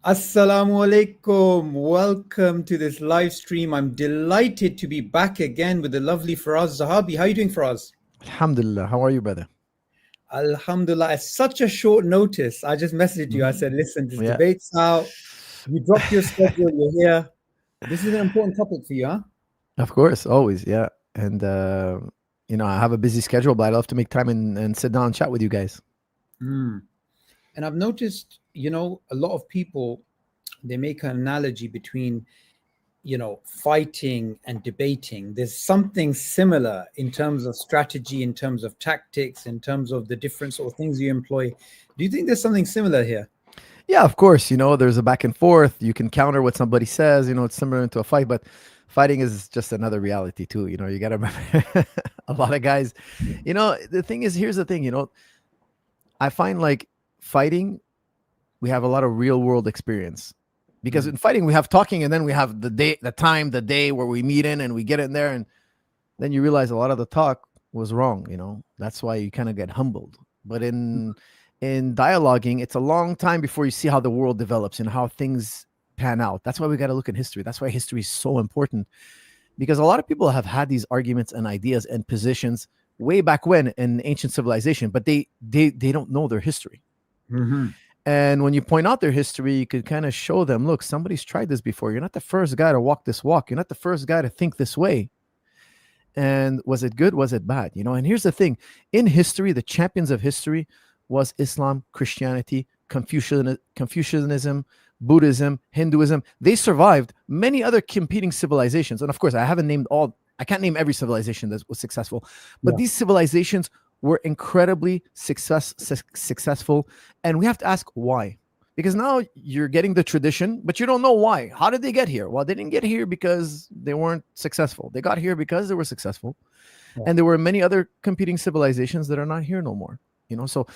Assalamu alaikum. Welcome to this live stream. I'm delighted to be back again with the lovely Firas Zahabi. How are you doing, Firas? Alhamdulillah. How are you, brother? Alhamdulillah. At such a short notice, I just messaged you. I Mhm. said, listen, this Yeah, debate's out. You dropped your schedule. You're here. This is an important topic for you, huh? of course, always. Yeah, and I have a busy schedule, but I love to make time and sit down and chat with you guys. Mm. And I've noticed, a lot of people, they make an analogy between fighting and debating. There's something similar in terms of strategy, in terms of tactics, in terms of the different sort of things you employ. Do you think there's something similar here? Yeah, of course. There's a back and forth. You can counter what somebody says. It's similar to a fight, but fighting is just another reality too. You got to remember a lot of guys. The thing is, here's the thing. I find like fighting, we have a lot of real world experience because in fighting we have talking, and then we have the day where we meet in and we get in there, and then you realize a lot of the talk was wrong. That's why you kind of get humbled. But in dialoguing, it's a long time before you see how the world develops and how things pan out. That's why we got to look at history. That's why history is so important, because a lot of people have had these arguments and ideas and positions way back when in ancient civilization, but they don't know their history. Mm-hmm. And when you point out their history, you could kind of show them, look, somebody's tried this before. You're not the first guy to walk this walk. You're not the first guy to think this way. And was it good? Was it bad? And here's the thing. In history, the champions of history was Islam, Christianity, Confucianism, Buddhism, Hinduism. They survived many other competing civilizations. And of course, I can't name every civilization that was successful, but Yeah. these civilizations were incredibly successful. And we have to ask why. Because now you're getting the tradition, but you don't know why. How did they get here? Well, they didn't get here because they weren't successful. They got here because they were successful. Yeah. And there were many other competing civilizations that are not here no more. So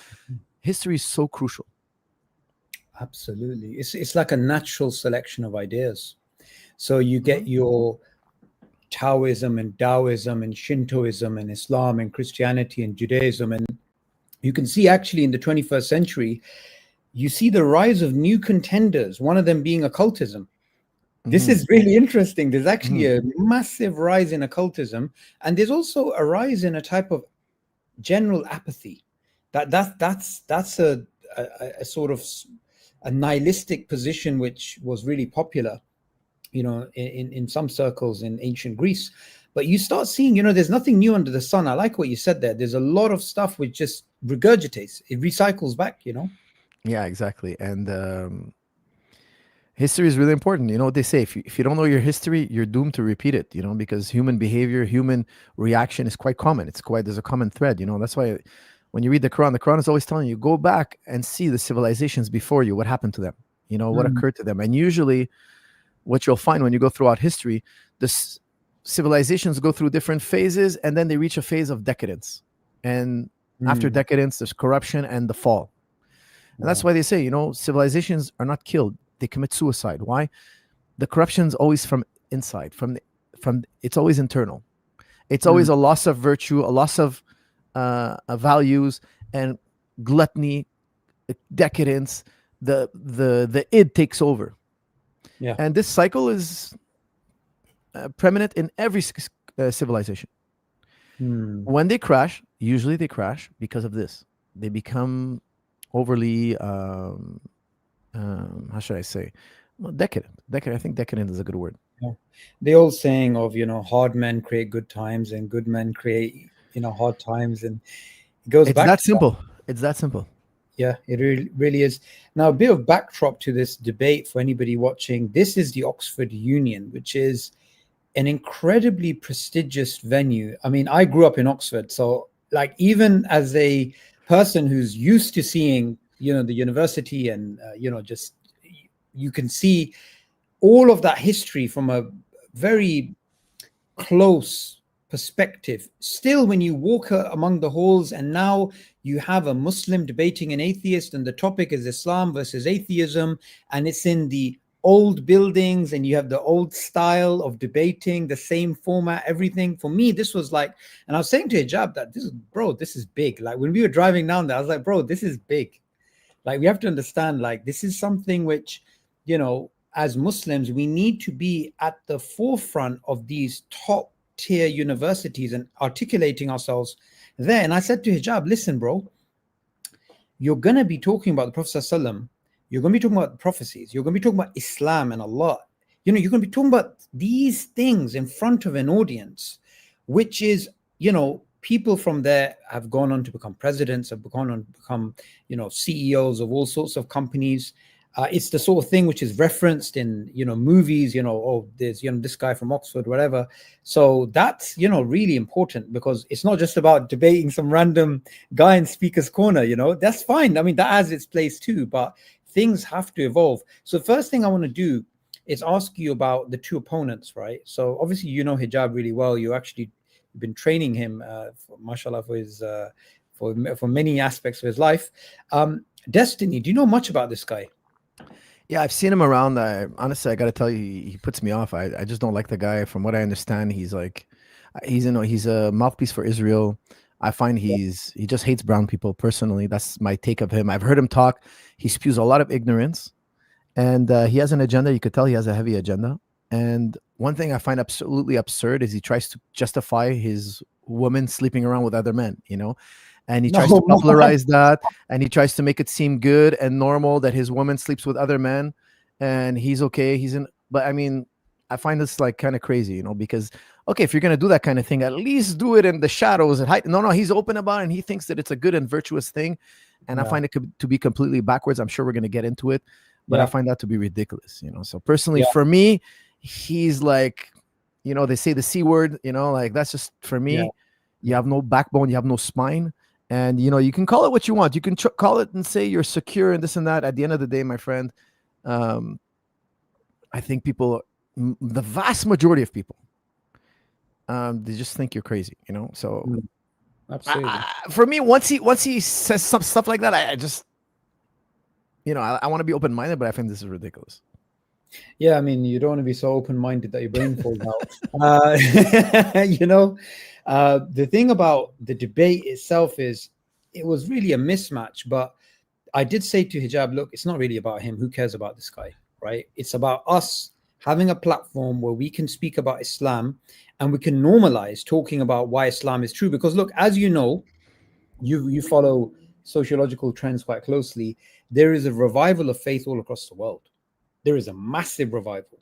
history is so crucial. Absolutely. It's like a natural selection of ideas. So you get your Taoism and Taoism and Shintoism and Islam and Christianity and Judaism. And you can see actually in the 21st century, you see the rise of new contenders, one of them being occultism. This is really interesting. There's actually a massive rise in occultism, and there's also a rise in a type of general apathy. That's a sort of a nihilistic position which was really popular, in some circles in ancient Greece. But you start seeing, there's nothing new under the sun. I like what you said there. There's a lot of stuff which just regurgitates, it recycles back. Yeah, exactly. And history is really important. You know what they say? If you don't know your history, you're doomed to repeat it. Because human behavior, human reaction is quite common. There's a common thread. That's why when you read the Quran is always telling you, go back and see the civilizations before you, what happened to them, what occurred to them. And usually what you'll find when you go throughout history, civilizations go through different phases, and then they reach a phase of decadence. And after decadence, there's corruption and the fall. And that's why they say, civilizations are not killed. They commit suicide. Why? The corruption's always from inside, it's always internal. It's always a loss of virtue, a loss of values, and gluttony, decadence. The id takes over. Yeah. And this cycle is preeminent in every civilization. When they crash, usually they crash because of this. They become overly, how should I say, decadent. I think decadent is a good word. Yeah. The old saying of, hard men create good times and good men create, hard times. And it goes back That to simple. It's that simple. Yeah, it really is. Now, a bit of backdrop to this debate for anybody watching. This is the Oxford Union, which is an incredibly prestigious venue. I mean, I grew up in Oxford, so like even as a person who's used to seeing, the university and, just you can see all of that history from a very close perspective. Still, when you walk among the halls, and now you have a Muslim debating an atheist, and the topic is Islam versus atheism, and it's in the old buildings, and you have the old style of debating, the same format, everything. For me, this was like, and I was saying to Hijab that this is big. Like when we were driving down there, I was like, bro, this is big. Like we have to understand, like this is something which, as Muslims, we need to be at the forefront of these top tier universities and articulating ourselves there. And I said to Hijab, listen, bro, you're going to be talking about the Prophet ﷺ. You're going to be talking about prophecies. You're going to be talking about Islam and Allah. You're going to be talking about these things in front of an audience, which is, people from there have gone on to become presidents, have gone on to become, CEOs of all sorts of companies. It's the sort of thing which is referenced in, movies, there's, this guy from Oxford, whatever. So that's, really important, because it's not just about debating some random guy in speaker's corner, that's fine. I mean, that has its place too, but things have to evolve. So the first thing I want to do is ask you about the two opponents, right? So obviously, Hijab really well. You've been training him, mashallah, for his, for many aspects of his life. Destiny, do you know much about this guy? Yeah, I've seen him around. Honestly, I got to tell you, he puts me off. I just don't like the guy. From what I understand, he's a mouthpiece for Israel. I find he just hates brown people personally. That's my take of him. I've heard him talk. He spews a lot of ignorance, and he has an agenda. You could tell he has a heavy agenda. And one thing I find absolutely absurd is he tries to justify his woman sleeping around with other men, and he tries to popularize that, and he tries to make it seem good and normal that his woman sleeps with other men and he's okay. But I mean, I find this like kind of crazy, because, okay, if you're going to do that kind of thing, at least do it in the shadows and hide. No, he's open about it, and he thinks that it's a good and virtuous thing. And I find it to be completely backwards. I'm sure we're going to get into it, but I find that to be ridiculous, So personally, for me, he's like, they say the C word, like that's just, for me, you have no backbone, you have no spine. And, you can call it what you want. You can call it and say you're secure and this and that. At the end of the day, my friend, I think the vast majority of people, they just think you're crazy, So absolutely. For me, once he says some stuff like that, I just, I want to be open-minded, but I think this is ridiculous. Yeah, I mean, you don't want to be so open-minded that your brain falls out. The thing about the debate itself is it was really a mismatch. But I did say to Hijab, look, it's not really about him. Who cares about this guy, right? It's about us having a platform where we can speak about Islam and we can normalize talking about why Islam is true. Because look, as you know, you follow sociological trends quite closely. There is a revival of faith all across the world. There is a massive revival,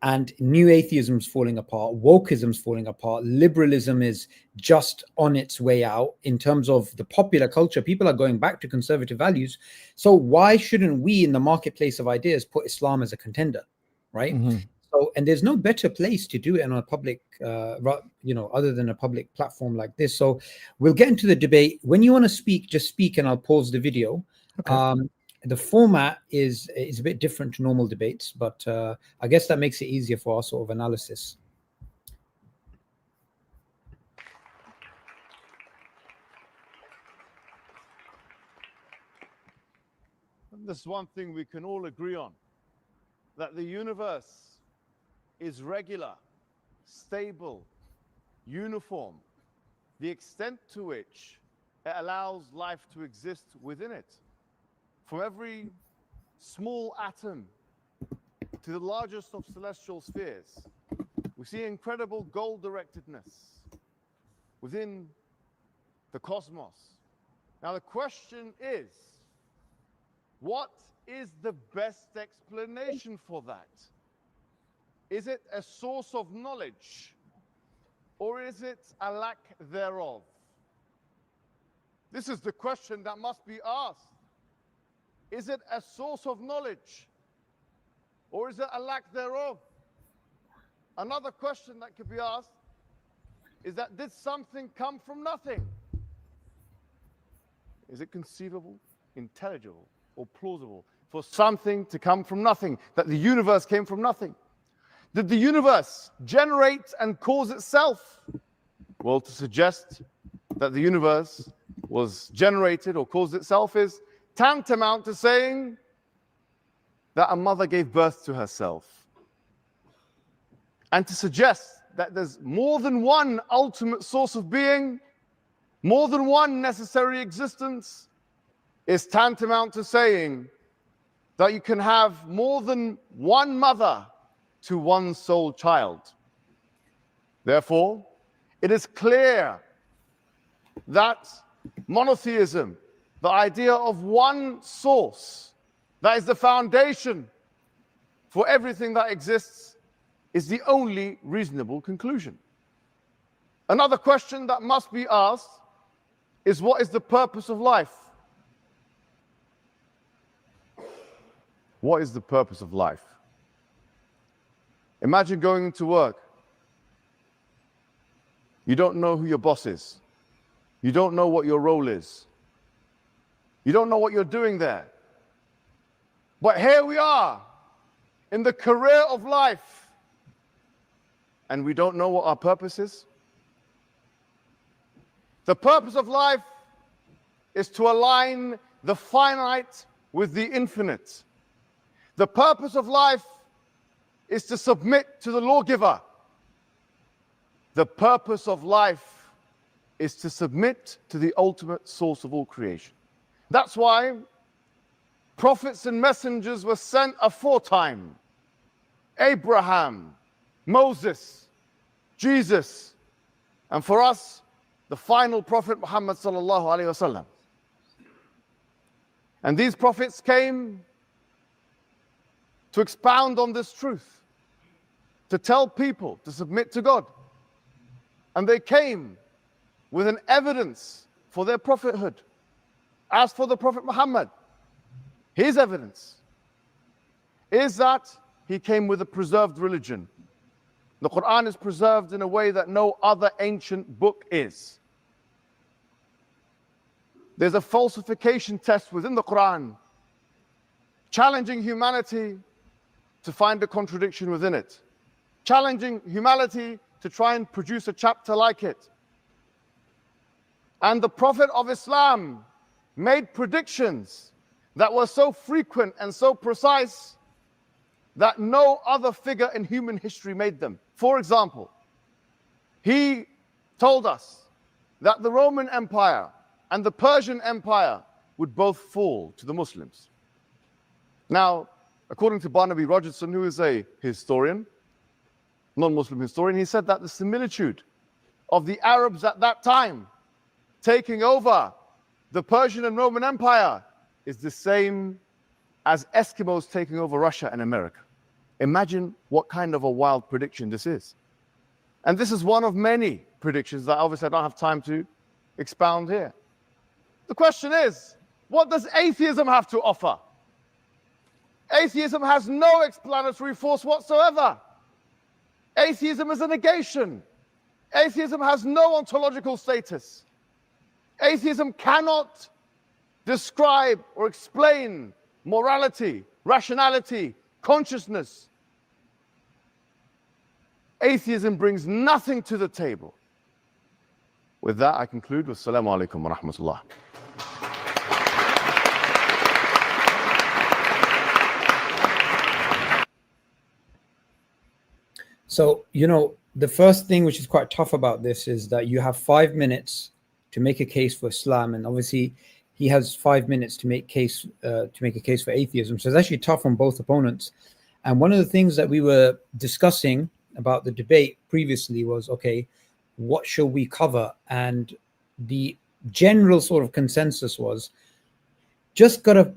and new atheism's falling apart, wokeism's falling apart, liberalism is just on its way out in terms of the popular culture. People are going back to conservative values. So why shouldn't we, in the marketplace of ideas, put Islam as a contender, right? Mm-hmm. So, and there's no better place to do it on a public, other than a public platform like this. So we'll get into the debate. When you want to speak, just speak, and I'll pause the video. Okay. The format is a bit different to normal debates, but I guess that makes it easier for our sort of analysis. There's one thing we can all agree on, that the universe is regular, stable, uniform, the extent to which it allows life to exist within it. From every small atom to the largest of celestial spheres, we see incredible goal-directedness within the cosmos. Now the question is, what is the best explanation for that? Is it a source of knowledge, or is it a lack thereof? This is the question that must be asked. Is it a source of knowledge, or is it a lack thereof? Another question that could be asked is that, did something come from nothing? Is it conceivable, intelligible, or plausible for something to come from nothing, that the universe came from nothing? Did the universe generate and cause itself? Well, to suggest that the universe was generated or caused itself is tantamount to saying that a mother gave birth to herself. And to suggest that there's more than one ultimate source of being, more than one necessary existence, is tantamount to saying that you can have more than one mother to one sole child. Therefore, it is clear that monotheism, the idea of one source, that is the foundation for everything that exists, is the only reasonable conclusion. Another question that must be asked is, what is the purpose of life? What is the purpose of life? Imagine going into work. You don't know who your boss is. You don't know what your role is. You don't know what you're doing there. But here we are in the career of life, and we don't know what our purpose is. The purpose of life is to align the finite with the infinite. The purpose of life is to submit to the lawgiver. The purpose of life is to submit to the ultimate source of all creation. That's why prophets and messengers were sent aforetime. Abraham, Moses, Jesus, and for us, the final prophet Muhammad sallallahu alaihi wasallam. And these prophets came to expound on this truth, to tell people to submit to God. And they came with an evidence for their prophethood. As for the Prophet Muhammad, his evidence is that he came with a preserved religion. The Quran is preserved in a way that no other ancient book is. There's a falsification test within the Quran, challenging humanity to find a contradiction within it, challenging humanity to try and produce a chapter like it. And the Prophet of Islam made predictions that were so frequent and so precise that no other figure in human history made them. For example, he told us that the Roman Empire and the Persian Empire would both fall to the Muslims. Now, according to Barnaby Rogerson, who is a historian, non-Muslim historian, he said that the similitude of the Arabs at that time taking over the Persian and Roman Empire is the same as Eskimos taking over Russia and America. Imagine what kind of a wild prediction this is. And this is one of many predictions that obviously I don't have time to expound here. The question is, what does atheism have to offer? Atheism has no explanatory force whatsoever. Atheism is a negation. Atheism has no ontological status. Atheism cannot describe or explain morality, rationality, consciousness. Atheism brings nothing to the table. With that, I conclude with Assalamu alaikum wa rahmatullah. So, the first thing which is quite tough about this is that you have 5 minutes to make a case for Islam, and obviously he has 5 minutes to make a case for atheism. So it's actually tough on both opponents. And one of the things that we were discussing about the debate previously was, okay, what shall we cover? And the general sort of consensus was just gotta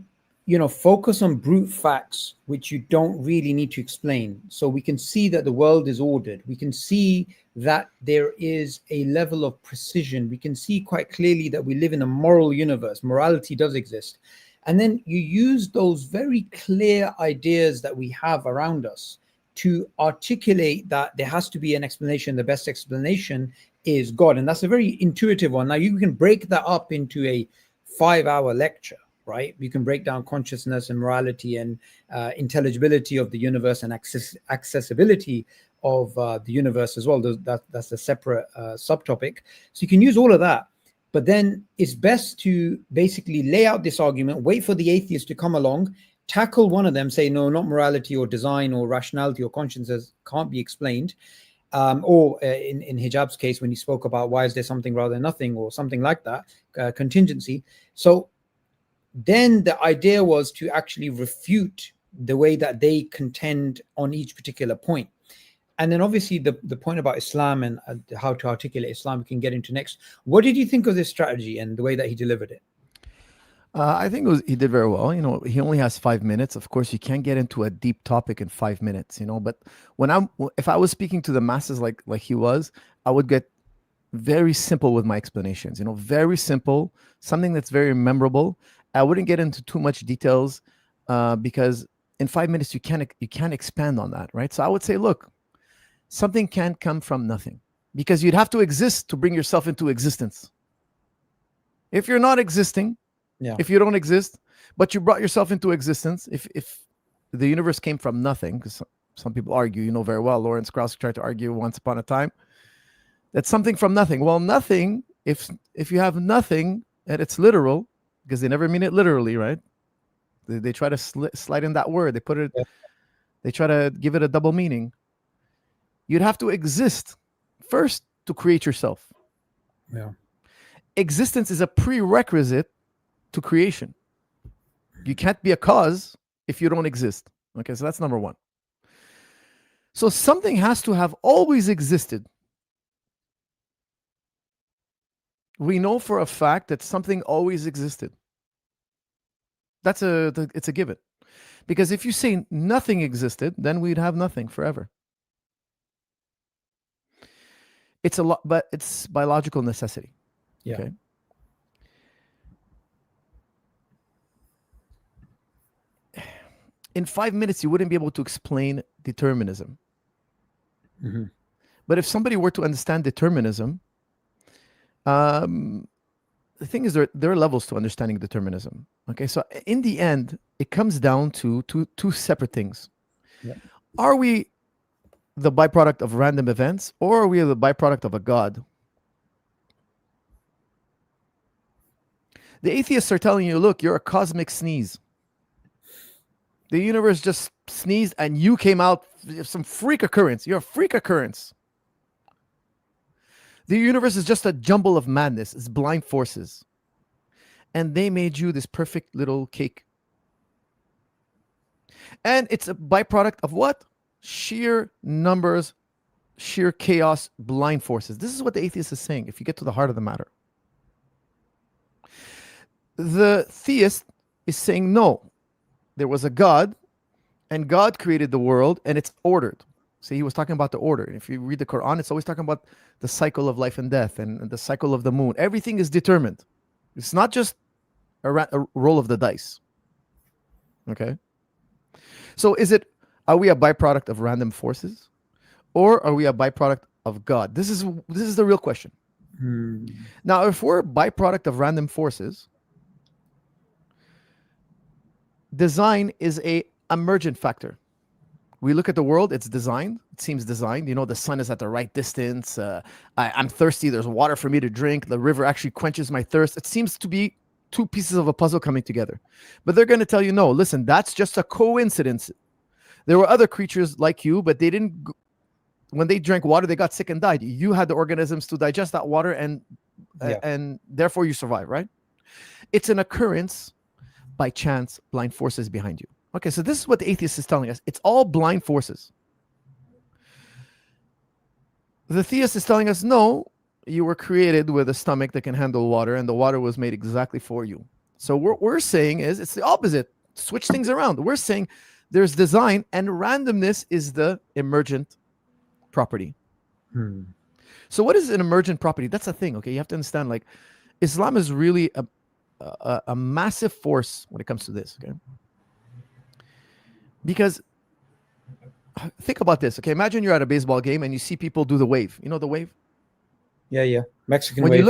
focus on brute facts, which you don't really need to explain. So we can see that the world is ordered. We can see that there is a level of precision. We can see quite clearly that we live in a moral universe. Morality does exist. And then you use those very clear ideas that we have around us to articulate that there has to be an explanation. The best explanation is God. And that's a very intuitive one. Now you can break that up into a 5-hour lecture, right? You can break down consciousness and morality and intelligibility of the universe and accessibility of the universe as well. That's a separate subtopic. So you can use all of that. But then it's best to basically lay out this argument, wait for the atheist to come along, tackle one of them, say, no, not morality or design or rationality or consciousness can't be explained. Or in Hijab's case, when he spoke about why is there something rather than nothing or something like that, contingency. So then the idea was to actually refute the way that they contend on each particular point. And then obviously the point about Islam and how to articulate Islam we can get into next. What did you think of this strategy and the way that he delivered it? I think he did very well. He only has 5 minutes. Of course, you can't get into a deep topic in 5 minutes. But if I was speaking to the masses like he was, I would get very simple with my explanations. Very simple, something that's very memorable. I wouldn't get into too much details because in 5 minutes you can't expand on that, right? So I would say, look, something can't come from nothing because you'd have to exist to bring yourself into existence. If you're not existing, if you don't exist, but you brought yourself into existence, if the universe came from nothing, because some people argue, very well, Lawrence Krauss tried to argue once upon a time, that's something from nothing. Well, nothing, if you have nothing, and it's literal, because they never mean it literally, right? They try to slide in that word. They try to give it a double meaning. You'd have to exist first to create yourself. Yeah. Existence is a prerequisite to creation. You can't be a cause if you don't exist. Okay, so that's number one. So something has to have always existed. We know for a fact that something always existed. It's a given. Because if you say nothing existed, then we'd have nothing forever. It's but it's biological necessity. Yeah. Okay. In 5 minutes, you wouldn't be able to explain determinism. Mm-hmm. But if somebody were to understand determinism, the thing is there are levels to understanding determinism. Okay, so in the end, it comes down to two separate things. Yeah. Are we the byproduct of random events, or are we the byproduct of a God? The atheists are telling you, look, you're a cosmic sneeze. The universe just sneezed and you came out, some freak occurrence. You're a freak occurrence. The universe is just a jumble of madness. It's blind forces. And they made you this perfect little cake. And it's a byproduct of what? Sheer numbers, sheer chaos, blind forces. This is what the atheist is saying, if you get to the heart of the matter. The theist is saying, no, there was a God, and God created the world, and it's ordered. See, he was talking about the order. If you read the Quran, it's always talking about the cycle of life and death and the cycle of the moon. Everything is determined. It's not just a roll of the dice. Okay? So are we a byproduct of random forces, or are we a byproduct of God? This is the real question. Now, if we're a byproduct of random forces, design is a emergent factor. We look at the world, it's designed. It seems designed. The sun is at the right distance. I'm thirsty. There's water for me to drink. The river actually quenches my thirst. It seems to be two pieces of a puzzle coming together. But they're going to tell you, no, listen, that's just a coincidence. There were other creatures like you, but they didn't. When they drank water, they got sick and died. You had the organisms to digest that water, and therefore you survive, right? It's an occurrence by chance, blind forces behind you. Okay, so this is what the atheist is telling us. It's all blind forces. The theist is telling us, no, you were created with a stomach that can handle water, and the water was made exactly for you. So what we're saying is it's the opposite. Switch things around. We're saying there's design, and randomness is the emergent property. So what is an emergent property? That's a thing, okay? You have to understand, like, Islam is really a massive force when it comes to this, okay? Because think about this, okay? Imagine you're at a baseball game and you see people do the wave. You know the wave? Yeah. Mexican when wave. You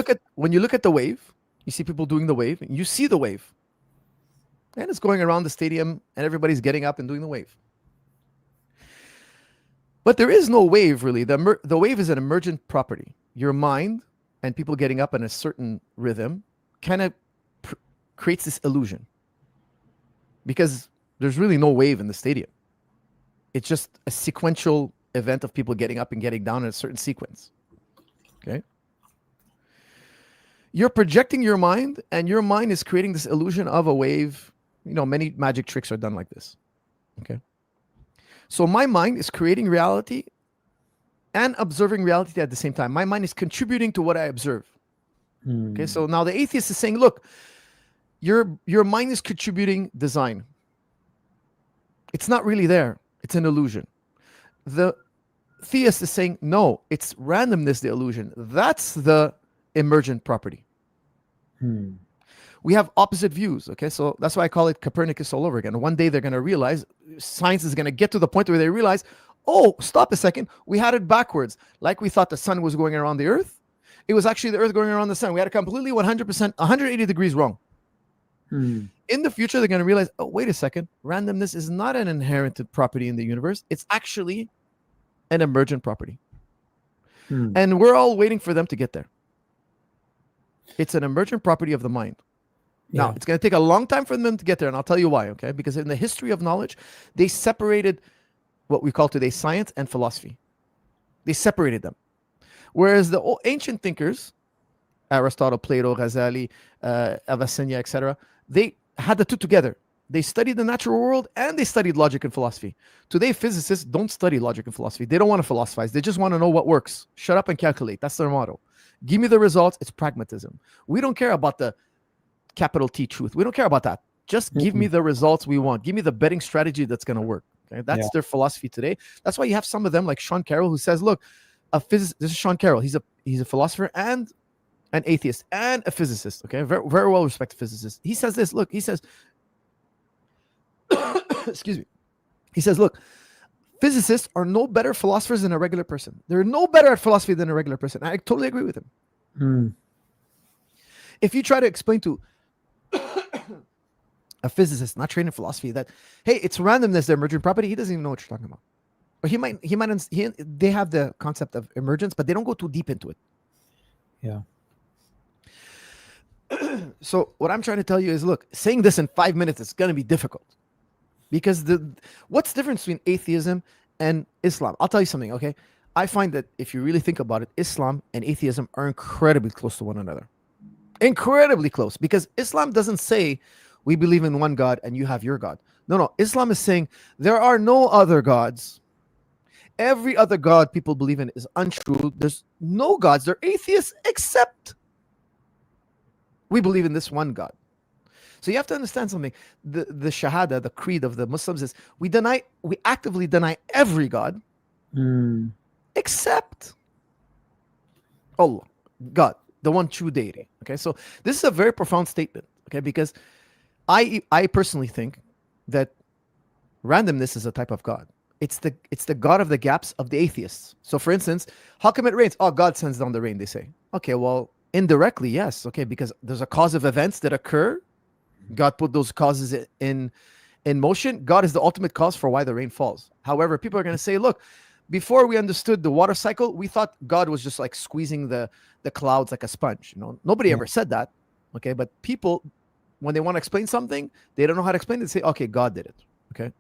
look at the wave, you see people doing the wave, and you see the wave. And it's going around the stadium and everybody's getting up and doing the wave. But there is no wave, really. The wave is an emergent property. Your mind and people getting up in a certain rhythm kind of creates this illusion. Because there's really no wave in the stadium. It's just a sequential event of people getting up and getting down in a certain sequence. Okay? You're projecting your mind, and your mind is creating this illusion of a wave. Many magic tricks are done like this. Okay. So my mind is creating reality and observing reality at the same time. My mind is contributing to what I observe. Okay. So now the atheist is saying, look, your mind is contributing design. It's not really there. It's an illusion. The theist is saying, no, it's randomness, the illusion. That's the emergent property. We have opposite views. Okay, so that's why I call it Copernicus all over again. One day they're going to realize, science is going to get to the point where they realize, oh, stop a second, we had it backwards. Like we thought the sun was going around the earth, it was actually the earth going around the sun. We had it completely 100%, 180 degrees wrong. In the future, they're going to realize, oh, wait a second, randomness is not an inherent property in the universe. It's actually an emergent property. And we're all waiting for them to get there. It's an emergent property of the mind. Now, it's going to take a long time for them to get there, and I'll tell you why, okay? Because in the history of knowledge, they separated what we call today science and philosophy. They separated them. Whereas the ancient thinkers, Aristotle, Plato, Ghazali, Avicenna, etc., they had the two together. They studied the natural world and they studied logic and philosophy. Today, physicists don't study logic and philosophy. They don't want to philosophize. They just want to know what works. Shut up and calculate. That's their motto. Give me the results. It's pragmatism. We don't care about the capital T truth. We don't care about that. Just give me the results we want. Give me the betting strategy that's going to work. Okay? That's their philosophy today. That's why you have some of them like Sean Carroll who says, look, this is Sean Carroll. He's a philosopher and an atheist and a physicist. Okay, very, very well respected physicist. He says this. Look, he says, excuse me. He says, look, physicists are no better philosophers than a regular person. They're no better at philosophy than a regular person. I totally agree with him. If you try to explain to a physicist not trained in philosophy that, hey, it's randomness, the emergent property, he doesn't even know what you're talking about. Or they have the concept of emergence, but they don't go too deep into it. Yeah. So what I'm trying to tell you is, look, saying this in 5 minutes is going to be difficult. Because what's the difference between atheism and Islam? I'll tell you something, okay? I find that if you really think about it, Islam and atheism are incredibly close to one another. Incredibly close. Because Islam doesn't say we believe in one God and you have your God. No. Islam is saying there are no other gods. Every other God people believe in is untrue. There's no gods. They're atheists except we believe in this one God. So you have to understand something. The Shahada, the creed of the Muslims is we actively deny every God except Allah, God, the one true deity. Okay, so this is a very profound statement. Okay, because I personally think that randomness is a type of God. It's the God of the gaps of the atheists. So for instance, how come it rains? Oh, God sends down the rain, they say. Okay, well, indirectly, yes. Okay, because there's a cause of events that occur. God put those causes in motion. God is the ultimate cause for why the rain falls. However, people are going to say, look, before we understood the water cycle, we thought God was just like squeezing the clouds like a sponge. Nobody ever said that. Okay, but people, when they want to explain something, they don't know how to explain it. They say, okay, God did it. Okay.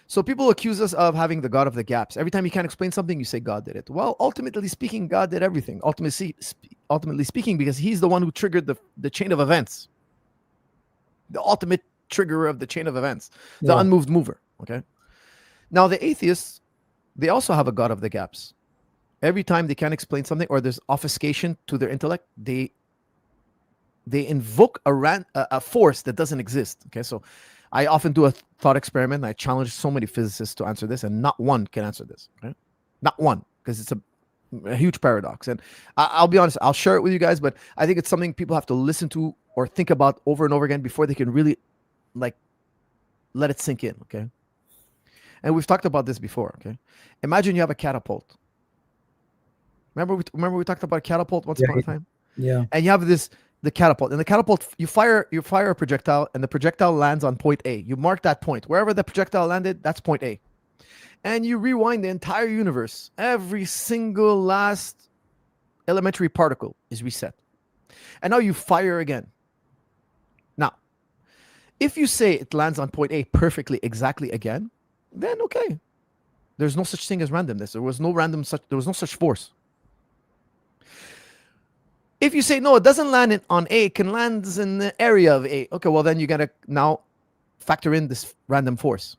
So people accuse us of having the God of the gaps. Every time you can't explain something, you say God did it. Well, ultimately speaking, God did everything. Ultimately speaking, because he's the one who triggered the chain of events. The ultimate trigger of the chain of events. The unmoved mover. Okay. Now, the atheists, they also have a God of the gaps. Every time they can't explain something or there's obfuscation to their intellect, they invoke a force that doesn't exist. Okay, so I often do a thought experiment. I challenge so many physicists to answer this, and not one can answer this. Okay? Not one, because it's a huge paradox. And I'll be honest, I'll share it with you guys, but I think it's something people have to listen to or think about over and over again before they can really let it sink in. Okay. And we've talked about this before. Okay. Imagine you have a catapult. Remember we talked about catapult once upon a time? Yeah. And you have the catapult. And the catapult, you fire a projectile, and the projectile lands on point A. You mark that point. Wherever the projectile landed, that's point A. And you rewind the entire universe. Every single last elementary particle is reset. And now you fire again. Now, if you say it lands on point A perfectly, exactly again, then okay. There's no such thing as randomness. There was no such force. If you say no, it doesn't land on A, it can land in the area of A. Okay, well then you gotta now factor in this random force.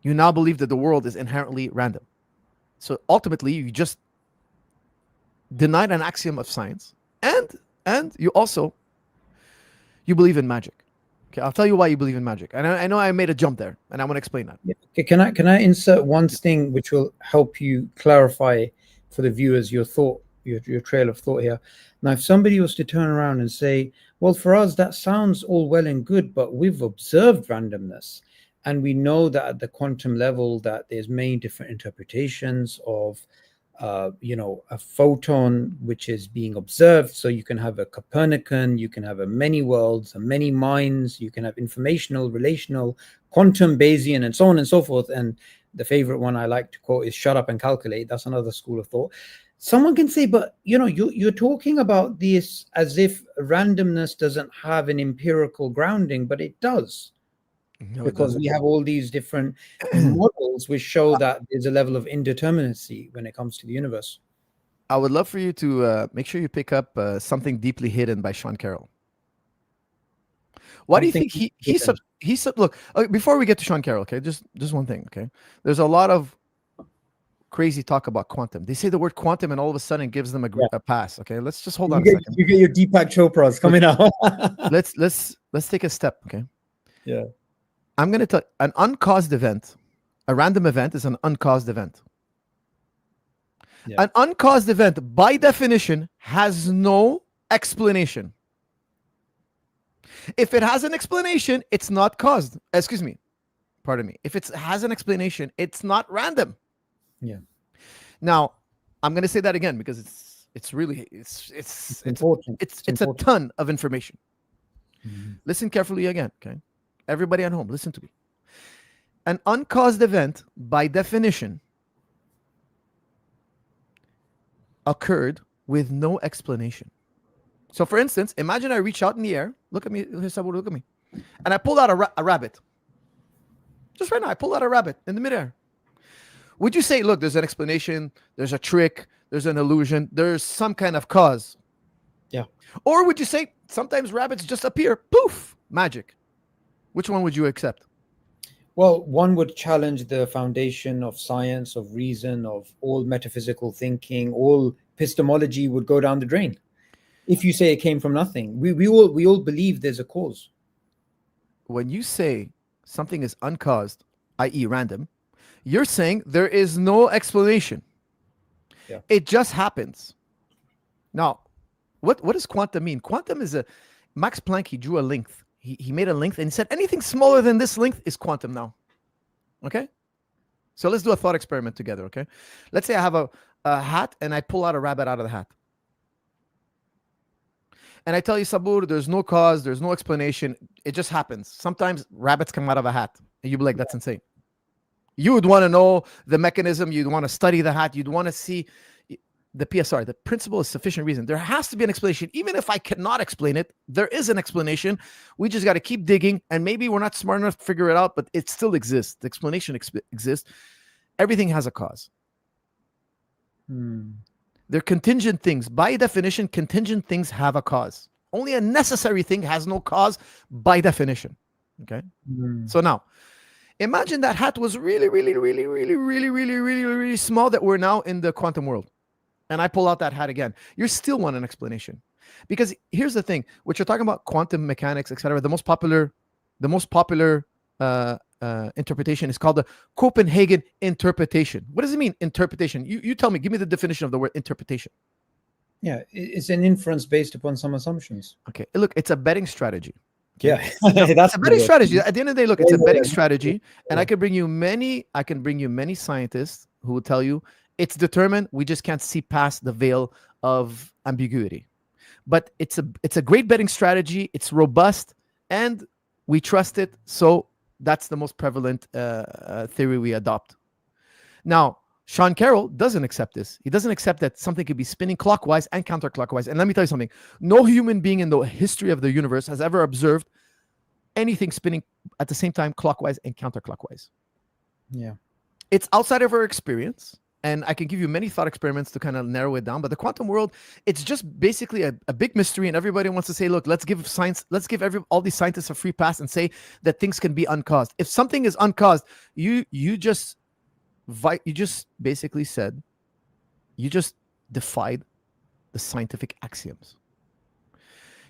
You now believe that the world is inherently random. So ultimately, you just denied an axiom of science, and you also you believe in magic. Okay, I'll tell you why you believe in magic. And I know I made a jump there, and I want to explain that. Yeah. Okay, can I insert one thing which will help you clarify for the viewers your thought, your trail of thought here. Now, if somebody was to turn around and say, well, for us that sounds all well and good, but we've observed randomness, and we know that at the quantum level that there's many different interpretations of a photon which is being observed. So you can have a Copernican, you can have a many worlds, a many minds, you can have informational, relational, quantum, Bayesian, and so on and so forth. And the favorite one I like to quote is shut up and calculate. That's another school of thought. Someone can say, but you're talking about this as if randomness doesn't have an empirical grounding, but it does. No, Because we have all these different models which show that there's a level of indeterminacy when it comes to the universe. I would love for you to make sure you pick up Something Deeply Hidden by Sean Carroll. Why do you think look, before we get to Sean Carroll, okay, just one thing, okay? There's a lot of crazy talk about quantum. They say the word quantum and all of a sudden it gives them a pass, okay? Let's just hold on a second. You get your Deepak Chopras coming out. let's take a step, okay? Yeah. I'm going to tell an uncaused event, a random event is an uncaused event. Yeah. An uncaused event, by definition, has no explanation. If it has an explanation, it's not caused. Excuse me. Pardon me. If it has an explanation, it's not random. Yeah. Now, I'm going to say that again because it's really important. It's a ton of information. Mm-hmm. Listen carefully again, okay? Everybody at home, listen to me. An uncaused event, by definition, occurred with no explanation. So, for instance, imagine I reach out in the air. Look at me. Look at me. And I pull out a rabbit. Just right now, I pull out a rabbit in the midair. Would you say, look, there's an explanation, there's a trick, there's an illusion, there's some kind of cause? Yeah. Or would you say, sometimes rabbits just appear, poof, magic? Which one would you accept? Well, one would challenge the foundation of science, of reason, of all metaphysical thinking. All epistemology would go down the drain if you say it came from nothing. We all believe there's a cause. When you say something is uncaused, i.e. random, you're saying there is no explanation. Yeah. It just happens. Now, what does quantum mean? Quantum is Max Planck, he drew a length. He made a length and he said anything smaller than this length is quantum now. Okay? So let's do a thought experiment together, okay? Let's say I have a hat and I pull out a rabbit out of the hat. And I tell you, Sabur, there's no cause, there's no explanation. It just happens. Sometimes rabbits come out of a hat. And you'd be like, that's insane. You would want to know the mechanism. You'd want to study the hat. You'd want to see the PSR, the principle of sufficient reason. There has to be an explanation. Even if I cannot explain it, there is an explanation. We just got to keep digging. And maybe we're not smart enough to figure it out, but it still exists. The explanation exists. Everything has a cause. They're contingent things. By definition, contingent things have a cause. Only a necessary thing has no cause by definition. Okay? So now, imagine that hat was really, really, really, really, really, really, really, really small, that we're now in the quantum world. And I pull out that hat again. You still want an explanation. Because here's the thing, what you're talking about, quantum mechanics, etc. The most popular interpretation is called the Copenhagen interpretation. What does it mean, interpretation? You tell me, give me the definition of the word interpretation. Yeah, it's an inference based upon some assumptions. Okay, look, it's a betting strategy. Yeah, that's a betting strategy. At the end of the day, look, it's a betting strategy, and I can bring you many scientists who will tell you it's determined. We just can't see past the veil of ambiguity. But it's a great betting strategy. It's robust, and we trust it. So that's the most prevalent theory we adopt. Now, Sean Carroll doesn't accept this. He doesn't accept that something could be spinning clockwise and counterclockwise. And let me tell you something. No human being in the history of the universe has ever observed anything spinning at the same time clockwise and counterclockwise. Yeah. It's outside of our experience. And I can give you many thought experiments to kind of narrow it down. But the quantum world, it's just basically a big mystery, and everybody wants to say, look, let's give all these scientists a free pass and say that things can be uncaused. If something is uncaused, you just basically said, you just defied the scientific axioms.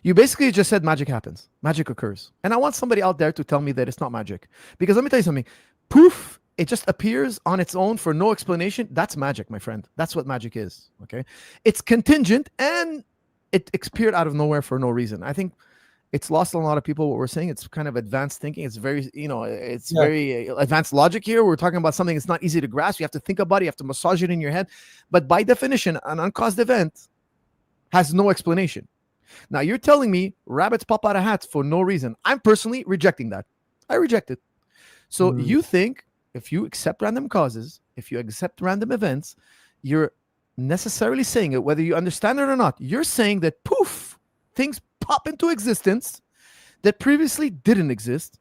You basically just said magic happens, magic occurs. And I want somebody out there to tell me that it's not magic. Because let me tell you something, poof, it just appears on its own for no explanation. That's magic, my friend. That's what magic is, okay? It's contingent, and it appeared out of nowhere for no reason. I think it's lost on a lot of people what we're saying. It's kind of advanced thinking. It's very, it's very advanced logic here. We're talking about something that's not easy to grasp. You have to think about it. You have to massage it in your head. But by definition, an uncaused event has no explanation. Now, you're telling me rabbits pop out of hats for no reason. I'm personally rejecting that. I reject it. So you think if you accept random causes, if you accept random events, you're necessarily saying it, whether you understand it or not. You're saying that, poof, things pop into existence that previously didn't exist,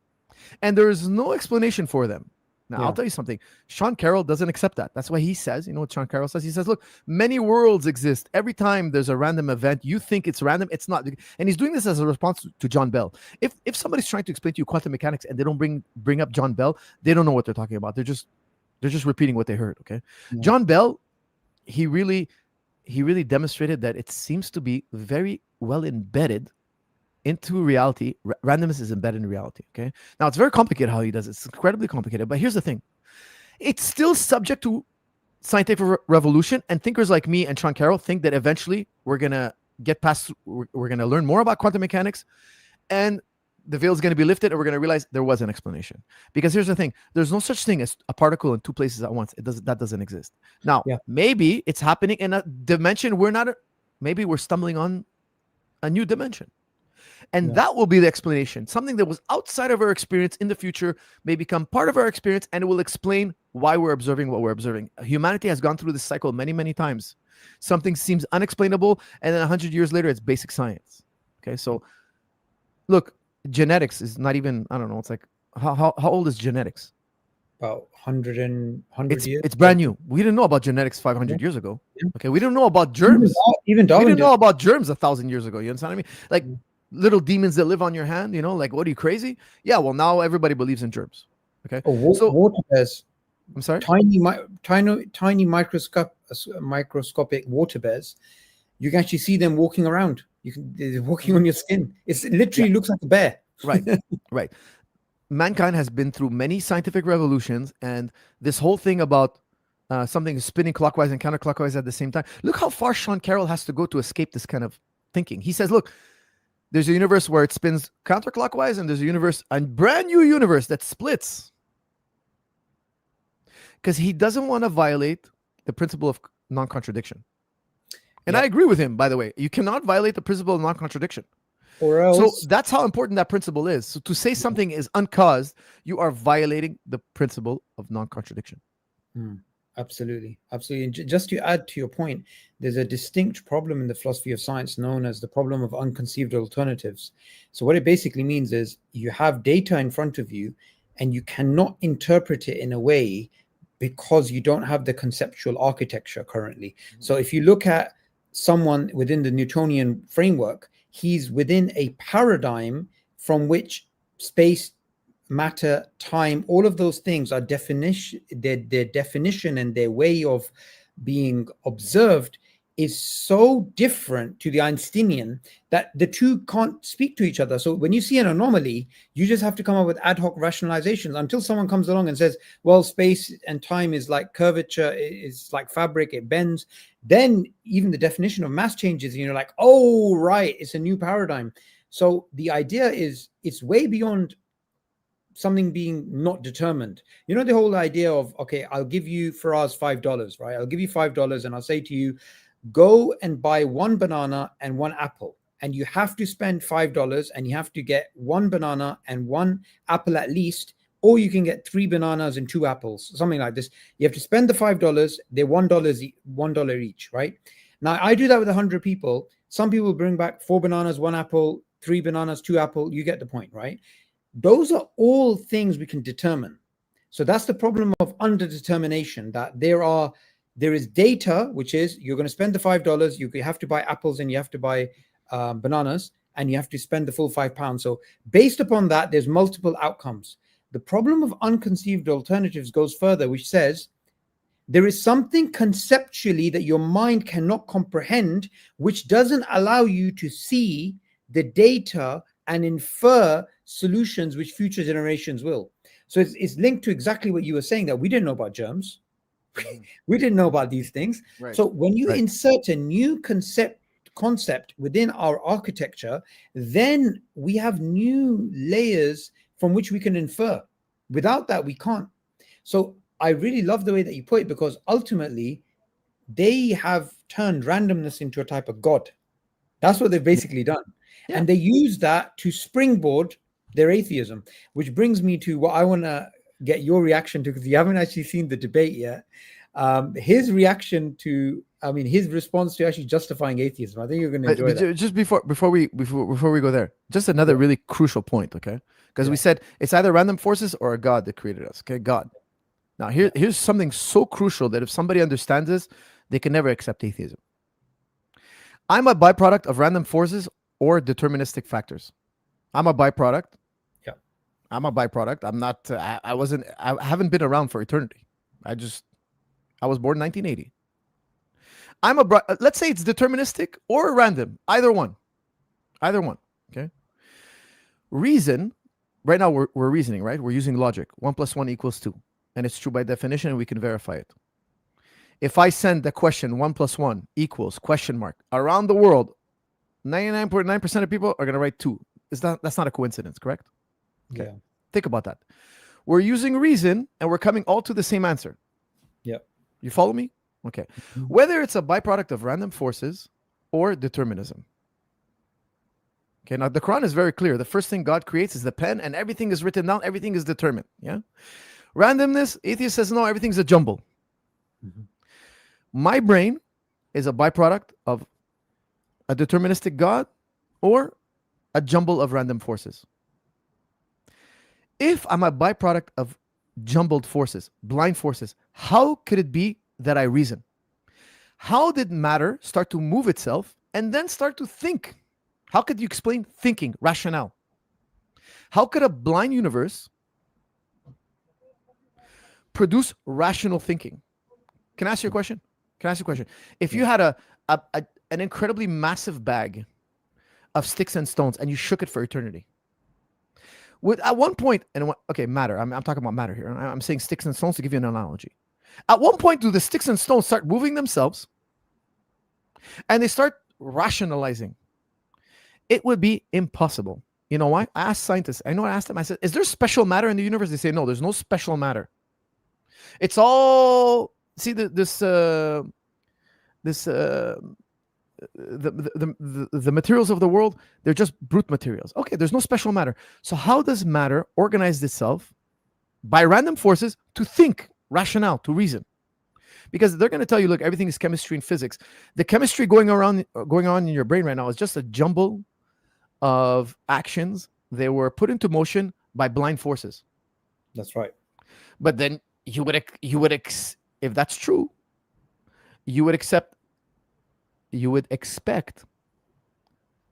and there is no explanation for them. Now, I'll tell you something. Sean Carroll doesn't accept that. That's why he says, you know what Sean Carroll says? He says, look, many worlds exist. Every time there's a random event, you think it's random. It's not. And he's doing this as a response to John Bell. If somebody's trying to explain to you quantum mechanics and they don't bring up John Bell, they don't know what they're talking about. They're just repeating what they heard, okay? Yeah. John Bell, he really demonstrated that it seems to be very well embedded into reality. Randomness is embedded in reality, okay? Now, it's very complicated how he does it. It's incredibly complicated, but here's the thing. It's still subject to scientific revolution, and thinkers like me and Sean Carroll think that eventually we're going to get past, we're going to learn more about quantum mechanics, and the veil is going to be lifted, and we're going to realize there was an explanation. Because here's the thing. There's no such thing as a particle in two places at once. That doesn't exist. Now, maybe it's happening in a dimension maybe we're stumbling on a new dimension. And that will be the explanation. Something that was outside of our experience in the future may become part of our experience, and it will explain why we're observing what we're observing. Humanity has gone through this cycle many, many times. Something seems unexplainable, and then 100 years later, it's basic science. Okay, so look, genetics is not even, I don't know, it's like, how old is genetics? About 100 years. It's brand new. We didn't know about genetics 500 years ago. Okay, we didn't know about germs. Even Darwin we didn't know about germs 1,000 years ago. You understand what I mean? Like, little demons that live on your hand, like, what are you, crazy? Yeah, well, now everybody believes in germs. Okay. So water bears. I'm sorry? Tiny microscopic water bears. You can actually see them walking around. They're walking on your skin. It literally looks like a bear. Right. Right. Mankind has been through many scientific revolutions, and this whole thing about something spinning clockwise and counterclockwise at the same time. Look how far Sean Carroll has to go to escape this kind of thinking. He says, look, there's a universe where it spins counterclockwise, and there's a brand new universe that splits. Because he doesn't want to violate the principle of non-contradiction. And I agree with him, by the way. You cannot violate the principle of non-contradiction. Or else. So that's how important that principle is. So to say something is uncaused, you are violating the principle of non-contradiction. Absolutely. And just to add to your point, there's a distinct problem in the philosophy of science known as the problem of unconceived alternatives. So what it basically means is you have data in front of you, and you cannot interpret it in a way because you don't have the conceptual architecture currently. So if you look at someone within the Newtonian framework, he's within a paradigm from which space, matter, time, all of those things are their definition and their way of being observed is so different to the Einsteinian that the two can't speak to each other. So when you see an anomaly, you just have to come up with ad hoc rationalizations until someone comes along and says, well, space and time is like curvature, is like fabric, it bends. Then even the definition of mass changes, and you're like, oh, right, it's a new paradigm. So the idea is it's way beyond something being not determined. The whole idea of, okay, I'll give you Firas $5, right? I'll give you $5 and I'll say to you, go and buy one banana and one apple. And you have to spend $5 and you have to get one banana and one apple at least, or you can get 3 bananas and 2 apples, something like this. You have to spend the $5. They're $1 each, right? Now, I do that with 100 people. Some people bring back 4 bananas, 1 apple, 3 bananas, 2 apple. You get the point, right? Those are all things we can determine. So that's the problem of underdetermination, that there are There is data, which is you're going to spend the $5. You have to buy apples and you have to buy bananas, and you have to spend the full £5. So based upon that, there's multiple outcomes. The problem of unconceived alternatives goes further, which says there is something conceptually that your mind cannot comprehend, which doesn't allow you to see the data and infer solutions which future generations will. So it's linked to exactly what you were saying, that we didn't know about germs. We didn't know about these things. Right. So when you Right. insert a new concept within our architecture, then we have new layers from which we can infer. Without that, we can't. So I really love the way that you put it, because ultimately they have turned randomness into a type of God. That's what they've basically done. Yeah. And they use that to springboard their atheism, which brings me to what I want to get your reaction to, because you haven't actually seen the debate yet. His reaction to, his response to actually justifying atheism. I think you're going to enjoy that. Just before we go there, just another really crucial point, okay? Because we said it's either random forces or a God that created us, okay? God. Now here's something so crucial that if somebody understands this, they can never accept atheism. I'm a byproduct of random forces or deterministic factors. I'm a byproduct. Yeah. I'm a byproduct. I'm not. I haven't been around for eternity. I was born in 1980. Let's say it's deterministic or random. Either one. Okay. Reason. Right now we're reasoning, right? We're using logic. 1 + 1 = 2, and it's true by definition, and we can verify it. If I send the question 1 + 1 = around the world, 99.9% of people are going to write 2. That's not a coincidence, correct? Okay. Yeah. Think about that. We're using reason and we're coming all to the same answer. Yeah. You follow me? Okay. Whether it's a byproduct of random forces or determinism. Okay. Now the Quran is very clear. The first thing God creates is the pen, and everything is written down. Everything is determined. Yeah. Randomness, atheist says no, everything's a jumble. My brain is a byproduct of a deterministic God or a jumble of random forces. If I'm a byproduct of jumbled forces, blind forces, how could it be that I reason? How did matter start to move itself and then start to think? How could you explain thinking, rationale? How could a blind universe produce rational thinking? Can I ask you a question? If you had an incredibly massive bag of sticks and stones and you shook it for eternity, at one point, matter. I'm talking about matter here. I'm saying sticks and stones to give you an analogy. At one point, do the sticks and stones start moving themselves and they start rationalizing? It would be impossible. You know why? I asked scientists. I asked them. I said, "Is there special matter in the universe?" They say, "No, there's no special matter. It's all the materials of the world, they're just brute materials. Okay, there's no special matter. So how does matter organize itself by random forces to think, rationale, to reason? Because they're going to tell you, look, everything is chemistry and physics. The chemistry going on in your brain right now is just a jumble of actions. They were put into motion by blind forces. That's right. But then if that's true, you would expect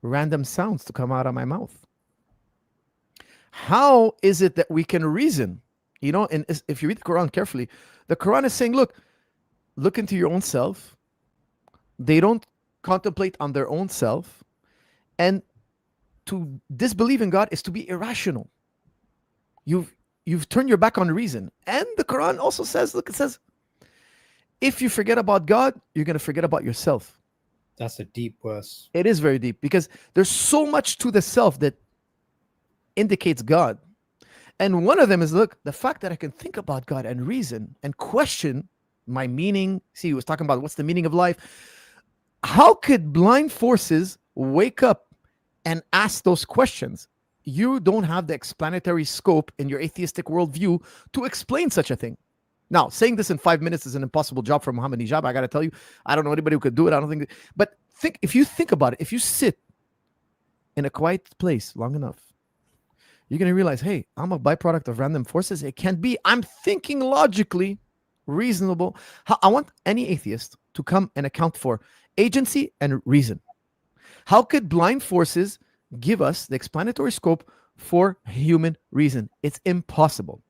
random sounds to come out of my mouth. How is it that we can reason? And if you read the Quran carefully, the Quran is saying, look into your own self. They don't contemplate on their own self. And to disbelieve in God is to be irrational. You've turned your back on reason. And the Quran also says, it says, if you forget about God, you're going to forget about yourself. That's a deep verse. It is very deep because there's so much to the self that indicates God. And one of them is, look, the fact that I can think about God and reason and question my meaning. See, he was talking about what's the meaning of life. How could blind forces wake up and ask those questions? You don't have the explanatory scope in your atheistic worldview to explain such a thing. Now, saying this in 5 minutes is an impossible job for Muhammad Hijab. I got to tell you, I don't know anybody who could do it. I don't think. But if you think about it, if you sit in a quiet place long enough, you're going to realize, hey, I'm a byproduct of random forces. It can't be. I'm thinking logically. reasonable. I want any atheist to come and account for agency and reason. How could blind forces give us the explanatory scope for human reason? It's impossible.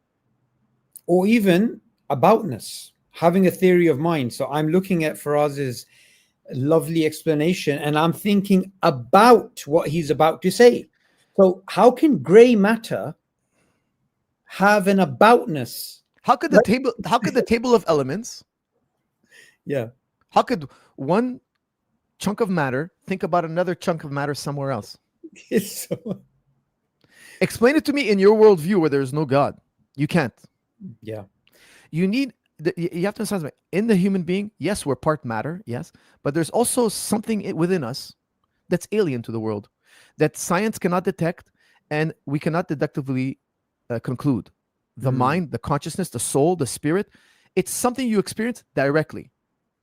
Or even aboutness, having a theory of mind. So I'm looking at Firaz's lovely explanation and I'm thinking about what he's about to say. So how can gray matter have an aboutness? How could the table of elements, Yeah. how could one chunk of matter think about another chunk of matter somewhere else? So, Explain it to me in your worldview where there's no God. You can't. yeah. You need you have to understand something. In the human being, yes, we're part matter, yes, but there's also something within us that's alien to the world that science cannot detect and we cannot deductively conclude. The mind, the consciousness, the soul, the spirit, it's something you experience directly.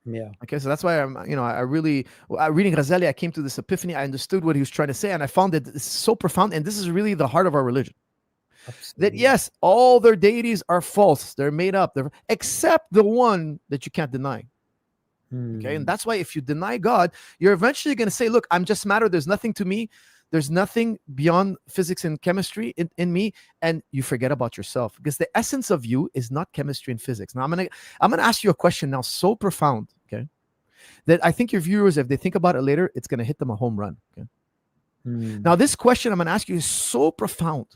Yeah. Okay, so that's why I really, reading Ghazali, I came to this epiphany. I understood what he was trying to say, and I found that it's so profound. And this is really the heart of our religion. Absolutely. That yes, all their deities are false. They're made up. Except the one that you can't deny. Okay, and that's why if you deny God, you're eventually going to say, "Look, I'm just matter. There's nothing to me. There's nothing beyond physics and chemistry in me," and you forget about yourself because the essence of you is not chemistry and physics. Now, I'm gonna ask you a question now, so profound, okay, that I think your viewers, if they think about it later, it's gonna hit them a home run. Okay. Now, this question I'm gonna ask you is so profound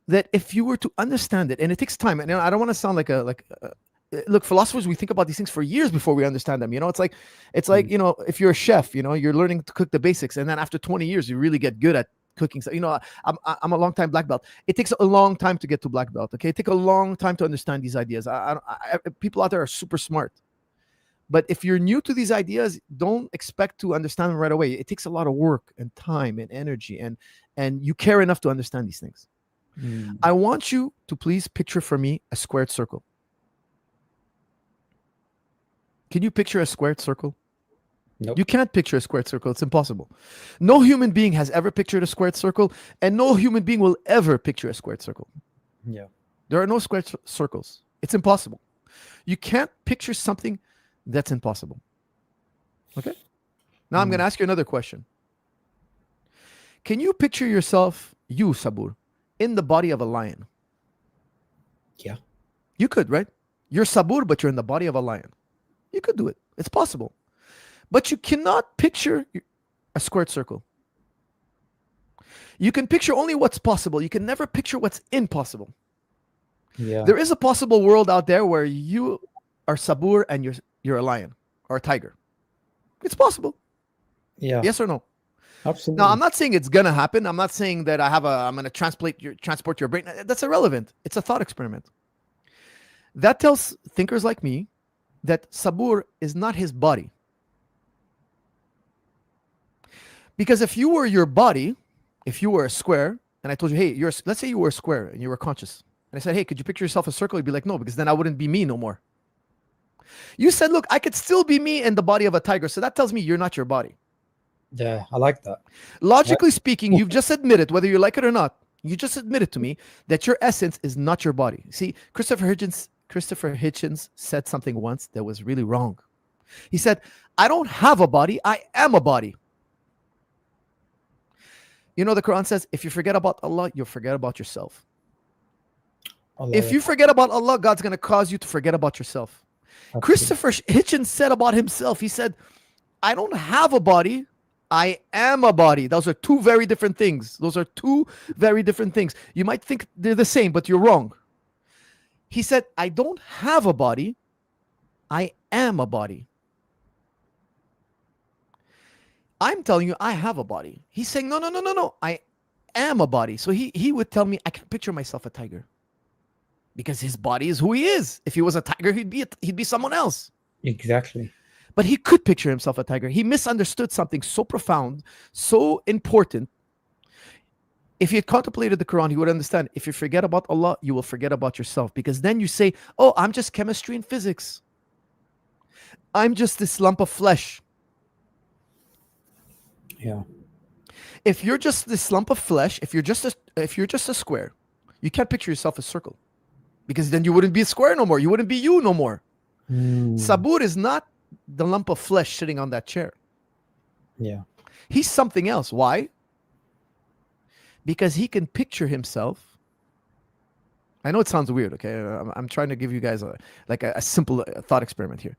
that if you were to understand it, and it takes time, and I don't want to sound like look, philosophers, we think about these things for years before we understand them. It's like if you're a chef, you're learning to cook the basics, and then after 20 years, you really get good at cooking. So, I'm a long time black belt. It takes a long time to get to black belt. Okay, it takes a long time to understand these ideas. People out there are super smart, but if you're new to these ideas, don't expect to understand them right away. It takes a lot of work and time and energy, and you care enough to understand these things. I want you to please picture for me a squared circle. Can you picture a squared circle? Nope. You can't picture a squared circle. It's impossible. No human being has ever pictured a squared circle, and no human being will ever picture a squared circle. Yeah. There are no squared circles. It's impossible. You can't picture something that's impossible. Okay? Now I'm going to ask you another question. Can you picture yourself, you, Sabur, in the body of a lion? Yeah. You could, right? You're Sabur, but you're in the body of a lion. You could do it. It's possible. But you cannot picture a squared circle. You can picture only what's possible. You can never picture what's impossible. Yeah. There is a possible world out there where you are Sabur and you're a lion or a tiger. It's possible. Yeah. Yes or no? Absolutely. Now, I'm not saying it's gonna happen. I'm not saying that I'm gonna transport your brain. That's irrelevant. It's a thought experiment. That tells thinkers like me that Sabur is not his body. Because if you were your body, if you were a square, and I told you, hey, let's say you were a square and you were conscious, and I said, hey, could you picture yourself a circle? You'd be like, no, because then I wouldn't be me no more. You said, look, I could still be me in the body of a tiger, so that tells me you're not your body. Yeah, I like that. Logically speaking, you've just admitted, whether you like it or not, you just admitted to me that your essence is not your body. See, Christopher Hitchens said something once that was really wrong. He said, I don't have a body, I am a body. The Quran says, if you forget about Allah, you'll forget about yourself. If you forget about Allah, God's going to cause you to forget about yourself. Absolutely. Christopher Hitchens said about himself, he said, I don't have a body, I am a body. Those are two very different things. You might think they're the same, but you're wrong. He said, I don't have a body, I am a body. I'm telling you, I have a body. He's saying, no, I am a body. So he would tell me, I can picture myself a tiger. Because his body is who he is. If he was a tiger, he'd be someone else. Exactly. But he could picture himself a tiger. He misunderstood something so profound, so important. If he had contemplated the Quran, he would understand. If you forget about Allah, you will forget about yourself. Because then you say, oh, I'm just chemistry and physics. I'm just this lump of flesh. Yeah. If you're just this lump of flesh, if you're just a square, you can't picture yourself a circle. because then you wouldn't be square no more. You wouldn't be you no more. Mm. Sabur is not the lump of flesh sitting on that chair. Yeah. He's something else. Why? Because he can picture himself. I know it sounds weird, okay? I'm trying to give you guys a simple thought experiment here.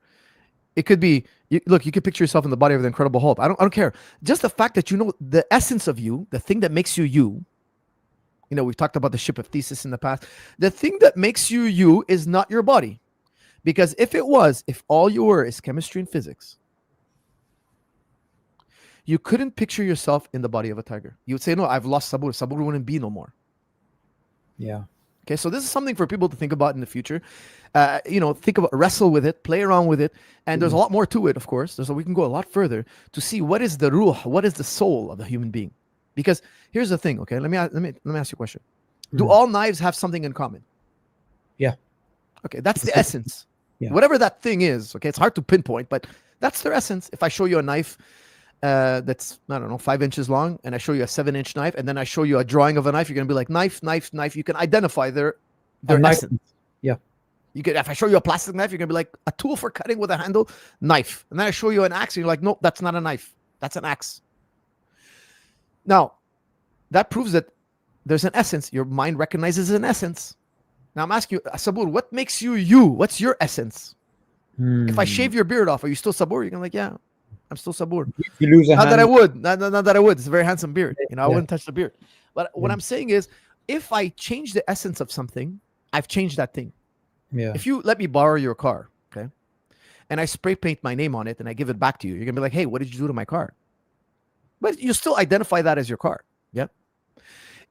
It could be, you could picture yourself in the body of the Incredible Hulk. I don't care. Just the fact that you know the essence of you, the thing that makes you you. You know, we've talked about the ship of Theseus in the past. The thing that makes you you is not your body. Because if all you were is chemistry and physics, you couldn't picture yourself in the body of a tiger. You would say, no, I've lost Sabur. Sabur wouldn't be no more. Yeah. Okay, so this is something for people to think about in the future. Wrestle with it, play around with it, and there's a lot more to it. Of course, we can go a lot further to see what is the ruh, what is the soul of the human being. Because here's the thing. Okay, let me ask you a question. Do all knives have something in common? Yeah. Okay, that's the essence. Yeah. Whatever that thing is. Okay, it's hard to pinpoint, but that's their essence. If I show you a knife that's, I don't know, 5 inches long, and I show you a 7-inch knife, and then I show you a drawing of a knife, you're gonna be like knife, knife, knife. You can identify their essence. Yeah. You can, if I show you a plastic knife, you're gonna be like a tool for cutting with a handle, knife. And then I show you an axe, and you're like, nope, that's not a knife. That's an axe. Now, that proves that there's an essence. Your mind recognizes an essence. Now I'm asking you, Sabur, what makes you you? What's your essence? If I shave your beard off, are you still Sabur? You're gonna be like, yeah, I'm still Sabur. If you lose a Not hand, that I would. Not that I would. It's a very handsome beard. You know, I Yeah. wouldn't touch the beard. But what I'm saying is, if I change the essence of something, I've changed that thing. Yeah. If you let me borrow your car, okay, and I spray paint my name on it and I give it back to you, you're gonna be like, hey, what did you do to my car? But you still identify that as your car. Yeah.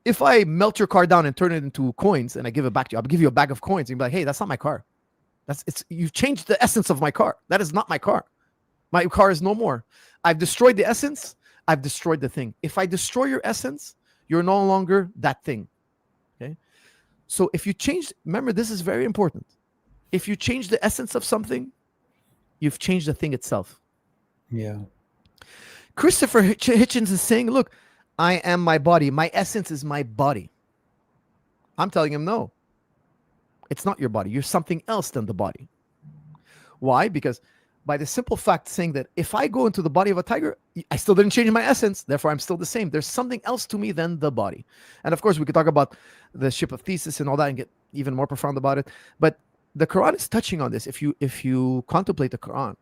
If I melt your car down and turn it into coins and I give it back to you, I'll give you a bag of coins. And you'll be like, hey, that's not my car. You've changed the essence of my car. That is not my car. My car is no more. I've destroyed the essence. I've destroyed the thing. If I destroy your essence, you're no longer that thing. Okay. So if you change, remember, this is very important. If you change the essence of something, you've changed the thing itself. Yeah. Christopher Hitchens is saying, look, I am my body. My essence is my body. I'm telling him, no. It's not your body. You're something else than the body. Why? Because by the simple fact saying that if I go into the body of a tiger, I still didn't change my essence. Therefore, I'm still the same. There's something else to me than the body. And of course, we could talk about the ship of Theseus and all that and get even more profound about it. But the Quran is touching on this. If you contemplate the Quran,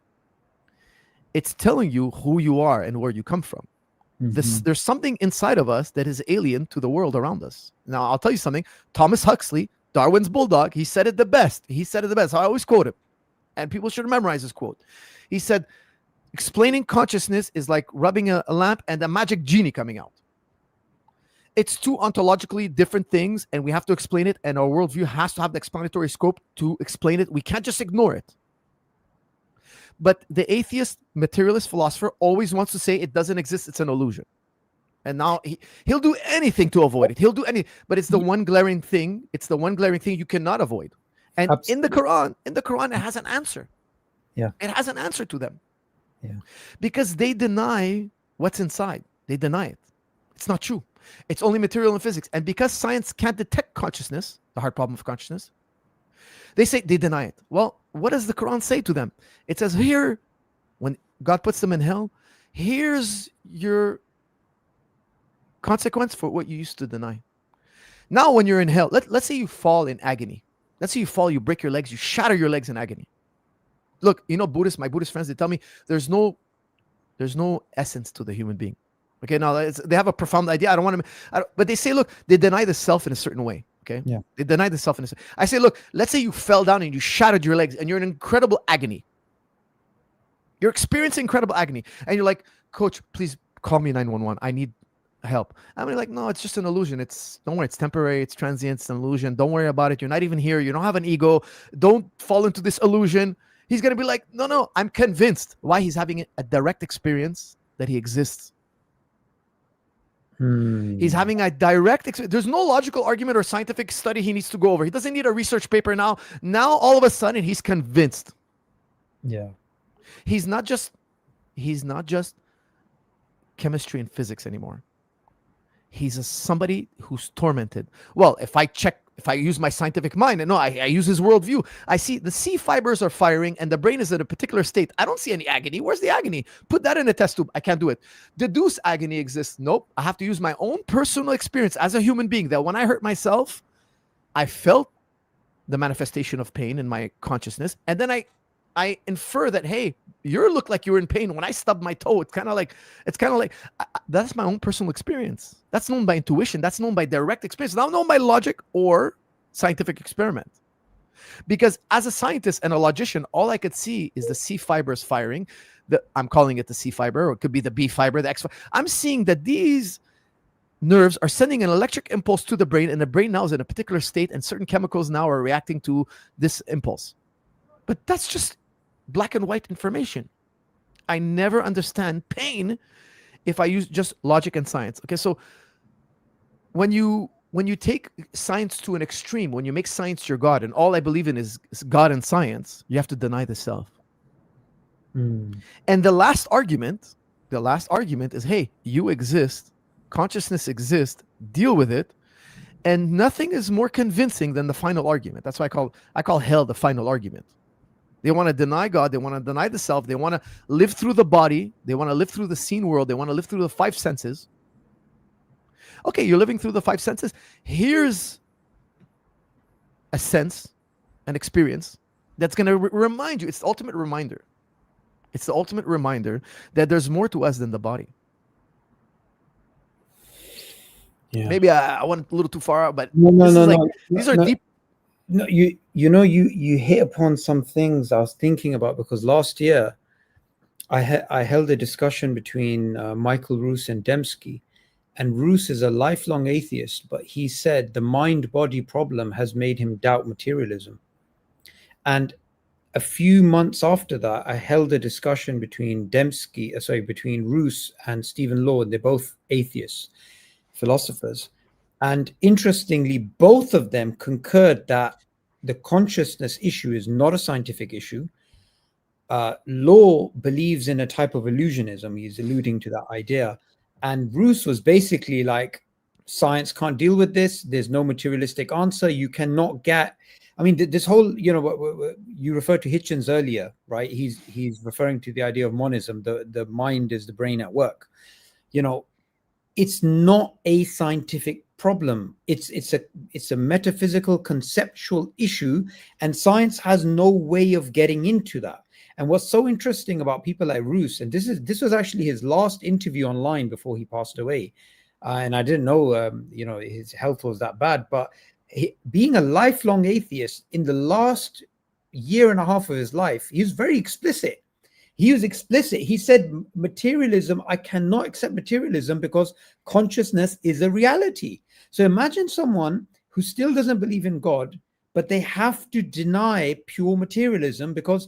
it's telling you who you are and where you come from. There's something inside of us that is alien to the world around us. Now, I'll tell you something. Thomas Huxley, Darwin's bulldog, he said it the best. I always quote him. And people should memorize this quote. He said, explaining consciousness is like rubbing a lamp and a magic genie coming out. It's two ontologically different things, and we have to explain it, and our worldview has to have the explanatory scope to explain it. We can't just ignore it. But the atheist, materialist philosopher always wants to say it doesn't exist, it's an illusion. And now he'll do anything to avoid it. He'll do anything, but it's the one glaring thing. It's the one glaring thing you cannot avoid. And in the Quran, it has an answer. Yeah. It has an answer to them. Yeah. Because they deny what's inside. They deny it. It's not true. It's only material and physics. And because science can't detect consciousness, the hard problem of consciousness, they deny it. Well, what does the Quran say to them? It says here, when God puts them in hell, here's your consequence for what you used to deny. Now, when you're in hell, let's say you fall in agony. Let's say you fall, you break your legs, you shatter your legs in agony. Look, you know, my Buddhist friends, they tell me there's no essence to the human being. Okay, now they have a profound idea. But they say, look, they deny the self in a certain way. Okay, Yeah. they deny the self in a certain. I say, look, let's say you fell down and you shattered your legs and you're in incredible agony. You're experiencing incredible agony, and you're like, Coach, please call me 911. I need help. I'm like, no, it's just an illusion. Don't worry, it's temporary, it's transient, it's an illusion. Don't worry about it. You're not even here. You don't have an ego. Don't fall into this illusion. He's gonna be like, no, I'm convinced. Why? He's having a direct experience that he exists. He's having a direct experience. There's no logical argument or scientific study he needs to go over. He doesn't need a research paper now. Now all of a sudden he's convinced. Yeah. He's not just chemistry and physics anymore. He's somebody who's tormented. Well, if I check If I use my scientific mind, and no, I use his worldview, I see the C fibers are firing and the brain is in a particular state. I don't see any agony. Where's the agony? Put that in a test tube. I can't do it. Deduce agony exists. Nope. I have to use my own personal experience as a human being, that when I hurt myself, I felt the manifestation of pain in my consciousness. And then I infer that, hey, you look like you were in pain when I stubbed my toe. It's kind of like that's my own personal experience. That's known by intuition. That's known by direct experience. Not known by logic or scientific experiment. Because as a scientist and a logician, all I could see is the C fibers firing. I'm calling it the C fiber, or it could be the B fiber, the X fiber. I'm seeing that these nerves are sending an electric impulse to the brain, and the brain now is in a particular state, and certain chemicals now are reacting to this impulse. But that's just black and white information. I never understand pain if I use just logic and science. Okay, so when you take science to an extreme, when you make science your God, and all I believe in is God and science, you have to deny the self. And the last argument is, hey, you exist, consciousness exists, deal with it. And nothing is more convincing than the final argument. That's why I call hell the final argument. They want to deny God. They want to deny the self. They want to live through the body. They want to live through the seen world. They want to live through the five senses. Okay, you're living through the five senses. Here's a sense, an experience that's going to remind you. It's the ultimate reminder. It's the ultimate reminder that there's more to us than the body. Yeah. Maybe I went a little too far out, but these are deep. No, you hit upon some things I was thinking about, because last year I held a discussion between Michael Roos and Dembski, and Roos is a lifelong atheist, but he said the mind-body problem has made him doubt materialism. And a few months after that, I held a discussion between between Roos and Stephen Lord. They're both atheists, philosophers. And interestingly, both of them concurred that the consciousness issue is not a scientific issue. Law believes in a type of illusionism. He's alluding to that idea. And Bruce was basically like, science can't deal with this. There's no materialistic answer. You cannot get, I mean, this whole, you referred to Hitchens earlier, right? He's referring to the idea of monism. The mind is the brain at work. It's not a scientific problem. It's a metaphysical, conceptual issue, and science has no way of getting into that. And what's so interesting about people like Roos, and this was actually his last interview online before he passed away, and I didn't know his health was that bad, but being a lifelong atheist, in the last year and a half of his life, he was very explicit. He said, materialism, I cannot accept materialism because consciousness is a reality. So imagine someone who still doesn't believe in God, but they have to deny pure materialism because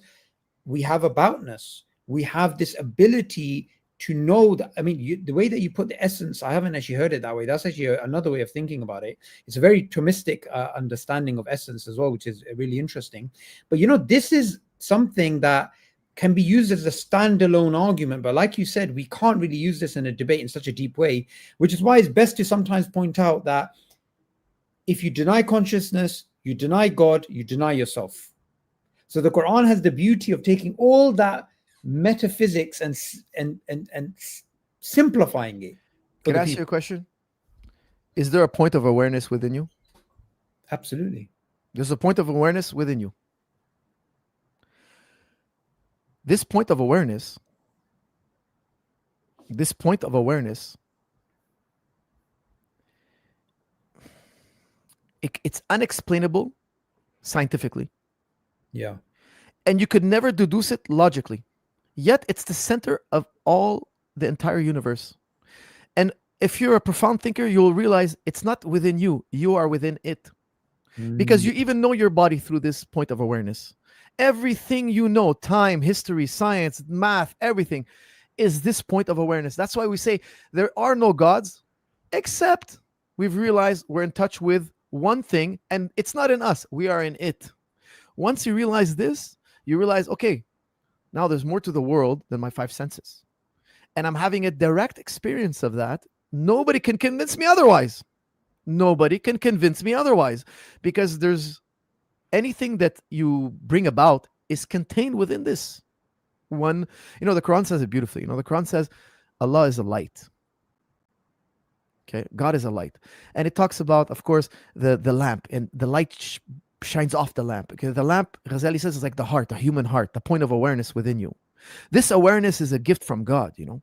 we have aboutness. We have this ability to know that. I mean, the way that you put the essence, I haven't actually heard it that way. That's actually another way of thinking about it. It's a very Thomistic understanding of essence as well, which is really interesting. But, this is something that can be used as a standalone argument. But like you said, we can't really use this in a debate in such a deep way, which is why it's best to sometimes point out that if you deny consciousness, you deny God, you deny yourself. So the Quran has the beauty of taking all that metaphysics and simplifying it. Can I ask you a question? Is there a point of awareness within you? Absolutely. There's a point of awareness within you. This point of awareness, it's unexplainable scientifically. Yeah. And you could never deduce it logically. Yet it's the center of the entire universe. And if you're a profound thinker, you'll realize it's not within you. You are within it. Because you even know your body through this point of awareness. Everything you know, time, history, science, math, everything is this point of awareness. That's why we say there are no gods, except we've realized we're in touch with one thing, and it's not in us. We are in it. Once you realize this, you realize, okay, now there's more to the world than my five senses. And I'm having a direct experience of that. Nobody can convince me otherwise. Nobody can convince me otherwise, because there's anything that you bring about is contained within this one. The Quran says it beautifully. The Quran says Allah is a light. Okay, God is a light, and it talks about, of course, the lamp, and the light shines off the lamp. Okay, the lamp, Ghazali says, is like the heart, the human heart, the point of awareness within you. This awareness is a gift from God. You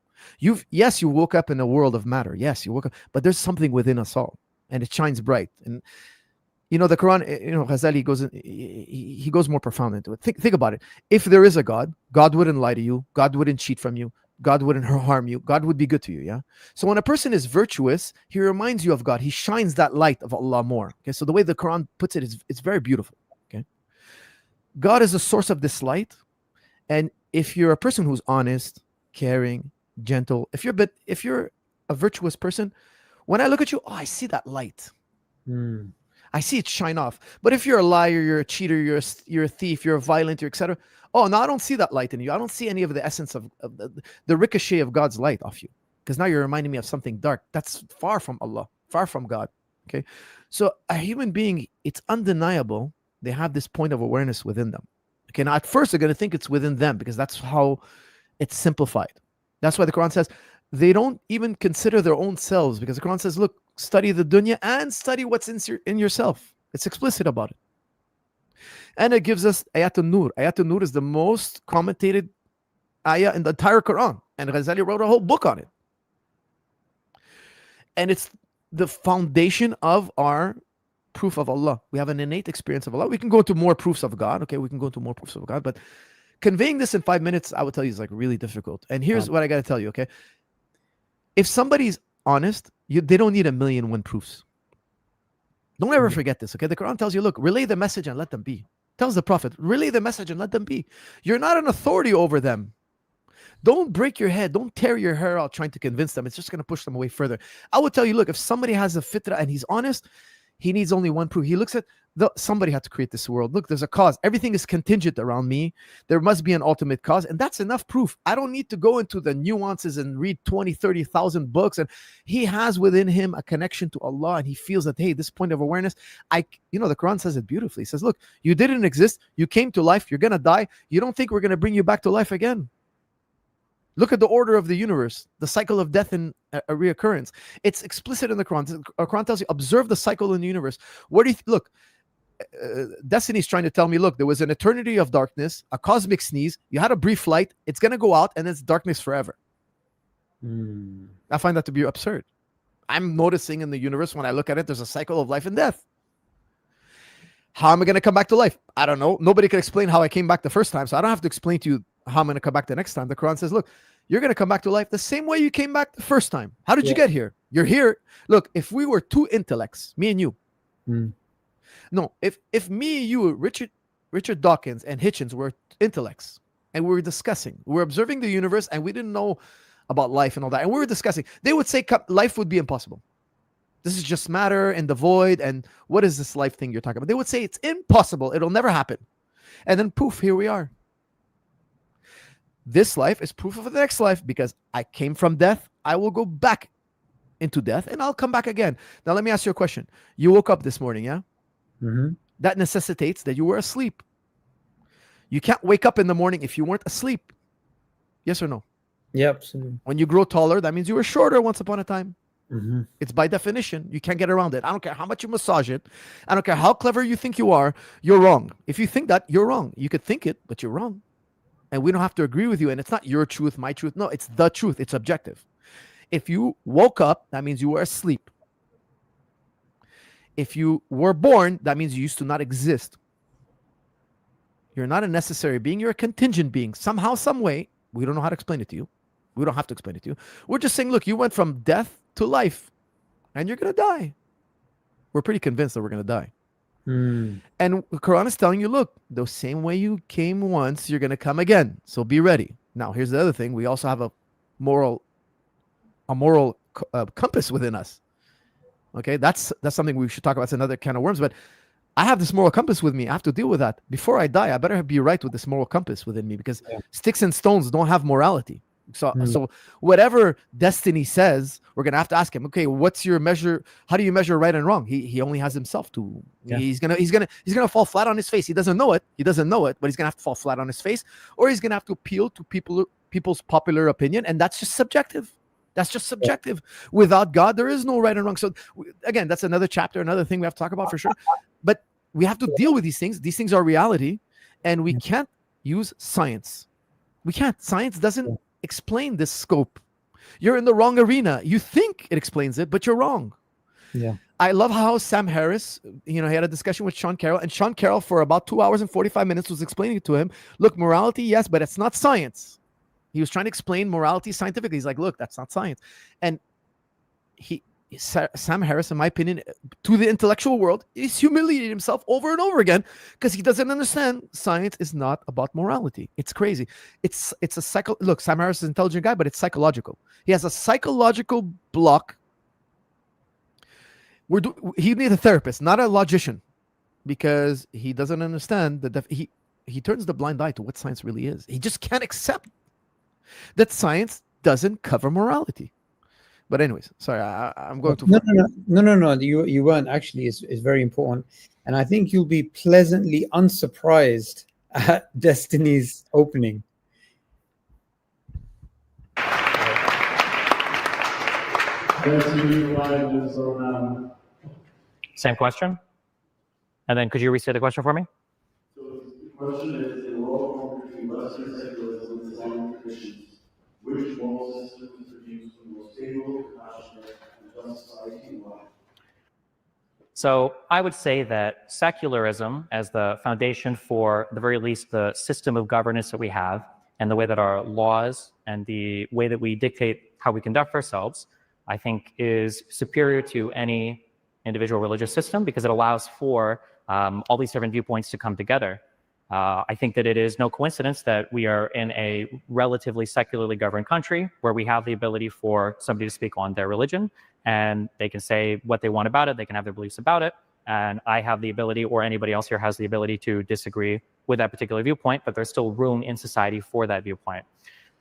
woke up in a world of matter. Yes, you woke up, but there's something within us all, and it shines bright. And the Quran, Ghazali he goes more profound into it. Think about it. If there is a God, God wouldn't lie to you. God wouldn't cheat from you. God wouldn't harm you. God would be good to you. Yeah. So when a person is virtuous, he reminds you of God. He shines that light of Allah more. Okay. So the way the Quran puts it is, it's very beautiful. Okay. God is the source of this light, and if you're a person who's honest, caring, gentle, if you're a virtuous person, when I look at you, I see that light. I see it shine off. But if you're a liar, you're a cheater, you're a thief, you're a violent, you're etc. Oh, no, I don't see that light in you. I don't see any of the essence of the ricochet of God's light off you, because now you're reminding me of something dark. That's far from Allah, far from God. Okay, so a human being, it's undeniable they have this point of awareness within them. Okay, now at first they're going to think it's within them, because that's how it's simplified. That's why the Quran says they don't even consider their own selves, because the Quran says, look, study the dunya and study what's in yourself. It's explicit about it. And it gives us Ayat al-Nur. Ayat al-Nur is the most commentated ayah in the entire Quran. And Ghazali wrote a whole book on it. And it's the foundation of our proof of Allah. We have an innate experience of Allah. We can go into more proofs of God. Okay, we can go into more proofs of God. But conveying this in 5 minutes, I would tell you, is like really difficult. And here's what I got to tell you, okay? If somebody's honest, they don't need 1,000,001 proofs. Don't ever forget this, okay? The Quran tells you, look, relay the message and let them be. Tells the Prophet, relay the message and let them be. You're not an authority over them. Don't break your head. Don't tear your hair out trying to convince them. It's just going to push them away further. I would tell you, look, if somebody has a fitrah and he's honest, he needs only one proof. He looks at somebody had to create this world. Look, there's a cause. Everything is contingent around me. There must be an ultimate cause. And that's enough proof. I don't need to go into the nuances and read 20, 30,000 books. And he has within him a connection to Allah. And he feels that, hey, this point of awareness, the Quran says it beautifully. It says, look, you didn't exist. You came to life. You're going to die. You don't think we're going to bring you back to life again? Look at the order of the universe, the cycle of death and a reoccurrence. It's explicit in the Quran. The Quran tells you, observe the cycle in the universe. What do you look? Destiny is trying to tell me, look, there was an eternity of darkness, a cosmic sneeze. You had a brief light. It's going to go out, and it's darkness forever. I find that to be absurd. I'm noticing in the universe, when I look at it, there's a cycle of life and death. How am I going to come back to life? I don't know. Nobody can explain how I came back the first time, so I don't have to explain to you how I'm going to come back the next time. The Quran says, look, you're going to come back to life the same way you came back the first time. How did you get here? You're here. Look, if we were two intellects, me and you. No, if me, you, Richard Dawkins and Hitchens were intellects, and we were discussing, we were observing the universe, and we didn't know about life and all that, and we were discussing, they would say life would be impossible. This is just matter and the void, and what is this life thing you're talking about? They would say it's impossible. It'll never happen. And then poof, here we are. This life is proof of the next life, because I came from death. I will go back into death, and I'll come back again. Now, let me ask you a question. You woke up this morning, yeah? That necessitates that you were asleep. You can't wake up in the morning if you weren't asleep. Yes or no? Yeah, absolutely. When you grow taller, that means you were shorter once upon a time. It's by definition. You can't get around it. I don't care how much you massage it. I don't care how clever you think you are. You're wrong. If you think that, you're wrong. You could think it, but you're wrong. And we don't have to agree with you. And it's not your truth, my truth. No, it's the truth. It's objective. If you woke up, that means you were asleep. If you were born, that means you used to not exist. You're not a necessary being. You're a contingent being. Somehow, some way, we don't know how to explain it to you. We don't have to explain it to you. We're just saying, look, you went from death to life, and you're going to die. We're pretty convinced that we're going to die. And the Quran is telling you, look, the same way you came once, you're going to come again. So be ready. Now, here's the other thing. We also have a moral compass within us. Okay, that's something we should talk about. It's another can of worms. But I have this moral compass with me. I have to deal with that. Before I die, I better be right with this moral compass within me, because sticks and stones don't have morality. So whatever destiny says, we're gonna have to ask him, okay, what's your measure? How do you measure right and wrong? He only has himself to. Yeah. He's gonna fall flat on his face. He doesn't know it, but he's gonna have to fall flat on his face, or he's gonna have to appeal to people's popular opinion, and that's just subjective. Without God, there is no right and wrong. So again, that's another chapter, another thing we have to talk about for sure. But we have to deal with these things. These things are reality, and we can't use science. We can't. Science doesn't explain this scope. You're in the wrong arena. You think it explains it, but you're wrong. Yeah. I love how Sam Harris, he had a discussion with Sean Carroll, and Sean Carroll for about 2 hours and 45 minutes was explaining to him, look, morality, yes, but it's not science. He was trying to explain morality scientifically. He's like, look, that's not science. And Sam Harris, in my opinion, to the intellectual world, he's humiliated himself over and over again because he doesn't understand science is not about morality. It's crazy. It's a look, Sam Harris is an intelligent guy, but it's psychological. He has a psychological block. He needs a therapist, not a logician, because he doesn't understand he turns the blind eye to what science really is. He just can't accept that science doesn't cover morality. But anyways, sorry, I'm going too far. No. You weren't actually. It's very important, and I think you'll be pleasantly unsurprised at Destiny's opening. Same question, and then could you restate the question for me? So the question is: in a world between Western secularism and Islamic traditions, which moral system produce the most stable, compassionate, and just society, and why? So I would say that secularism, as the foundation for, at the very least, the system of governance that we have, and the way that our laws and the way that we dictate how we conduct ourselves, I think is superior to any individual religious system because it allows for all these different viewpoints to come together. I think that it is no coincidence that we are in a relatively secularly governed country where we have the ability for somebody to speak on their religion and they can say what they want about it, they can have their beliefs about it, and I have the ability, or anybody else here has the ability to disagree with that particular viewpoint, but there's still room in society for that viewpoint.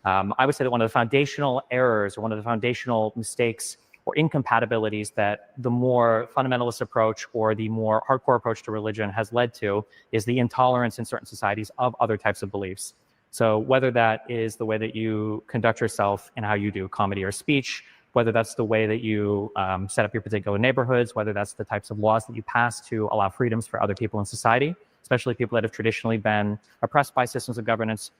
I would say that one of the foundational errors or one of the foundational mistakes or incompatibilities that the more fundamentalist approach or the more hardcore approach to religion has led to is the intolerance in certain societies of other types of beliefs. So whether that is the way that you conduct yourself and how you do comedy or speech, whether that's the way that you set up your particular neighborhoods, whether that's the types of laws that you pass to allow freedoms for other people in society, especially people that have traditionally been oppressed by systems of governance.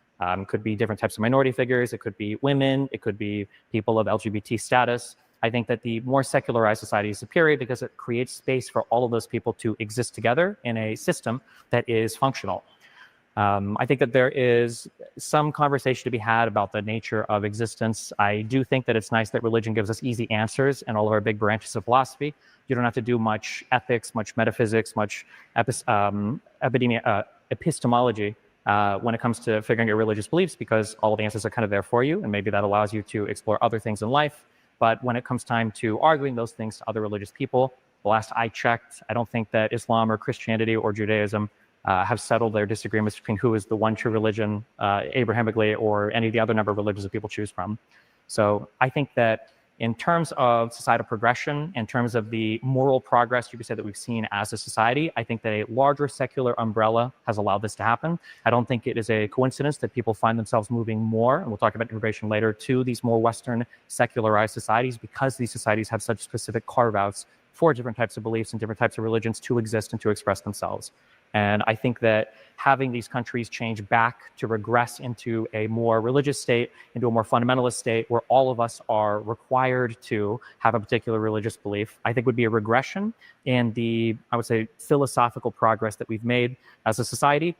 Could be different types of minority figures, it could be women, it could be people of LGBT status. I think that the more secularized society is superior because it creates space for all of those people to exist together in a system that is functional. I think that there is some conversation to be had about the nature of existence. I do think that it's nice that religion gives us easy answers in all of our big branches of philosophy. You don't have to do much ethics, much metaphysics, much epistemology when it comes to figuring your religious beliefs because all of the answers are kind of there for you, and maybe that allows you to explore other things in life. But when it comes time to arguing those things to other religious people, the last I checked, I don't think that Islam or Christianity or Judaism have settled their disagreements between who is the one true religion, Abrahamically, or any of the other number of religions that people choose from. So I think that in terms of societal progression, in terms of the moral progress, you could say that we've seen as a society, I think that a larger secular umbrella has allowed this to happen. I don't think it is a coincidence that people find themselves moving more, and we'll talk about immigration later, to these more Western secularized societies because these societies have such specific carve-outs for different types of beliefs and different types of religions to exist and to express themselves. And I think that having these countries change back to regress into a more religious state, into a more fundamentalist state, where all of us are required to have a particular religious belief, I think would be a regression in the, I would say, philosophical progress that we've made as a society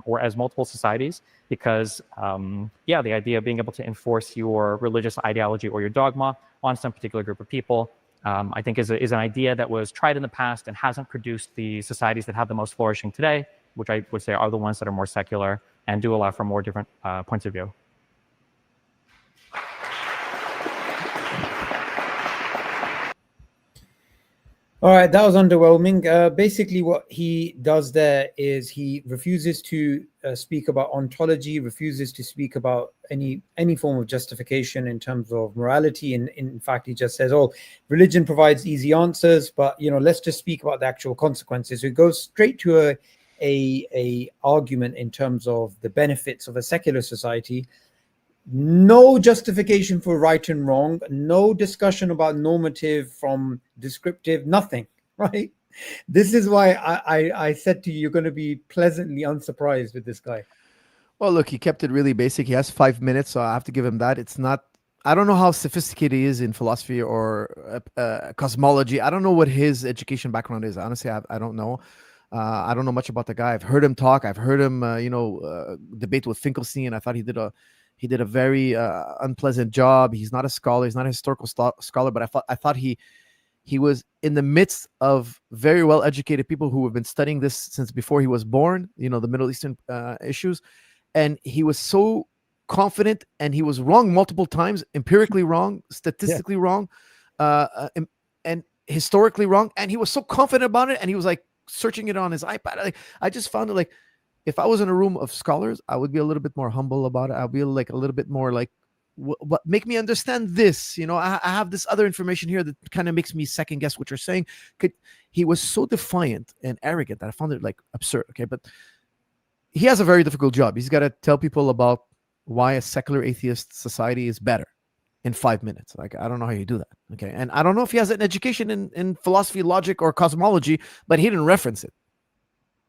or as multiple societies. Because, the idea of being able to enforce your religious ideology or your dogma on some particular group of people, I think is an idea that was tried in the past and hasn't produced the societies that have the most flourishing today, which I would say are the ones that are more secular and do allow for more different points of view. All right, that was underwhelming. Basically, what he does there is he refuses to speak about ontology, refuses to speak about any form of justification in terms of morality, and in fact, he just says, "Oh, religion provides easy answers, but let's just speak about the actual consequences." So he goes straight to a argument in terms of the benefits of a secular society. No justification for right and wrong, no discussion about normative from descriptive, nothing, right? This is why I said to you, you're going to be pleasantly unsurprised with this guy. Well, look, he kept it really basic. He has 5 minutes, so I have to give him that. It's not. I don't know how sophisticated he is in philosophy or cosmology. I don't know what his education background is. Honestly, I don't know. I don't know much about the guy. I've heard him talk. I've heard him, debate with Finkelstein. I thought he did a very unpleasant job. He's not a scholar. He's not a historical scholar. But I thought he was in the midst of very well educated people who have been studying this since before he was born. The Middle Eastern issues, and he was so confident, and he was wrong multiple times, empirically wrong, statistically wrong, and historically wrong, and he was so confident about it, and he was like searching it on his iPad. Like, I just found it like, if I was in a room of scholars, I would be a little bit more humble about it. I'll be like a little bit more like, what make me understand this? I have this other information here that kind of makes me second guess what you're saying. He was so defiant and arrogant that I found it like absurd. Okay, but he has a very difficult job. He's got to tell people about why a secular atheist society is better in 5 minutes. Like, I don't know how you do that. Okay. And I don't know if he has an education in philosophy, logic, or cosmology, but he didn't reference it.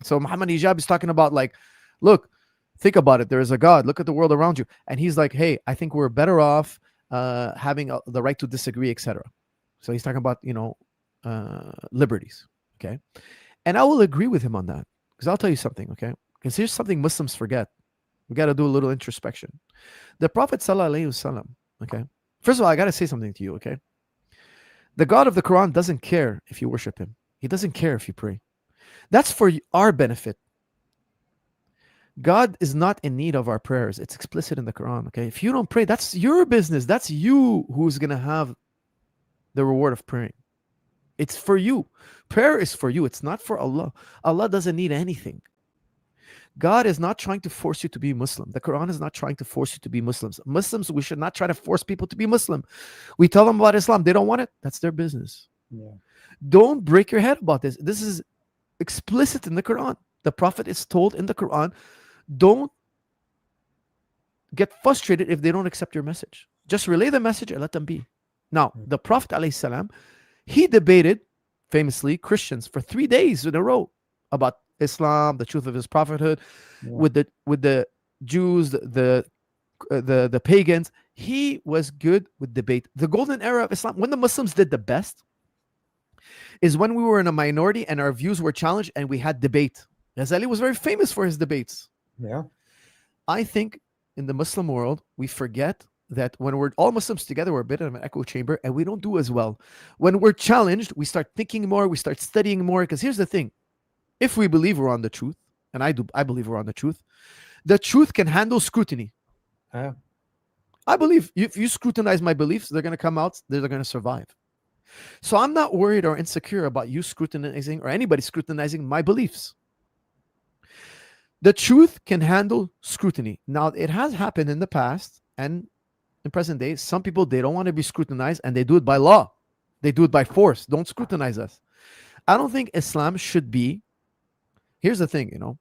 So Muhammad Hijab is talking about, like, look, think about it. There is a God. Look at the world around you. And he's like, hey, I think we're better off having the right to disagree, etc. So he's talking about, liberties. Okay. And I will agree with him on that, because I'll tell you something. Okay. Because here's something Muslims forget. We got to do a little introspection. The Prophet Sallallahu Alaihi Wasallam, okay. First of all, I got to say something to you, okay? The God of the Quran doesn't care if you worship him. He doesn't care if you pray. That's for our benefit. God is not in need of our prayers. It's explicit in the Quran, okay? If you don't pray, that's your business. That's you who's going to have the reward of praying. It's for you. Prayer is for you. It's not for Allah. Allah doesn't need anything. God is not trying to force you to be Muslim. The Quran is not trying to force you to be Muslims. Muslims, we should not try to force people to be Muslim. We tell them about Islam. They don't want it. That's their business. Yeah. Don't break your head about this. This is explicit in the Quran. The Prophet is told in the Quran, don't get frustrated if they don't accept your message. Just relay the message and let them be. Now, the Prophet ﷺ, he debated, famously, Christians for 3 days in a row about Islam, the truth of his prophethood, with the Jews, the pagans. He was good with debate. The golden era of Islam, when the Muslims did the best, is when we were in a minority and our views were challenged and we had debate. Ghazali was very famous for his debates. Yeah. I think in the Muslim world, we forget that when we're all Muslims together, we're a bit of an echo chamber and we don't do as well. When we're challenged, we start thinking more, we start studying more. Because here's the thing. If we believe we're on the truth, and I believe we're on the truth can handle scrutiny. I believe if you scrutinize my beliefs, they're going to come out, they're going to survive. So I'm not worried or insecure about you scrutinizing or anybody scrutinizing my beliefs. The truth can handle scrutiny. Now, it has happened in the past and in present day. Some people, they don't want to be scrutinized and they do it by law. They do it by force. Don't scrutinize us. I don't think Islam should be. Here's the thing,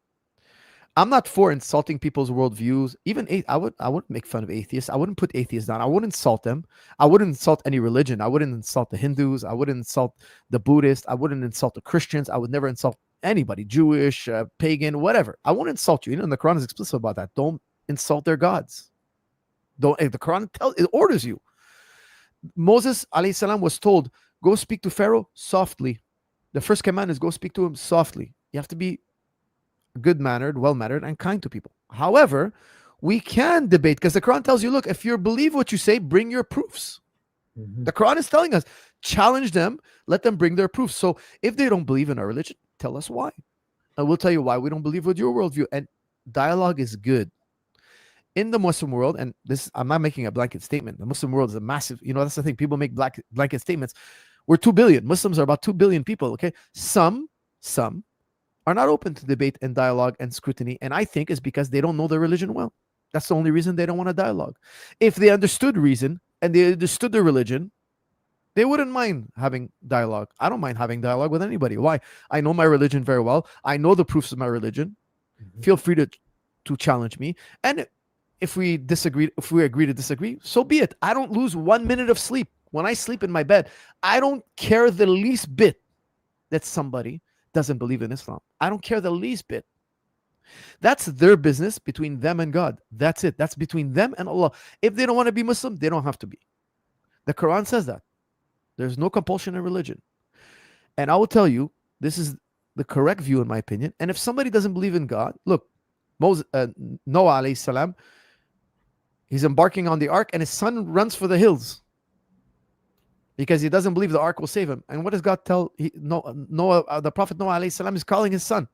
I'm not for insulting people's worldviews. Even I wouldn't make fun of atheists. I wouldn't put atheists down. I wouldn't insult them. I wouldn't insult any religion. I wouldn't insult the Hindus. I wouldn't insult the Buddhists. I wouldn't insult the Christians. I would never insult anybody, Jewish, pagan, whatever. I won't insult you. And the Quran is explicit about that. Don't insult their gods. The Quran orders you. Moses alayhi salam was told, go speak to Pharaoh softly. The first command is go speak to him softly. You have to be good-mannered, well-mannered, and kind to people. However, we can debate because the Quran tells you, look, if you believe what you say, bring your proofs. Mm-hmm. The Quran is telling us, challenge them, let them bring their proofs. So if they don't believe in our religion, tell us why. And we'll tell you why we don't believe with your worldview. And dialogue is good. In the Muslim world, and this, I'm not making a blanket statement. The Muslim world is a massive, that's the thing. People make blanket statements. We're 2 billion. Muslims are about 2 billion people. Okay. Some are not open to debate and dialogue and scrutiny. And I think it's because they don't know their religion well. That's the only reason they don't want to dialogue. If they understood reason and they understood their religion, they wouldn't mind having dialogue. I don't mind having dialogue with anybody. Why? I know my religion very well. I know the proofs of my religion. Feel free to challenge me. And if we agree to disagree, so be it. I don't lose 1 minute of sleep. When I sleep in my bed, I don't care the least bit that somebody doesn't believe in Islam. I don't care the least bit. That's their business between them and God. That's it. That's between them and Allah. If they don't want to be Muslim, they don't have to be. The Quran says that. There's no compulsion in religion. And I will tell you, this is the correct view in my opinion. And if somebody doesn't believe in God, look, Noah alayhi salam, he's embarking on the ark and his son runs for the hills because he doesn't believe the ark will save him. And what does God tell Noah? The Prophet Noah alayhi salam is calling his son.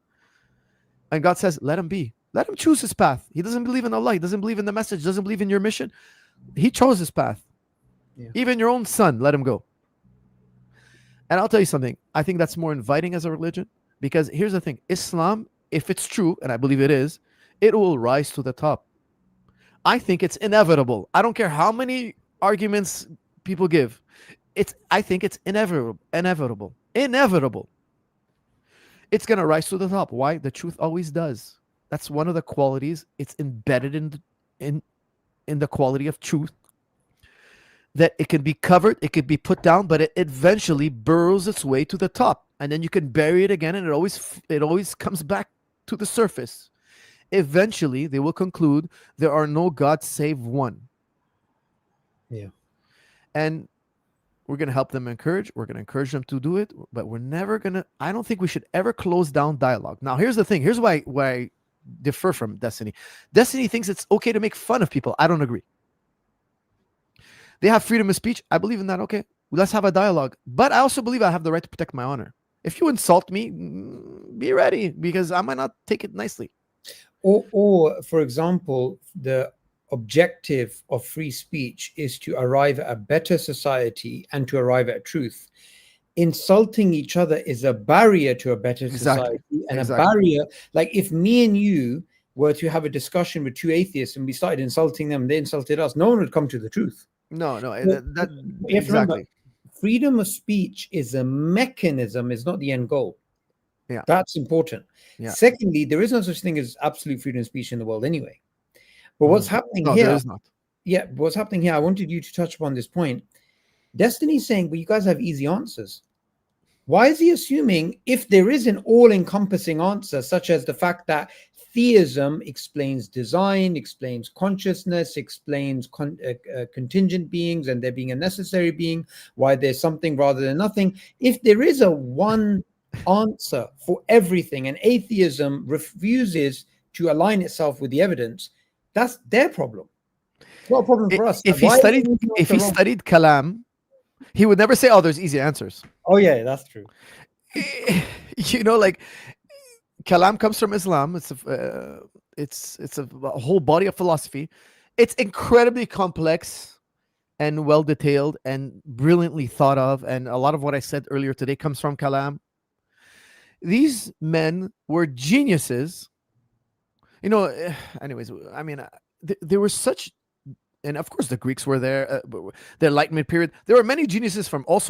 And God says, let him be. Let him choose his path. He doesn't believe in Allah. He doesn't believe in the message. Doesn't believe in your mission. He chose his path. Yeah. Even your own son, let him go. And I'll tell you something. I think that's more inviting as a religion because here's the thing. Islam, if it's true, and I believe it is, it will rise to the top. I think it's inevitable. I don't care how many arguments people give. I think it's inevitable. It's going to rise to the top. Why? The truth always does. That's one of the qualities. It's embedded in the quality of truth. That it can be covered, it could be put down, but it eventually burrows its way to the top. And then you can bury it again, and it always comes back to the surface. Eventually, they will conclude there are no gods save one. Yeah. And we're going to help them encourage. We're going to encourage them to do it, but we're never going to, I don't think we should ever close down dialogue. Now, here's the thing. Here's why I differ from Destiny. Destiny thinks it's okay to make fun of people. I don't agree. They have freedom of speech. I believe in that. Okay, let's have a dialogue. But I also believe I have the right to protect my honor. If you insult me, be ready because I might not take it nicely. Or for example, the objective of free speech is to arrive at a better society and to arrive at truth. Insulting each other is a barrier to a better society and a barrier. Like if me and you were to have a discussion with two atheists and we started insulting them, they insulted us, no one would come to the truth. No, exactly. Remember, freedom of speech is a mechanism, is not the end goal. Yeah, that's important. Yeah. Secondly, there is no such thing as absolute freedom of speech in the world anyway. But what's happening here? There is not. Yeah, what's happening here? I wanted you to touch upon this point. Destiny's saying, "But you guys have easy answers." Why is he assuming if there is an all-encompassing answer, such as the fact that theism explains design, explains consciousness, explains contingent beings and there being a necessary being, why there's something rather than nothing. If there is a one answer for everything and atheism refuses to align itself with the evidence, that's their problem. It's not a problem for us. If he studied Kalam, he would never say, "Oh, there's easy answers." Oh yeah, that's true. You know, like Kalam comes from Islam. It's a whole body of philosophy. It's incredibly complex and well detailed and brilliantly thought of. And a lot of what I said earlier today comes from Kalam. These men were geniuses. You know, anyways, I mean, they were such. And of course, the Greeks were there. The Enlightenment period. There were many geniuses from all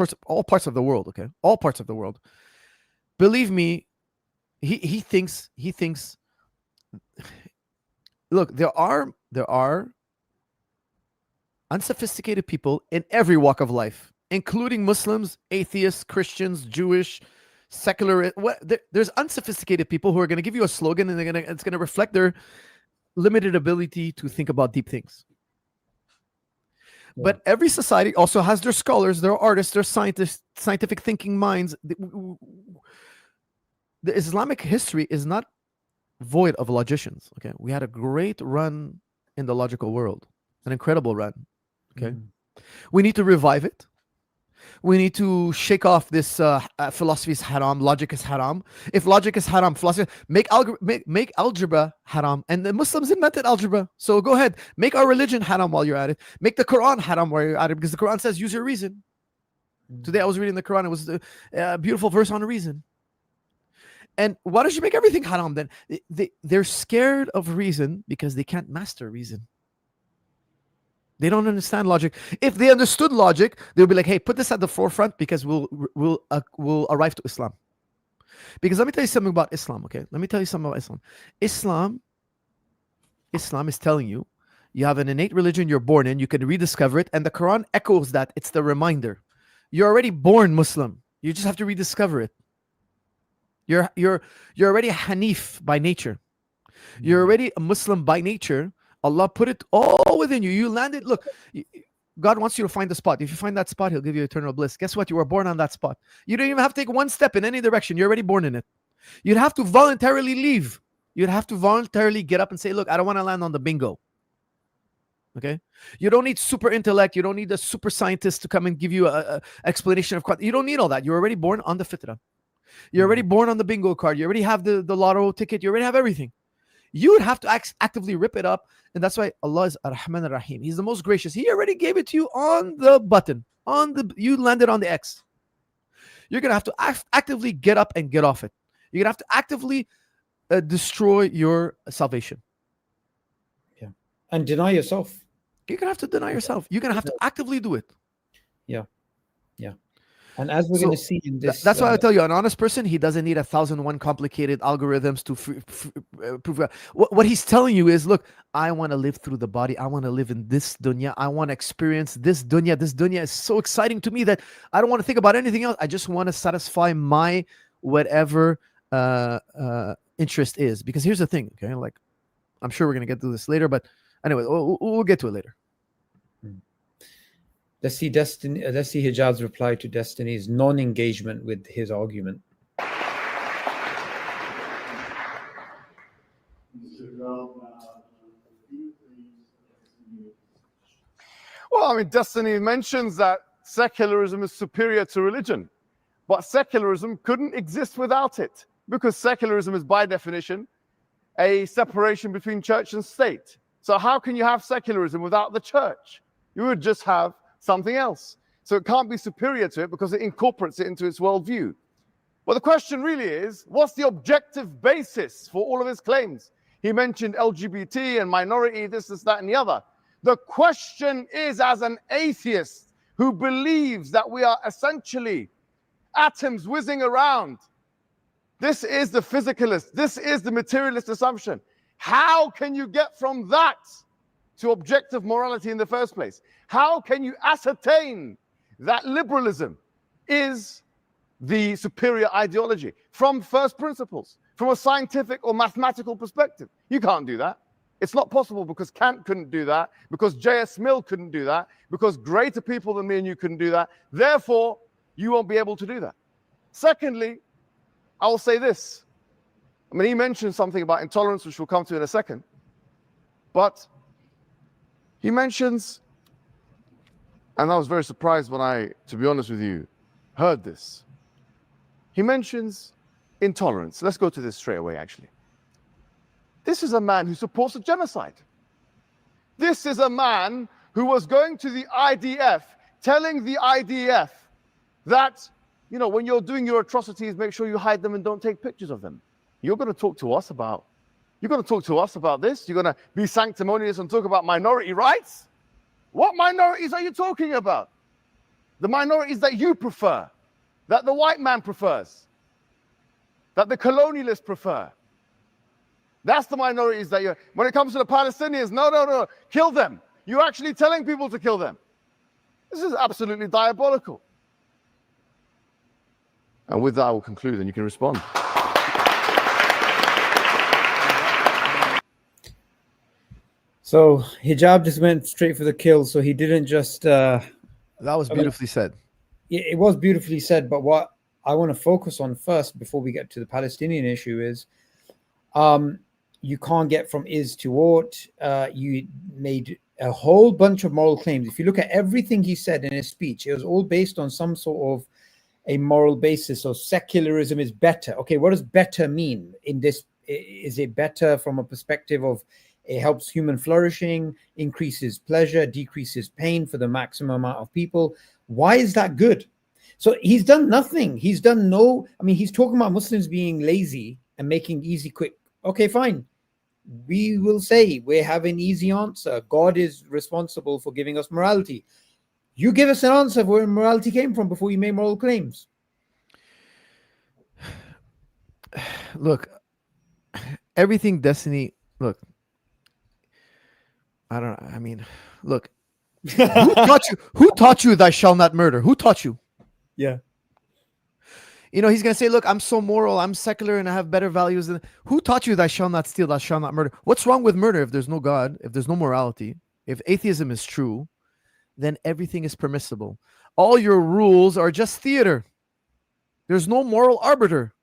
parts of the world. Okay, all parts of the world. Believe me, he thinks. Look, there are unsophisticated people in every walk of life, including Muslims, atheists, Christians, Jewish, secular. There's unsophisticated people who are going to give you a slogan, and it's going to reflect their limited ability to think about deep things. But every society also has their scholars, their artists, their scientists, scientific thinking minds. The Islamic history is not void of logicians. Okay, we had a great run in the logical world, an incredible run. Okay, we need to revive it. We need to shake off this philosophy is haram, logic is haram. If logic is haram, philosophy, make algebra haram. And the Muslims invented algebra. So go ahead, make our religion haram while you're at it. Make the Quran haram while you're at it, because the Quran says use your reason. Today I was reading the Quran. It was a beautiful verse on reason. And why don't you make everything haram then? They're scared of reason because they can't master reason. They don't understand logic. If they understood logic, they'll be like, hey, put this at the forefront because we'll arrive to Islam. Because let me tell you something about Islam, okay? Let me tell you something about Islam. Islam is telling you, you have an innate religion you're born in, you can rediscover it, and the Quran echoes that. It's the reminder. You're already born Muslim. You just have to rediscover it. You're already a Hanif by nature. You're already a Muslim by nature. Allah put it all within you. You landed. Look, God wants you to find the spot. If you find that spot, He'll give you eternal bliss. Guess what? You were born on that spot. You don't even have to take one step in any direction. You're already born in it. You'd have to voluntarily leave. You'd have to voluntarily get up and say, look, I don't want to land on the bingo. Okay? You don't need super intellect. You don't need a super scientist to come and give you an explanation of. You don't need all that. You're already born on the fitrah. You're already born on the bingo card. You already have the lotto ticket. You already have everything. You would have to actively rip it up. And that's why Allah is Ar-Rahman Ar-Rahim. He's the most gracious. He already gave it to you on the button. You landed on the X. You're going to have to actively get up and get off it. You're going to have to actively destroy your salvation. Yeah. And deny yourself. You're going to have to deny yourself. You're going to have to actively do it. Yeah. Yeah. And as we're going to see in this... That's why I tell you, an honest person, he doesn't need 1,001 complicated algorithms to prove that. What he's telling you is, look, I want to live through the body. I want to live in this dunya. I want to experience this dunya. This dunya is so exciting to me that I don't want to think about anything else. I just want to satisfy my whatever interest is. Because here's the thing, okay? Like, I'm sure we're going to get to this later, but anyway, we'll get to it later. Let's see Hijab's reply to Destiny's non-engagement with his argument. Well, I mean, Destiny mentions that secularism is superior to religion, but secularism couldn't exist without it, because secularism is by definition a separation between church and state. So how can you have secularism without the church? You would just have something else. So it can't be superior to it because it incorporates it into its worldview. But the question really is, what's the objective basis for all of his claims? He mentioned LGBT and minority, this, that, and the other. The question is, as an atheist who believes that we are essentially atoms whizzing around, this is the physicalist, this is the materialist assumption. How can you get from that to objective morality in the first place? How can you ascertain that liberalism is the superior ideology from first principles, from a scientific or mathematical perspective? You can't do that. It's not possible, because Kant couldn't do that, because J.S. Mill couldn't do that, because greater people than me and you couldn't do that. Therefore, you won't be able to do that. Secondly, I will say this. I mean, he mentioned something about intolerance, which we'll come to in a second. But he mentions, and I was very surprised when I, to be honest with you, heard this. He mentions intolerance. Let's go to this straight away, actually. This is a man who supports a genocide. This is a man who was going to the IDF, telling the IDF that, you know, when you're doing your atrocities, make sure you hide them and don't take pictures of them. You're going to talk to us about this? You're going to be sanctimonious and talk about minority rights? What minorities are you talking about? The minorities that you prefer, that the white man prefers, that the colonialists prefer. That's the minorities that you're... When it comes to the Palestinians, no, kill them. You're actually telling people to kill them. This is absolutely diabolical. And with that, I will conclude, and you can respond. So Hijab just went straight for the kill. So he didn't just... that was beautifully said. It was beautifully said, but what I want to focus on first before we get to the Palestinian issue is you can't get from is to ought. You made a whole bunch of moral claims. If you look at everything he said in his speech, it was all based on some sort of a moral basis. So secularism is better. Okay, what does better mean in this? Is it better from a perspective of it helps human flourishing, increases pleasure, decreases pain for the maximum amount of people? Why is that good? So he's done nothing. He's done no. I mean, he's talking about Muslims being lazy and making easy, quick. Okay, fine. We will say we have an easy answer. God is responsible for giving us morality. You give us an answer of where morality came from before you make moral claims. Look, everything destiny. Look, I don't know. I mean, look, who taught you thou shalt not murder? Who taught you? Yeah. You know, he's going to say, look, I'm so moral, I'm secular, and I have better values than. Who taught you thou shalt not steal, thou shalt not murder? What's wrong with murder if there's no God, if there's no morality, if atheism is true, then everything is permissible. All your rules are just theater. There's no moral arbiter.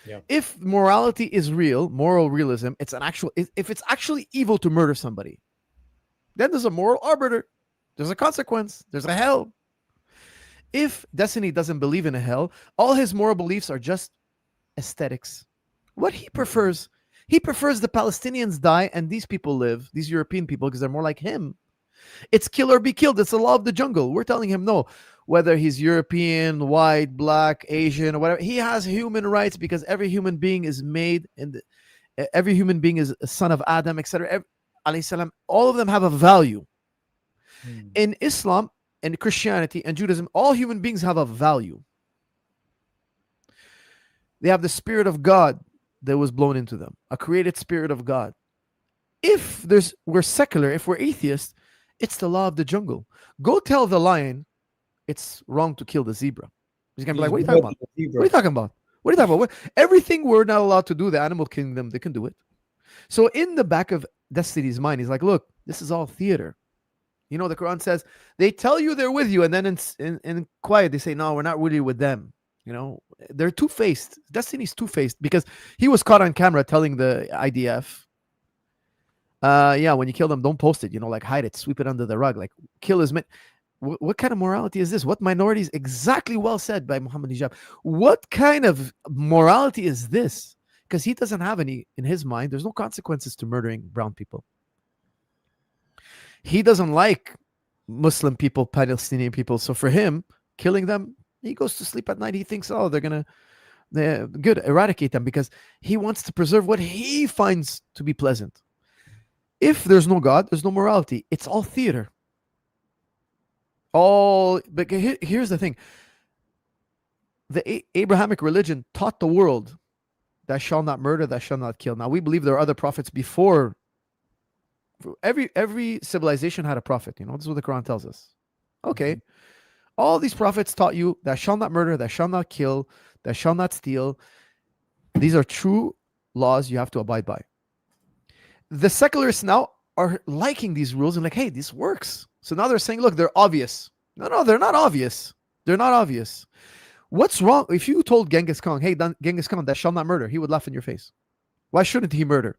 Yeah. If morality is real, moral realism, it's an actual, if it's actually evil to murder somebody, then there's a moral arbiter. There's a consequence. There's a hell. If Destiny doesn't believe in a hell, all his moral beliefs are just aesthetics. What he prefers the Palestinians die and these people live, these European people, because they're more like him. It's kill or be killed. It's the law of the jungle. We're telling him no. Whether he's European, white, black, Asian, or whatever, he has human rights because every human being is made, and every human being is a son of Adam, etc. All of them have a value. In Islam and Christianity and Judaism, all human beings have a value. They have the spirit of God that was blown into them, a created spirit of God. If we're secular, if we're atheists, it's the law of the jungle. Go tell the lion it's wrong to kill the zebra. He's gonna be like, what are you talking about? What are you talking about? What are you talking about? Everything we're not allowed to do, the animal kingdom, they can do it. So in the back of Destiny's mind, he's like, look, this is all theater. You know, the Quran says they tell you they're with you, and then in quiet they say, no, we're not really with them. You know, they're two-faced. Destiny's two-faced because he was caught on camera telling the IDF, yeah, when you kill them, don't post it. You know, like hide it, sweep it under the rug, like kill as many. What kind of morality is this? What minorities? Exactly, well said by Muhammad Hijab. What kind of morality is this? Because he doesn't have any in his mind. There's no consequences to murdering brown people. He doesn't like Muslim people, Palestinian people. So for him, killing them, he goes to sleep at night. He thinks, oh, they're good, eradicate them, because he wants to preserve what he finds to be pleasant. If there's no God, there's no morality. It's all theater. But here's the thing. The Abrahamic religion taught the world, thou shalt not murder, thou shalt not kill. Now, we believe there are other prophets before. Every civilization had a prophet. You know, this is what the Quran tells us. Okay. All these prophets taught you, thou shalt not murder, thou shalt not kill, thou shalt not steal. These are true laws you have to abide by. The secularists now are liking these rules and like, hey, this works. So now they're saying, look, they're obvious. No, they're not obvious. They're not obvious. What's wrong? If you told Genghis Khan, hey, Genghis Khan, thou shalt not murder, he would laugh in your face. Why shouldn't he murder?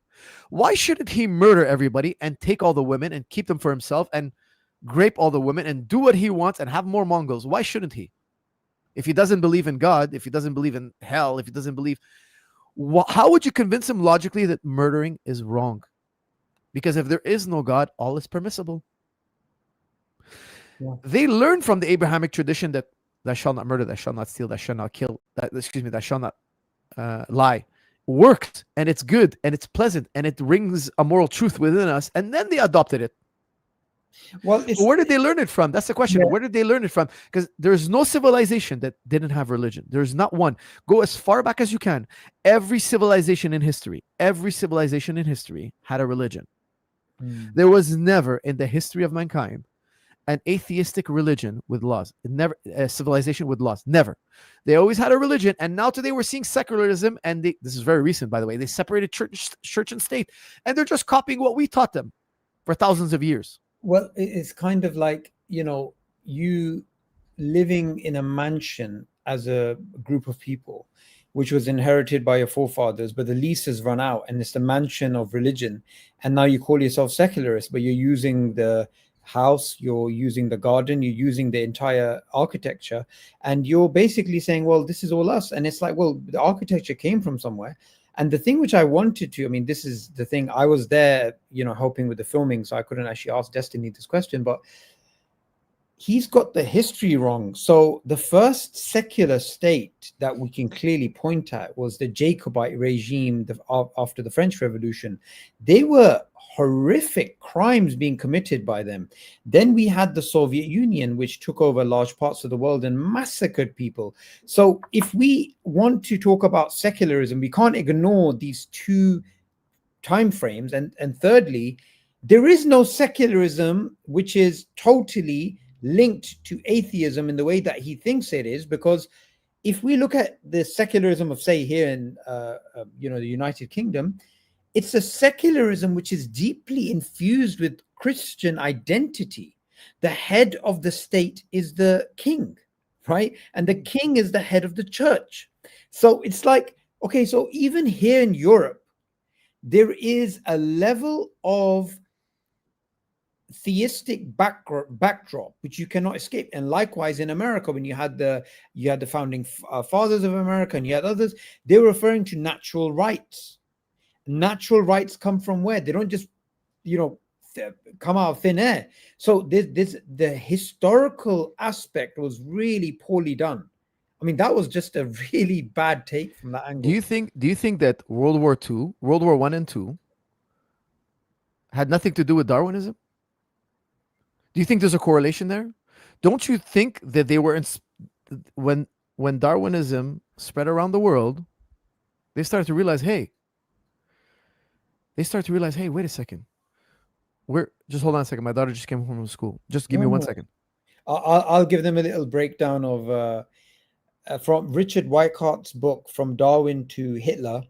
Why shouldn't he murder everybody and take all the women and keep them for himself and grape all the women and do what he wants and have more Mongols? Why shouldn't he? If he doesn't believe in God, if he doesn't believe in hell, if he doesn't believe, how would you convince him logically that murdering is wrong? Because if there is no God, all is permissible. Yeah. They learned from the Abrahamic tradition that thou shalt not murder, thou shalt not steal, thou shalt not kill, thou shalt not lie. Works, and it's good, and it's pleasant, and it rings a moral truth within us, and then they adopted it. Well, so where did they learn it from? That's the question. Yeah. Where did they learn it from? Because there's no civilization that didn't have religion. There's not one. Go as far back as you can. Every civilization in history had a religion. There was never in the history of mankind an atheistic religion with laws. Never a civilization with laws. Never. They always had a religion, and now today we're seeing secularism, and this is very recent, by the way. They separated church and state, and they're just copying what we taught them for thousands of years. Well, it's kind of like, you know, you living in a mansion as a group of people, which was inherited by your forefathers, but the lease has run out, and it's the mansion of religion, and now you call yourself secularist, but you're using the house, you're using the garden, you're using the entire architecture, and you're basically saying, well, this is all us. And it's like, well, the architecture came from somewhere. And the thing which I wanted to, I mean, this is the thing, I was there, you know, helping with the filming, so I couldn't actually ask Destiny this question, but he's got the history wrong. So the first secular state that we can clearly point at was the Jacobite regime after the French Revolution. They were horrific crimes being committed by them. Then we had the Soviet Union, which took over large parts of the world and massacred people. So if we want to talk about secularism, we can't ignore these two time frames. And thirdly, there is no secularism which is totally linked to atheism in the way that he thinks it is, because if we look at the secularism of, say, here in the United Kingdom, it's a secularism which is deeply infused with Christian identity. The head of the state is the king, right? And the king is the head of the church. So it's like, okay, so even here in Europe, there is a level of theistic backdrop which you cannot escape. And likewise in America, when you had the founding fathers of America and you had others, they were referring to natural rights. Natural rights come from where? They don't just come out of thin air. So the historical aspect was really poorly done. I mean, that was just a really bad take from that angle. Do you think that World War I and II had nothing to do with Darwinism? Do you think there's a correlation there? Don't you think that they were when Darwinism spread around the world, they started to realize, hey, wait a second. Just hold on a second. My daughter just came home from school. Just give me 1 second. I'll give them a little breakdown of from Richard Weichart's book, From Darwin to Hitler.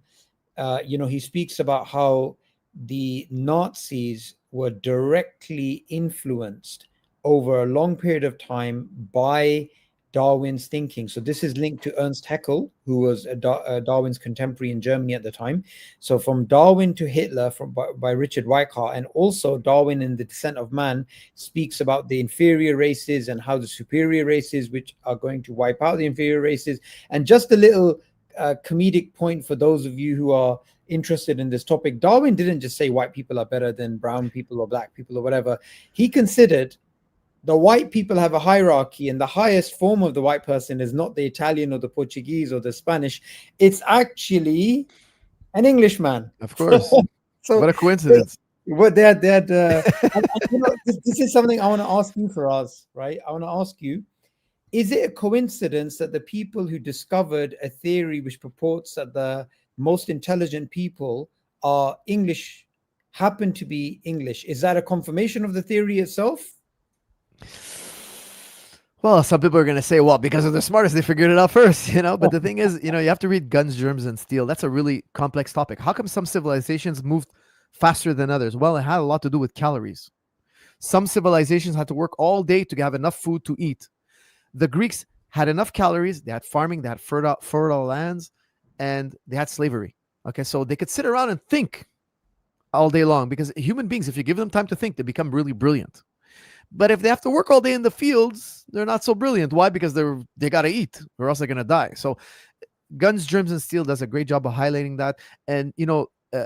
He speaks about how the Nazis were directly influenced over a long period of time by Darwin's thinking. So this is linked to Ernst Haeckel, who was Darwin's contemporary in Germany at the time. So From Darwin to Hitler by Richard Weichardt, and also Darwin in The Descent of Man speaks about the inferior races and how the superior races, which are going to wipe out the inferior races. And just a little comedic point for those of you who are interested in this topic, Darwin didn't just say white people are better than brown people or black people or whatever. He considered the white people have a hierarchy, and the highest form of the white person is not the Italian or the Portuguese or the Spanish. It's actually an Englishman. Of course. So what a coincidence. This is something I want to ask you, Firas, right? I want to ask you, is it a coincidence that the people who discovered a theory which purports that the most intelligent people are English happen to be English? Is that a confirmation of the theory itself? Well, some people are going to say, well, because they're the smartest, they figured it out first, But the thing is, you have to read Guns, Germs, and Steel. That's a really complex topic. How come some civilizations moved faster than others? Well, it had a lot to do with calories. Some civilizations had to work all day to have enough food to eat. The Greeks had enough calories. They had farming. They had fertile lands, and they had slavery. Okay, so they could sit around and think all day long, because human beings, if you give them time to think, they become really brilliant. But if they have to work all day in the fields, they're not so brilliant. Why? Because they got to eat, or else they're going to die. So Guns, Germs, and Steel does a great job of highlighting that. And,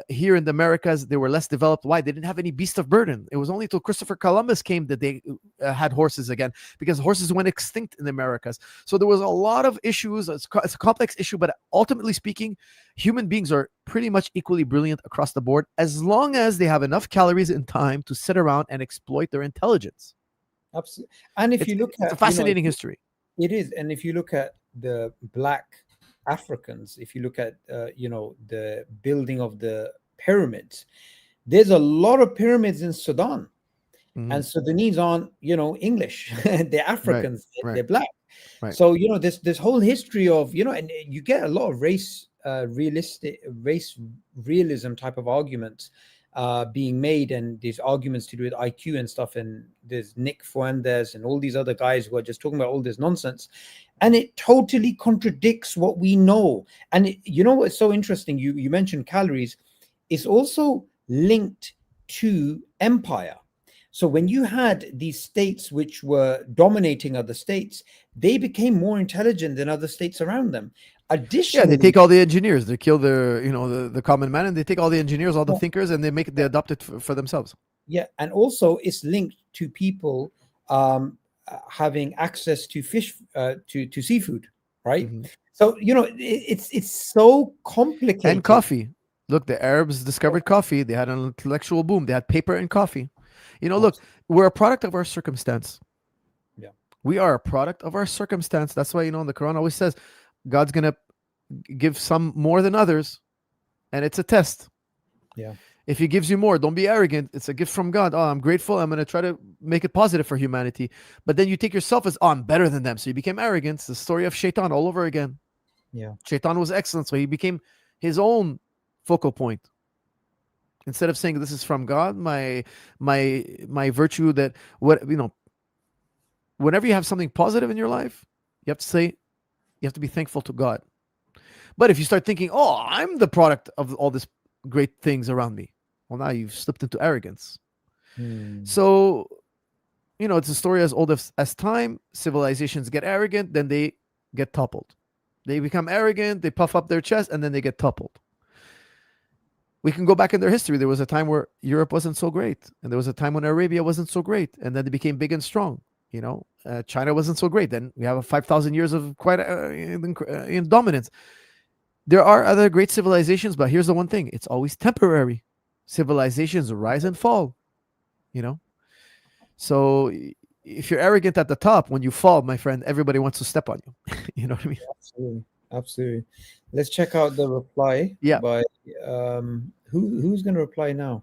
here in the Americas, they were less developed. Why? They didn't have any beast of burden. It was only till Christopher Columbus came that they had horses again, because horses went extinct in the Americas. So there was a lot of issues. It's a complex issue, but ultimately speaking, human beings are pretty much equally brilliant across the board, as long as they have enough calories and time to sit around and exploit their intelligence. Absolutely. And if you look at, it's a fascinating history. It is. And if you look at the Black Africans, if you look at the building of the pyramids, there's a lot of pyramids in Sudan, and Sudanese aren't English. They're Africans. Right. They're Black. Right. So this whole history of and you get a lot of race realism type of arguments being made, and these arguments to do with IQ and stuff, and there's Nick Fuentes and all these other guys who are just talking about all this nonsense, and it totally contradicts what we know. And what's so interesting, you mentioned calories, is also linked to empire. So when you had these states which were dominating other states, they became more intelligent than other states around them. Additionally, they take all the engineers, they kill the common man, and they take all the engineers, all the thinkers, and they adopt it for themselves. Yeah, and also it's linked to people having access to fish, to seafood, right? Mhm. So it's so complicated. And coffee. Look, the Arabs discovered coffee. They had an intellectual boom. They had paper and coffee. Look, we're a product of our circumstance. Yeah. We are a product of our circumstance. That's why, the Quran always says God's going to give some more than others, and it's a test. Yeah. If he gives you more, don't be arrogant. It's a gift from God. Oh, I'm grateful. I'm going to try to make it positive for humanity. But then you take yourself as, I'm better than them. So you became arrogant. It's the story of Shaitan all over again. Yeah. Shaitan was excellent. So he became his own focal point. Instead of saying, this is from God, my virtue, that whenever you have something positive in your life, you have to be thankful to God. But if you start thinking, oh, I'm the product of all these great things around me, well, now you've slipped into arrogance. So, it's a story as old as time. Civilizations get arrogant, then they get toppled. They become arrogant, they puff up their chest, and then they get toppled. We can go back in their history. There was a time where Europe wasn't so great, and there was a time when Arabia wasn't so great, and then they became big and strong. China wasn't so great. Then we have 5,000 years of quite in dominance. There are other great civilizations, but here's the one thing: it's always temporary. Civilizations rise and fall. So if you're arrogant at the top, when you fall, my friend, everybody wants to step on you. You know what I mean? Absolutely. Let's check out the reply. Yeah. By who's going to reply now?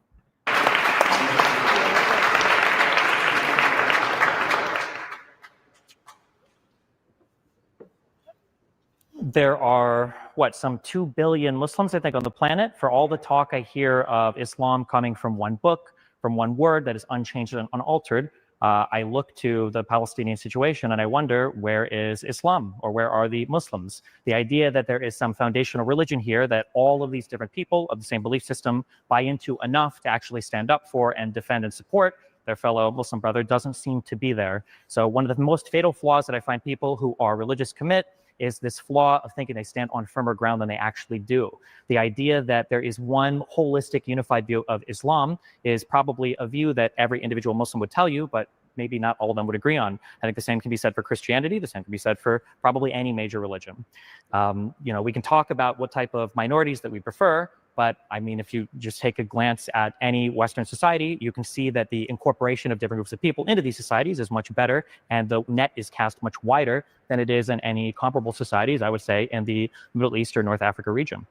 There are, some 2 billion Muslims, I think, on the planet. For all the talk I hear of Islam coming from one book, from one word that is unchanged and unaltered, I look to the Palestinian situation and I wonder, where is Islam, or where are the Muslims? The idea that there is some foundational religion here that all of these different people of the same belief system buy into enough to actually stand up for and defend and support their fellow Muslim brother doesn't seem to be there. So one of the most fatal flaws that I find people who are religious commit is this flaw of thinking they stand on firmer ground than they actually do. The idea that there is one holistic, unified view of Islam is probably a view that every individual Muslim would tell you, but maybe not all of them would agree on. I think the same can be said for Christianity. The same can be said for probably any major religion. We can talk about what type of minorities that we prefer, but I mean, if you just take a glance at any Western society, you can see that the incorporation of different groups of people into these societies is much better, and the net is cast much wider than it is in any comparable societies, I would say, in the Middle East or North Africa region.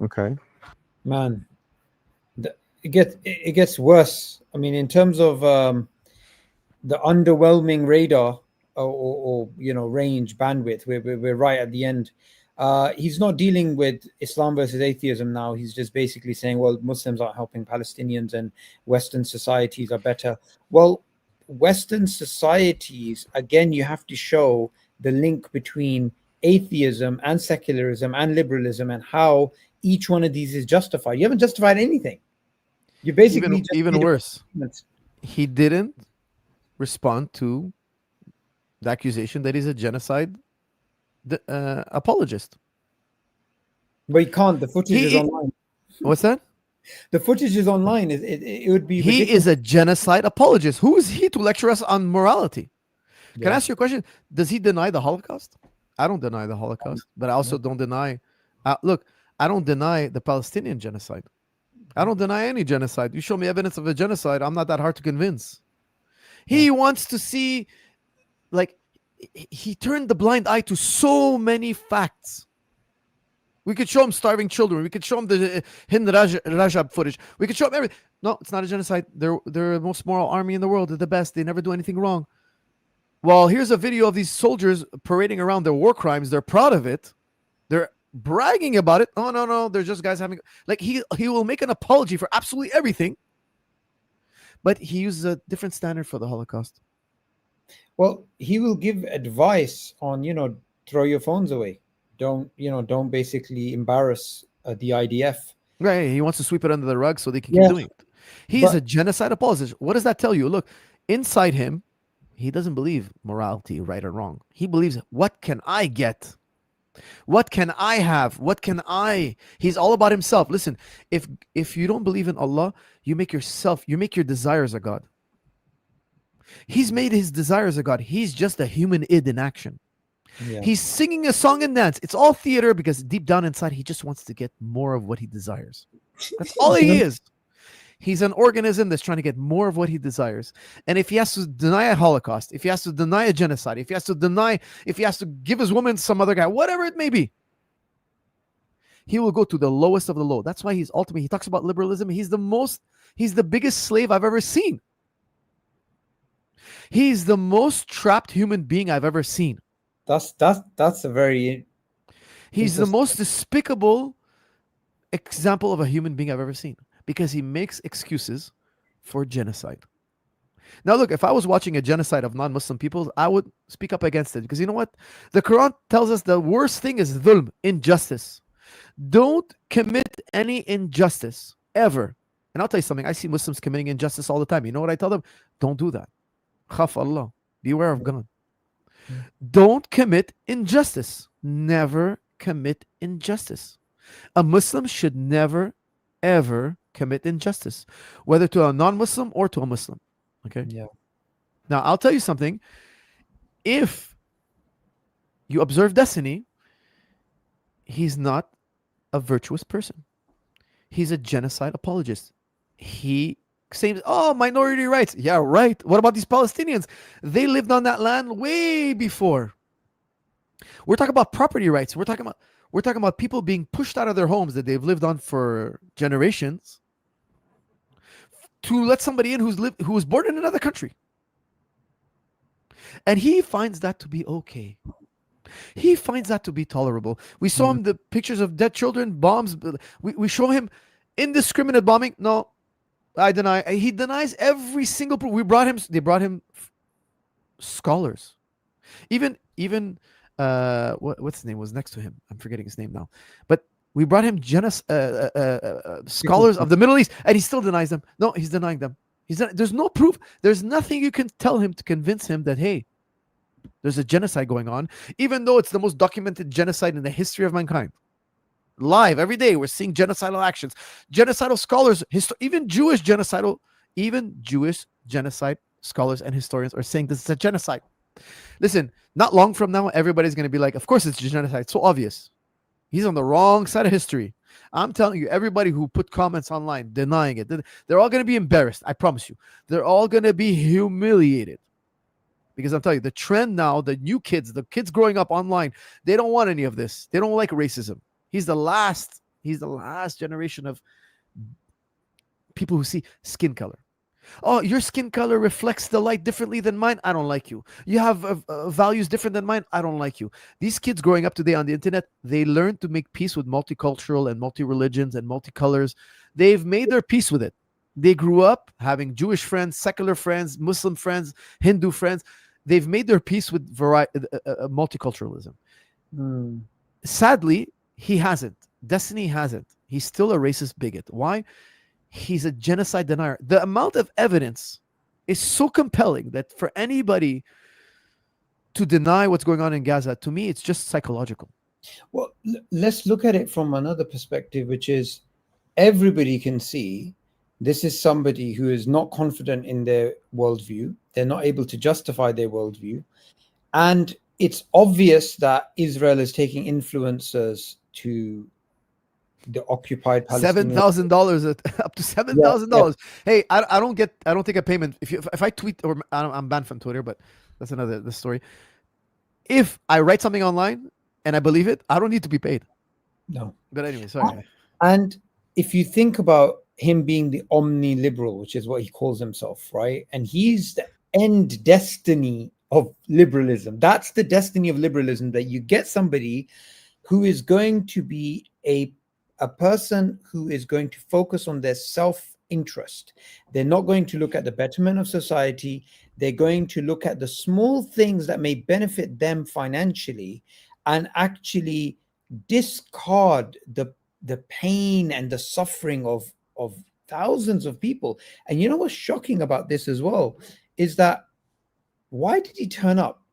Okay. Man, it gets worse. I mean, in terms of the underwhelming radar or range bandwidth, we're right at the end. He's not dealing with Islam versus atheism now. He's just basically saying, well, Muslims aren't helping Palestinians and Western societies are better. Well, Western societies, again, you have to show the link between atheism and secularism and liberalism and how each one of these is justified. You haven't justified anything. You basically even worse. He didn't respond to the accusation that he's a genocide apologist. But he can't. The footage is online. What's that? The footage is online. It would be ridiculous. He is a genocide apologist. Who is he to lecture us on morality? Can I ask you a question? Does he deny the Holocaust? I don't deny the Holocaust, but I also don't deny. Look, I don't deny the Palestinian genocide. I don't deny any genocide. You show me evidence of a genocide, I'm not that hard to convince. He wants to see, he turned the blind eye to so many facts. We could show him starving children. We could show him the Hind Rajab footage. We could show him everything. No, it's not a genocide. They're the most moral army in the world. They're the best. They never do anything wrong. Well, here's a video of these soldiers parading around their war crimes. They're proud of it. They're bragging about it. Oh, no. They're just guys having... he will make an apology for absolutely everything. But he uses a different standard for the Holocaust. Well, he will give advice on, throw your phones away. Don't basically embarrass the IDF. Right. He wants to sweep it under the rug so they can keep doing it. He's a genocide apologist. What does that tell you? Look, inside him, he doesn't believe morality, right or wrong. He believes, what can I get? What can I have? What can I? He's all about himself. Listen, if you don't believe in Allah, you make your desires a God. He's made his desires a god. He's just a human id in action. Yeah. He's singing a song and dance. It's all theater because deep down inside, he just wants to get more of what he desires. That's all he is. He's an organism that's trying to get more of what he desires. And if he has to deny a Holocaust, if he has to deny a genocide, if he has to give his woman some other guy, whatever it may be, he will go to the lowest of the low. That's why he talks about liberalism. He's the biggest slave I've ever seen. He's the most trapped human being I've ever seen. That's a very He's the most despicable example of a human being I've ever seen because he makes excuses for genocide. Now, look, if I was watching a genocide of non-Muslim peoples, I would speak up against it because you know what? The Quran tells us the worst thing is dhulm, injustice. Don't commit any injustice ever. And I'll tell you something. I see Muslims committing injustice all the time. You know what I tell them? Don't do that. Khaf Allah. Beware of God. Don't commit injustice. Never commit injustice. A Muslim should never, ever commit injustice, whether to a non-Muslim or to a Muslim. Okay? Yeah. Now, I'll tell you something. If you observe destiny, he's not a virtuous person. He's a genocide apologist. He saying, oh, minority rights. Yeah, right. What about these Palestinians? They lived on that land way before. We're talking about property rights. We're talking about people being pushed out of their homes that they've lived on for generations to let somebody in who was born in another country. And he finds that to be okay. He finds that to be tolerable. We saw him the pictures of dead children, bombs. We show him indiscriminate bombing. No, I deny. He denies every single proof. They brought him scholars. Even what's his name was next to him? I'm forgetting his name now. But we brought him scholars of the Middle East, and he still denies them. No, he's denying them. There's no proof. There's nothing you can tell him to convince him that, hey, there's a genocide going on, even though it's the most documented genocide in the history of mankind. Live every day, we're seeing genocidal actions. Genocidal scholars, even Jewish genocide scholars and historians are saying this is a genocide. Listen, not long from now, everybody's going to be like, of course it's genocide. It's so obvious. He's on the wrong side of history. I'm telling you, everybody who put comments online denying it, they're all going to be embarrassed. I promise you. They're all going to be humiliated. Because I'm telling you, the trend now, the kids growing up online, they don't want any of this. They don't like racism. He's the last generation of people who see skin color. Oh, your skin color reflects the light differently than mine. I don't like you. You have values different than mine. I don't like you. These kids growing up today on the internet, they learn to make peace with multicultural and multi-religions and multicolors. They've made their peace with it. They grew up having Jewish friends, secular friends, Muslim friends, Hindu friends. They've made their peace with multiculturalism. Sadly, he hasn't. Destiny hasn't. He's still a racist bigot. Why? He's a genocide denier. The amount of evidence is so compelling that for anybody to deny what's going on in Gaza, to me, it's just psychological. Well, let's look at it from another perspective, which is everybody can see this is somebody who is not confident in their worldview. They're not able to justify their worldview. And it's obvious that Israel is taking influencers to the occupied Palestinian. $7,000 up to $7,000. Yeah. Hey, I don't take a payment if I tweet, or I'm banned from Twitter, but that's the story. If I write something online and I believe it, I don't need to be paid. No. But anyway, sorry. And if you think about him being the omni-liberal, which is what he calls himself, right? And he's the end destiny of liberalism. That's the destiny of liberalism, that you get somebody who is going to be a person who is going to focus on their self-interest. They're not going to look at the betterment of society. They're going to look at the small things that may benefit them financially and actually discard the pain and the suffering of thousands of people. And you know what's shocking about this as well is that, why did he turn up?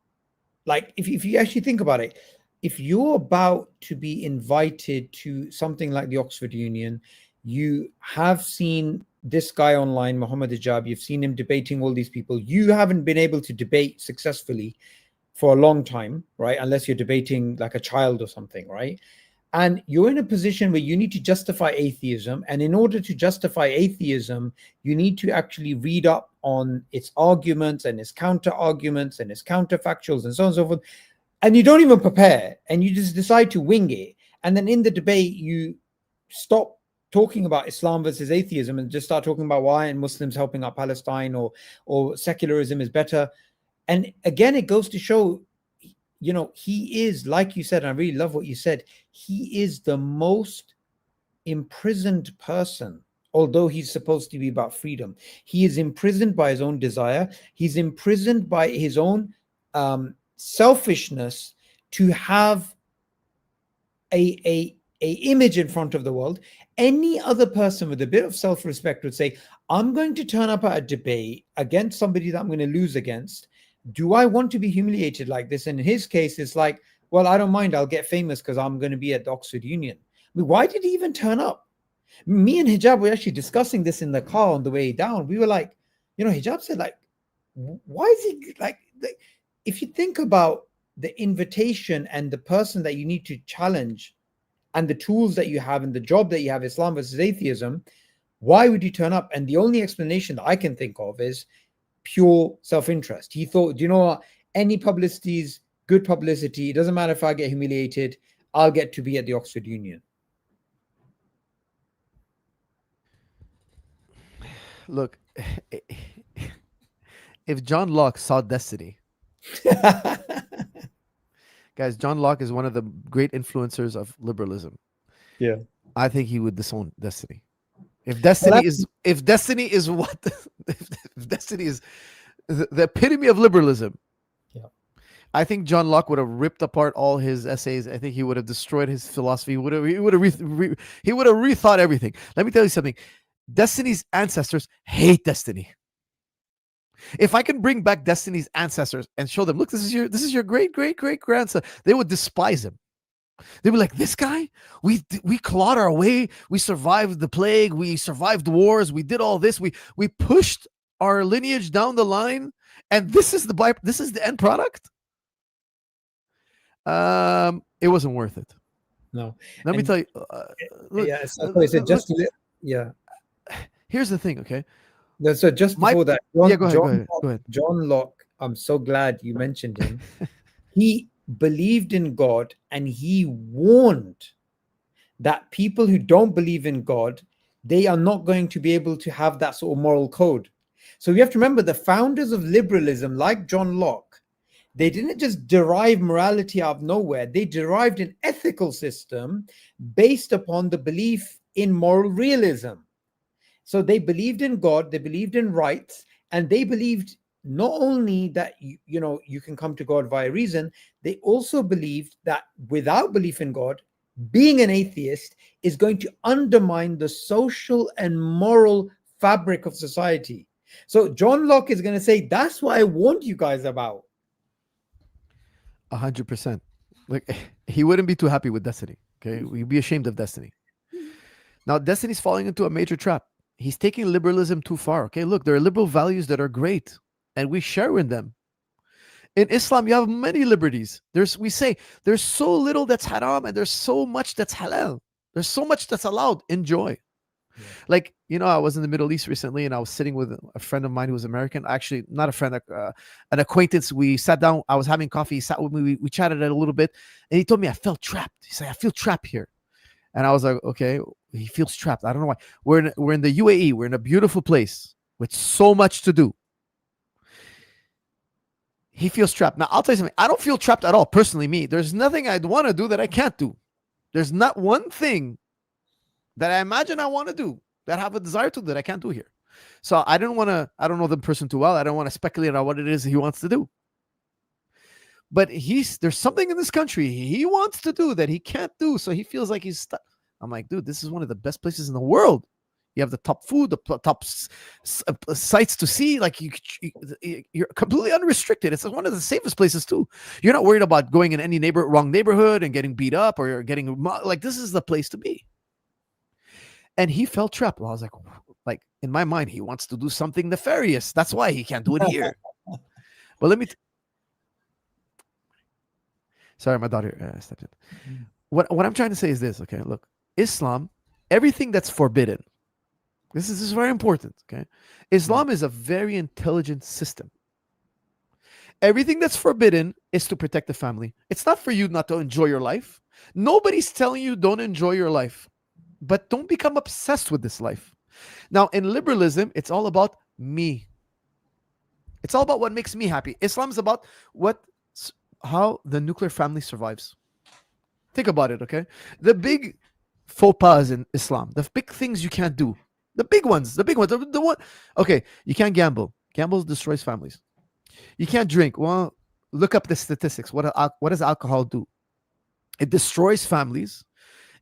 Like, if you actually think about it, if you're about to be invited to something like the Oxford Union, you have seen this guy online, Muhammad Hijab, you've seen him debating all these people. You haven't been able to debate successfully for a long time, right? Unless you're debating like a child or something, right? And you're in a position where you need to justify atheism. And in order to justify atheism, you need to actually read up on its arguments and its counter arguments and its counterfactuals and so on and so forth. And you don't even prepare, and you just decide to wing it. And then in the debate, you stop talking about Islam versus atheism and just start talking about why and Muslims helping out Palestine, or secularism is better. And again, it goes to show, you know, he is, like you said, and I really love what you said, he is the most imprisoned person. Although he's supposed to be about freedom, he is imprisoned by his own desire. He's imprisoned by his own selfishness to have a image in front of the world. Any other person with a bit of self-respect would say, I'm going to turn up at a debate against somebody that I'm going to lose against. Do I want to be humiliated like this? And in his case, it's like, well, I don't mind. I'll get famous because I'm going to be at the Oxford Union. I mean, why did he even turn up? Me and Hijab were actually discussing this in the car on the way down. We were like, you know, Hijab said, like, why is he like, if you think about the invitation and the person that you need to challenge and the tools that you have and the job that you have, Islam versus atheism, why would you turn up? And the only explanation that I can think of is pure self-interest. He thought, do you know what? Any publicity is good publicity. It doesn't matter if I get humiliated, I'll get to be at the Oxford Union. Look, if John Locke saw destiny, guys, John Locke is one of the great influencers of liberalism. Yeah, I think he would disown destiny. If destiny is what if destiny is the epitome of liberalism, yeah, I think John Locke would have ripped apart all his essays. I think he would have destroyed his philosophy. He would have rethought everything. Let me tell you something. Destiny's ancestors hate destiny. If I can bring back Destiny's ancestors and show them, look, this is your great grandson, they would despise him. They were like, this guy, we clawed our way, we survived the plague, we survived wars, we did all this, we pushed our lineage down the line, and this is the end product. It wasn't worth it. No. Let me tell you. Look, yeah, so just yeah. Here's the thing, okay? So just before that, go ahead. John Locke, I'm so glad you mentioned him. He believed in God, and he warned that people who don't believe in God, they are not going to be able to have that sort of moral code. So you have to remember, the founders of liberalism, like John Locke, they didn't just derive morality out of nowhere. They derived an ethical system based upon the belief in moral realism. So they believed in God, they believed in rights, and they believed not only that you can come to God via reason, they also believed that without belief in God, being an atheist is going to undermine the social and moral fabric of society. So John Locke is going to say, that's what I warned you guys about. 100%. Like, he wouldn't be too happy with destiny. Okay, we'd be ashamed of destiny. Now, destiny's falling into a major trap. He's taking liberalism too far. Okay, look, there are liberal values that are great, and we share in them. In Islam, you have many liberties. We say there's so little that's haram, and there's so much that's halal. There's so much that's allowed. Enjoy. Yeah. Like, I was in the Middle East recently, and I was sitting with a friend of mine who was American. Actually, not a friend, an acquaintance. We sat down. I was having coffee. He sat with me. We chatted a little bit, and he told me I felt trapped. He said, I feel trapped here. And I was like, okay, he feels trapped. I don't know why. We're in the UAE. We're in a beautiful place with so much to do. He feels trapped. Now, I'll tell you something. I don't feel trapped at all, personally, me. There's nothing I'd want to do that I can't do. There's not one thing that I imagine I want to do, that I have a desire to, that I can't do here. So I don't know the person too well. I don't want to speculate on what it is he wants to do. But there's something in this country he wants to do that he can't do, so he feels like he's stuck. I'm like, dude, this is one of the best places in the world. You have the top food, the top sites to see. Like, you're completely unrestricted. It's one of the safest places too. You're not worried about going in any wrong neighborhood and getting beat up or getting, like, this is the place to be. And he felt trapped. Well, I was like, in my mind, he wants to do something nefarious. That's why he can't do it here. But let me. Sorry, my daughter stepped in. What I'm trying to say is this. Okay, look, Islam, everything that's forbidden. This is very important. Okay, Islam is a very intelligent system. Everything that's forbidden is to protect the family. It's not for you not to enjoy your life. Nobody's telling you don't enjoy your life, but don't become obsessed with this life. Now, in liberalism, it's all about me. It's all about what makes me happy. Islam is about how the nuclear family survives. Think about it, okay? The big faux pas in Islam, the big things you can't do, the big ones, the one. Okay, you can't gamble. Gamble destroys families. You can't drink. Well, look up the statistics. What does alcohol do? It destroys families.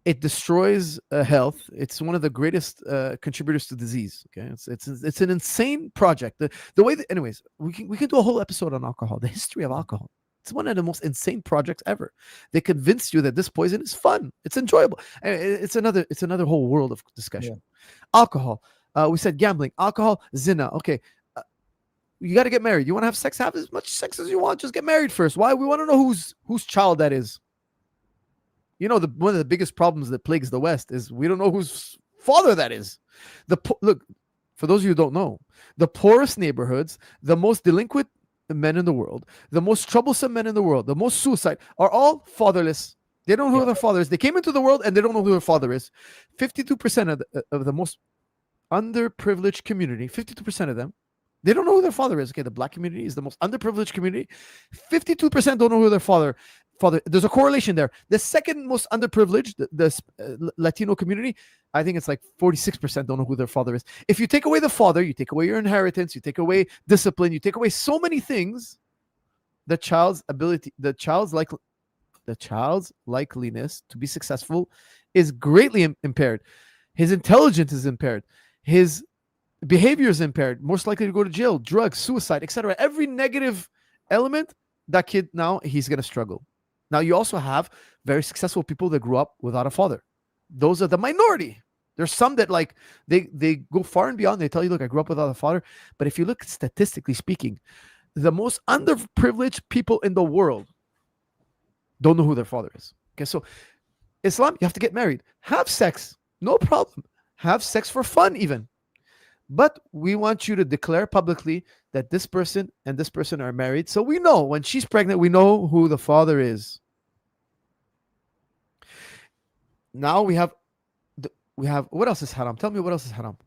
It destroys health. It's one of the greatest contributors to disease. Okay, it's an insane project. The way that, anyways, we can do a whole episode on alcohol, the history of alcohol. It's one of the most insane projects ever. They convince you that this poison is fun. It's enjoyable. It's another whole world of discussion. Yeah. Alcohol. We said gambling, alcohol, zina. Okay. You got to get married. You want to have sex? Have as much sex as you want. Just get married first. Why? We want to know whose child that is. You know, one of the biggest problems that plagues the West is we don't know whose father that is. Look, for those of you who don't know, the poorest neighborhoods, the most delinquent men in the world, the most troublesome men in the world, the most suicide are all fatherless. They don't know who their father is. They came into the world and they don't know who their father is. 52% of the most underprivileged community, 52% of them, they don't know who their father is. Okay, the black community is the most underprivileged community. 52% don't know who their father. There's a correlation there. The second most underprivileged, the Latino community, I think it's like 46% don't know who their father is. If you take away the father, you take away your inheritance, you take away discipline, you take away so many things, the child's likeliness to be successful is greatly impaired. His intelligence is impaired. His behavior is impaired. Most likely to go to jail, drugs, suicide, etc. Every negative element, that kid now he's going to struggle. Now, you also have very successful people that grew up without a father. Those are the minority. There's some that like they go far and beyond. They tell you, look, I grew up without a father. But if you look statistically speaking, the most underprivileged people in the world don't know who their father is. Okay, so Islam, you have to get married. Have sex. No problem. Have sex for fun even. But we want you to declare publicly that this person and this person are married. So we know when she's pregnant, we know who the father is. Now we have what else is haram? Tell me what else is haram.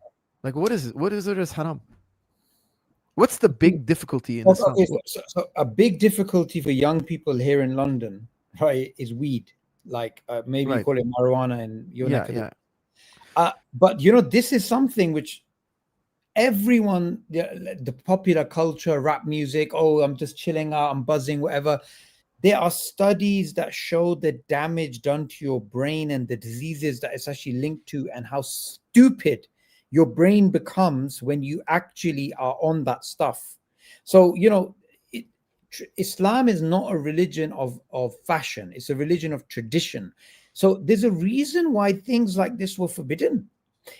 Like what is it? What is it as haram? What's the big difficulty in Islam? Okay, so a big difficulty for young people here in London, right, is weed. Like maybe you call it marijuana in your neck of the woods. But you know, this is something which everyone, the popular culture, rap music, oh, I'm just chilling out, I'm buzzing, whatever. There are studies that show the damage done to your brain and the diseases that it's actually linked to, and how stupid your brain becomes when you actually are on that stuff. So, you know, Islam is not a religion of fashion. It's a religion of tradition. So there's a reason why things like this were forbidden.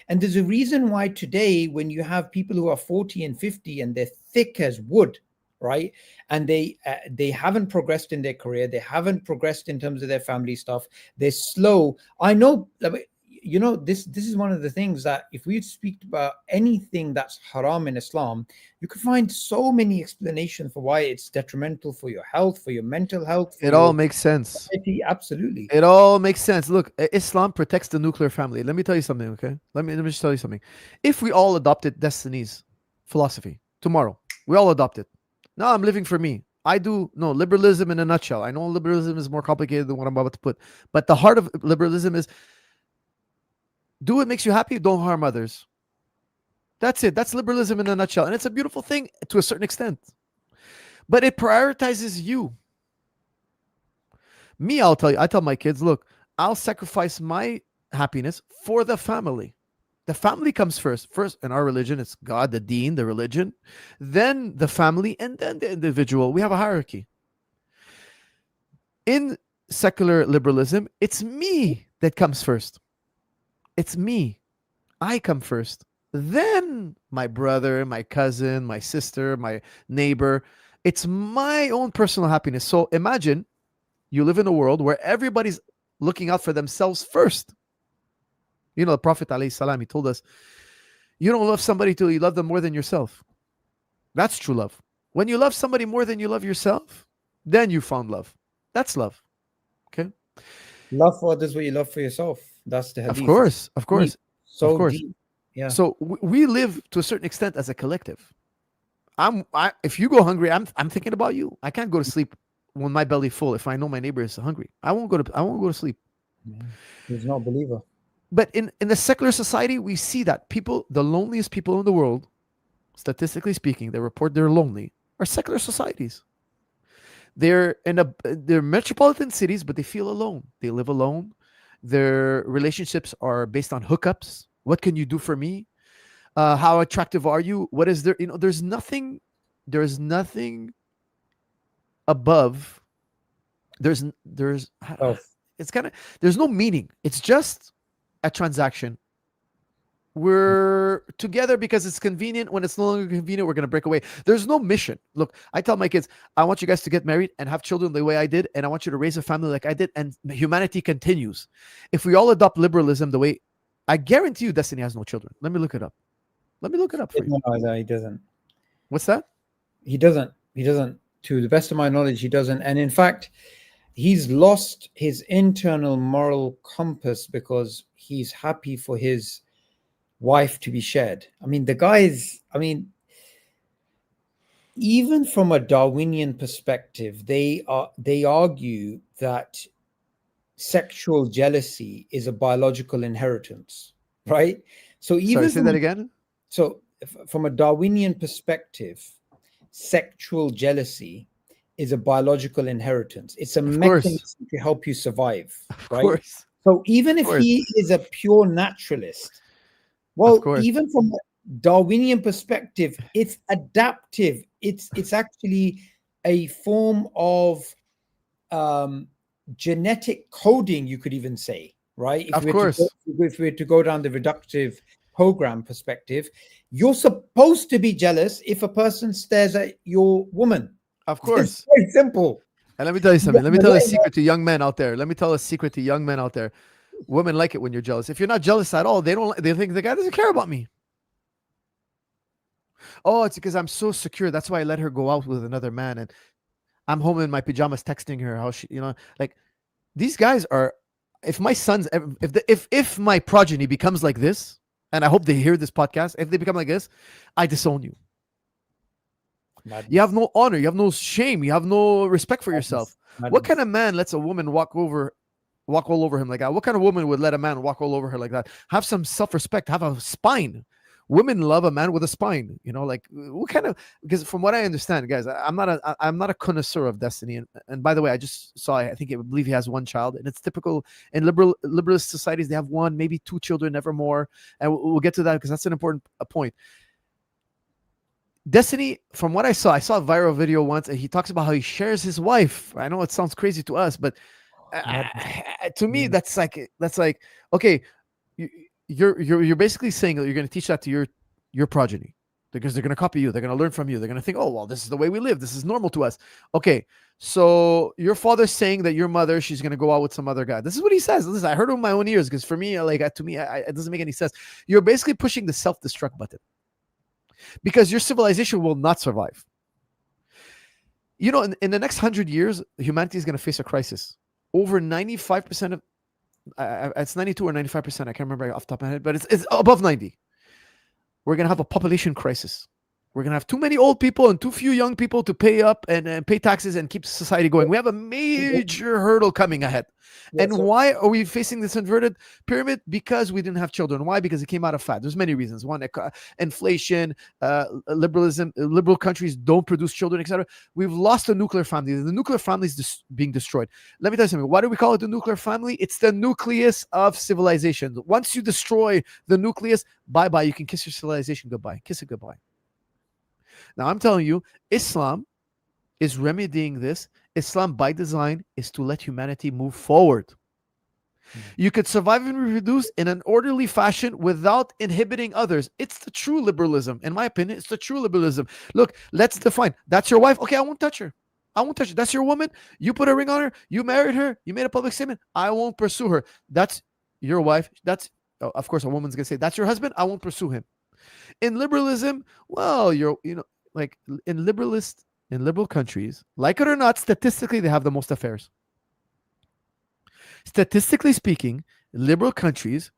And there's a reason why today, when you have people who are 40 and 50 and they're thick as wood, right, and they haven't progressed in their career, they haven't progressed in terms of their family stuff, they're slow. I know, you know, this is one of the things that if we speak about anything that's haram in Islam, you could find so many explanations for why it's detrimental for your health, for your mental health. It all makes sense. Absolutely. It all makes sense. Look, Islam protects the nuclear family. Let me tell you something, okay? Let me just tell you something. If we all adopted Destiny's philosophy tomorrow, we all adopt it. Now I'm living for me. Liberalism in a nutshell. I know liberalism is more complicated than what I'm about to put, but the heart of liberalism is do what makes you happy, don't harm others. That's it. That's liberalism in a nutshell. And it's a beautiful thing to a certain extent. But it prioritizes you. Me, I tell my kids, look, I'll sacrifice my happiness for the family. The family comes first. First, in our religion, it's God, the deen, the religion, then the family, and then the individual. We have a hierarchy. In secular liberalism, it's me that comes first. It's me. I come first. then my brother, my cousin, my sister, my neighbor. It's my own personal happiness. So imagine you live in a world where everybody's looking out for themselves first. You know, the Prophet alayhi salam, he told us, you don't love somebody till you love them more than yourself. That's true love. When you love somebody more than you love yourself, then you found love. That's love. Okay. Love for others what you love for yourself. That's the Of hadith. course, of Deep, course, of so course. deep. Yeah. So we live to a certain extent as a collective. If you go hungry, I'm thinking about you. I can't go to sleep when my belly full if I know my neighbor is hungry. I won't go to sleep. He's not a believer. But in the secular society, we see that people, the loneliest people in the world, statistically speaking, they report they're lonely, are secular societies. They're metropolitan cities, but they feel alone. They live alone. Their relationships are based on hookups. What can you do for me? How attractive are you? What is there? There's nothing above. There's Oh, it's kind of, there's no meaning. It's just a transaction. We're together because it's convenient. When it's no longer convenient, we're going to break away. There's no mission. Look, I tell my kids, I want you guys to get married and have children the way I did, and I want you to raise a family like I did, and humanity continues. If we all adopt liberalism the way, I guarantee you Destiny has no children. Let me look it up. Let me look it up for you. no, he doesn't. What's that? He doesn't. He doesn't. To the best of my knowledge, he doesn't. And in fact, he's lost his internal moral compass because he's happy for his wife to be shared. I mean, the guy is, even from a Darwinian perspective, they argue that sexual jealousy is a biological inheritance, right? So even Sorry, say that again. So from a Darwinian perspective, sexual jealousy is a biological inheritance. It's a mechanism to help you survive, right? Of course. So even if he is a pure naturalist, well, even from a Darwinian perspective, it's adaptive. It's actually a form of genetic coding, you could even say, right? Of course. If we were to go down the reductive program perspective, you're supposed to be jealous if a person stares at your woman. Of course. It's very simple. And let me tell you something. Let me tell a secret to young men out there. Women like it when you're jealous. If you're not jealous at all, they think the guy doesn't care about me. Oh, it's because I'm so secure. That's why I let her go out with another man, and I'm home in my pajamas texting her how she, like these guys are. If my sons, if my progeny becomes like this, and I hope they hear this podcast, if they become like this, I disown you. Madness. You have no honor. You have no shame. You have no respect for yourself. Madness. What kind of man lets a woman walk all over him like that? What kind of woman would let a man walk all over her like that? Have some self-respect. Have a spine. Women love a man with a spine. Like what kind of? Because from what I understand, guys, I'm not a connoisseur of Destiny. And by the way, I just saw. I believe he has one child, and it's typical in liberalist societies. They have one, maybe two children, never more. And we'll get to that because that's an important point. Destiny, from what I saw a viral video once, and he talks about how he shares his wife. I know it sounds crazy to us, but to me, that's like okay, you're basically saying that you're going to teach that to your progeny because they're going to copy you, they're going to learn from you, they're going to think, oh well, this is the way we live, this is normal to us. Okay, so your father's saying that your mother, she's going to go out with some other guy. This is what he says. Listen, I heard it with my own ears because for me, it doesn't make any sense. You're basically pushing the self-destruct button. Because your civilization will not survive. In the next 100 years, humanity is going to face a crisis. Over 95% of, it's 92 or 95%, I can't remember off the top of my head, but it's above 90. We're going to have a population crisis. We're going to have too many old people and too few young people to pay up and pay taxes and keep society going. We have a major hurdle coming ahead. And why are we facing this inverted pyramid? Because we didn't have children. Why? Because it came out of fat. There's many reasons. One, inflation, liberalism, liberal countries don't produce children, etc. We've lost the nuclear family. The nuclear family is being destroyed. Let me tell you something. Why do we call it the nuclear family? It's the nucleus of civilization. Once you destroy the nucleus, bye-bye. You can kiss your civilization goodbye. Kiss it goodbye. Now, I'm telling you, Islam is remedying this. Islam, by design, is to let humanity move forward. You could survive and reproduce in an orderly fashion without inhibiting others. It's the true liberalism. In my opinion, it's the true liberalism. Look, let's define. That's your wife. Okay, I won't touch her. I won't touch her. That's your woman. You put a ring on her. You married her. You made a public statement. I won't pursue her. That's your wife. That's, of course, a woman's going to say, that's your husband. I won't pursue him. In liberalism, well, like in liberal countries, like it or not, statistically, they have the most affairs. Statistically speaking, liberal countries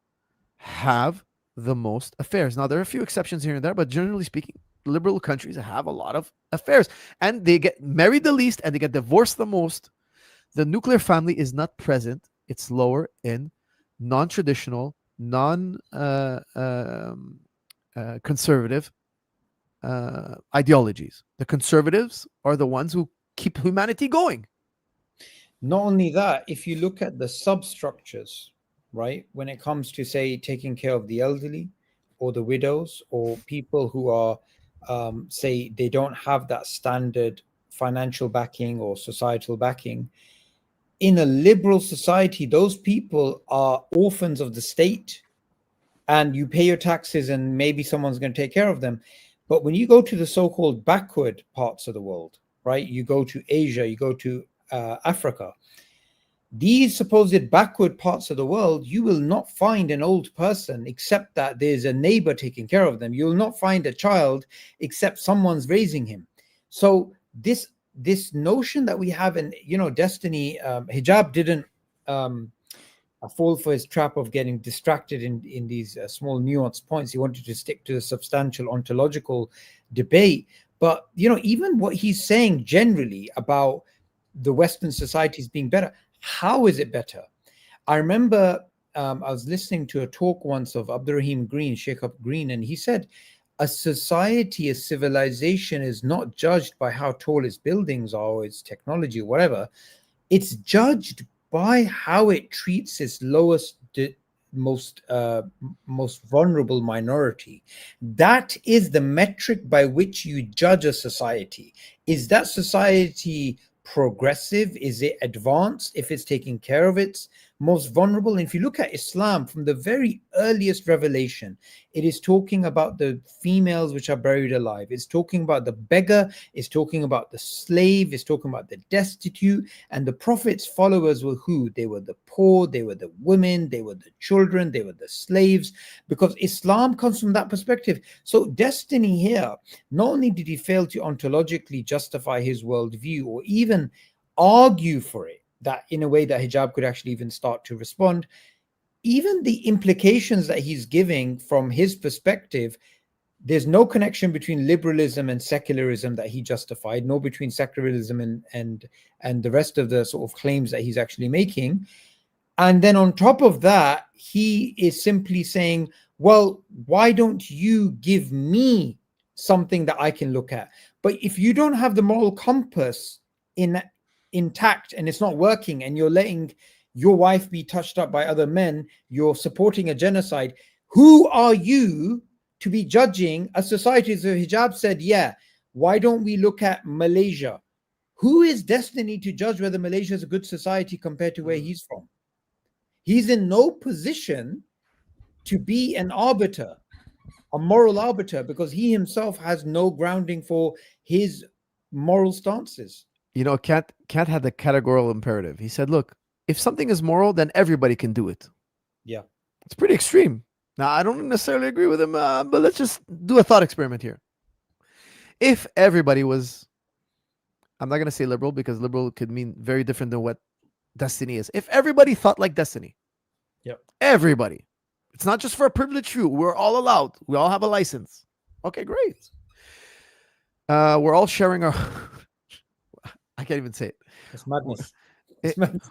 have the most affairs. Now, there are a few exceptions here and there, but generally speaking, liberal countries have a lot of affairs. And they get married the least and they get divorced the most. The nuclear family is not present. It's lower in non-traditional, conservative ideologies. The conservatives are the ones who keep humanity going. Not only that, if you look at the substructures, right, when it comes to, say, taking care of the elderly or the widows or people who are, say, they don't have that standard financial backing or societal backing, in a liberal society, those people are orphans of the state, and you pay your taxes and maybe someone's going to take care of them. But when you go to the so-called backward parts of the world, right, you go to Asia, you go to Africa, these supposed backward parts of the world, you will not find an old person except that there's a neighbor taking care of them. You will not find a child except someone's raising him. So this notion that we have in, destiny, Hijab didn't fall for his trap of getting distracted in these small nuanced points. He wanted to stick to the substantial ontological debate. But, even what he's saying generally about the Western societies being better, how is it better? I remember I was listening to a talk once of Abdurrahim Green, Sheikh Ab Green, and he said, a society, a civilization is not judged by how tall its buildings are or its technology or whatever. It's judged by how it treats its lowest, most vulnerable minority. That is the metric by which you judge a society. Is that society progressive? Is it advanced if it's taking care of its most vulnerable? And if you look at Islam from the very earliest revelation, it is talking about the females which are buried alive. It's talking about the beggar. It's talking about the slave. It's talking about the destitute. And the Prophet's followers were who? They were the poor. They were the women. They were the children. They were the slaves. Because Islam comes from that perspective. So destiny here, not only did he fail to ontologically justify his worldview or even argue for it, that in a way that Hijab could actually even start to respond, even the implications that he's giving from his perspective, there's no connection between liberalism and secularism that he justified, nor between secularism and the rest of the sort of claims that he's actually making. And then on top of that, he is simply saying, well, why don't you give me something that I can look at? But if you don't have the moral compass intact and it's not working, and you're letting your wife be touched up by other men, you're supporting a genocide, who are you to be judging a society? So Hijab said, yeah, why don't we look at Malaysia? Who is destiny to judge whether Malaysia is a good society compared to where he's from? He's in no position to be an arbiter, a moral arbiter, because he himself has no grounding for his moral stances. Kant had the categorical imperative. He said, look, if something is moral, then everybody can do it. Yeah. It's pretty extreme. Now, I don't necessarily agree with him, but let's just do a thought experiment here. If everybody was, I'm not going to say liberal because liberal could mean very different than what destiny is. If everybody thought like destiny, everybody, it's not just for a privileged few. We're all allowed. We all have a license. Okay, great. We're all sharing our... I can't even say it. It's madness.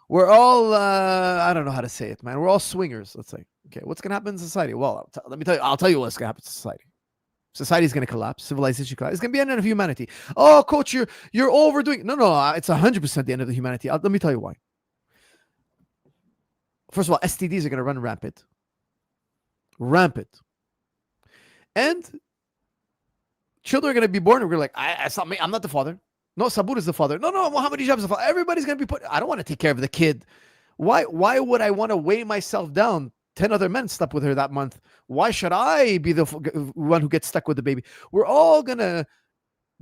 We're all, I don't know how to say it, man. We're all swingers, let's say. Okay, what's going to happen in society? Well, let me tell you. I'll tell you what's going to happen to society. Society is going to collapse. Civilization collapse. It's going to be the end of humanity. Oh, coach, you're overdoing. No, it's 100% the end of the humanity. Let me tell you why. First of all, STDs are going to run rampant. And children are going to be born and we're like, it's not me. I'm not the father. No, Sabur is the father. No, Muhammad Hijab is the father. Everybody's going to be put. I don't want to take care of the kid. Why would I want to weigh myself down? 10 other men slept with her that month. Why should I be the one who gets stuck with the baby? We're all gonna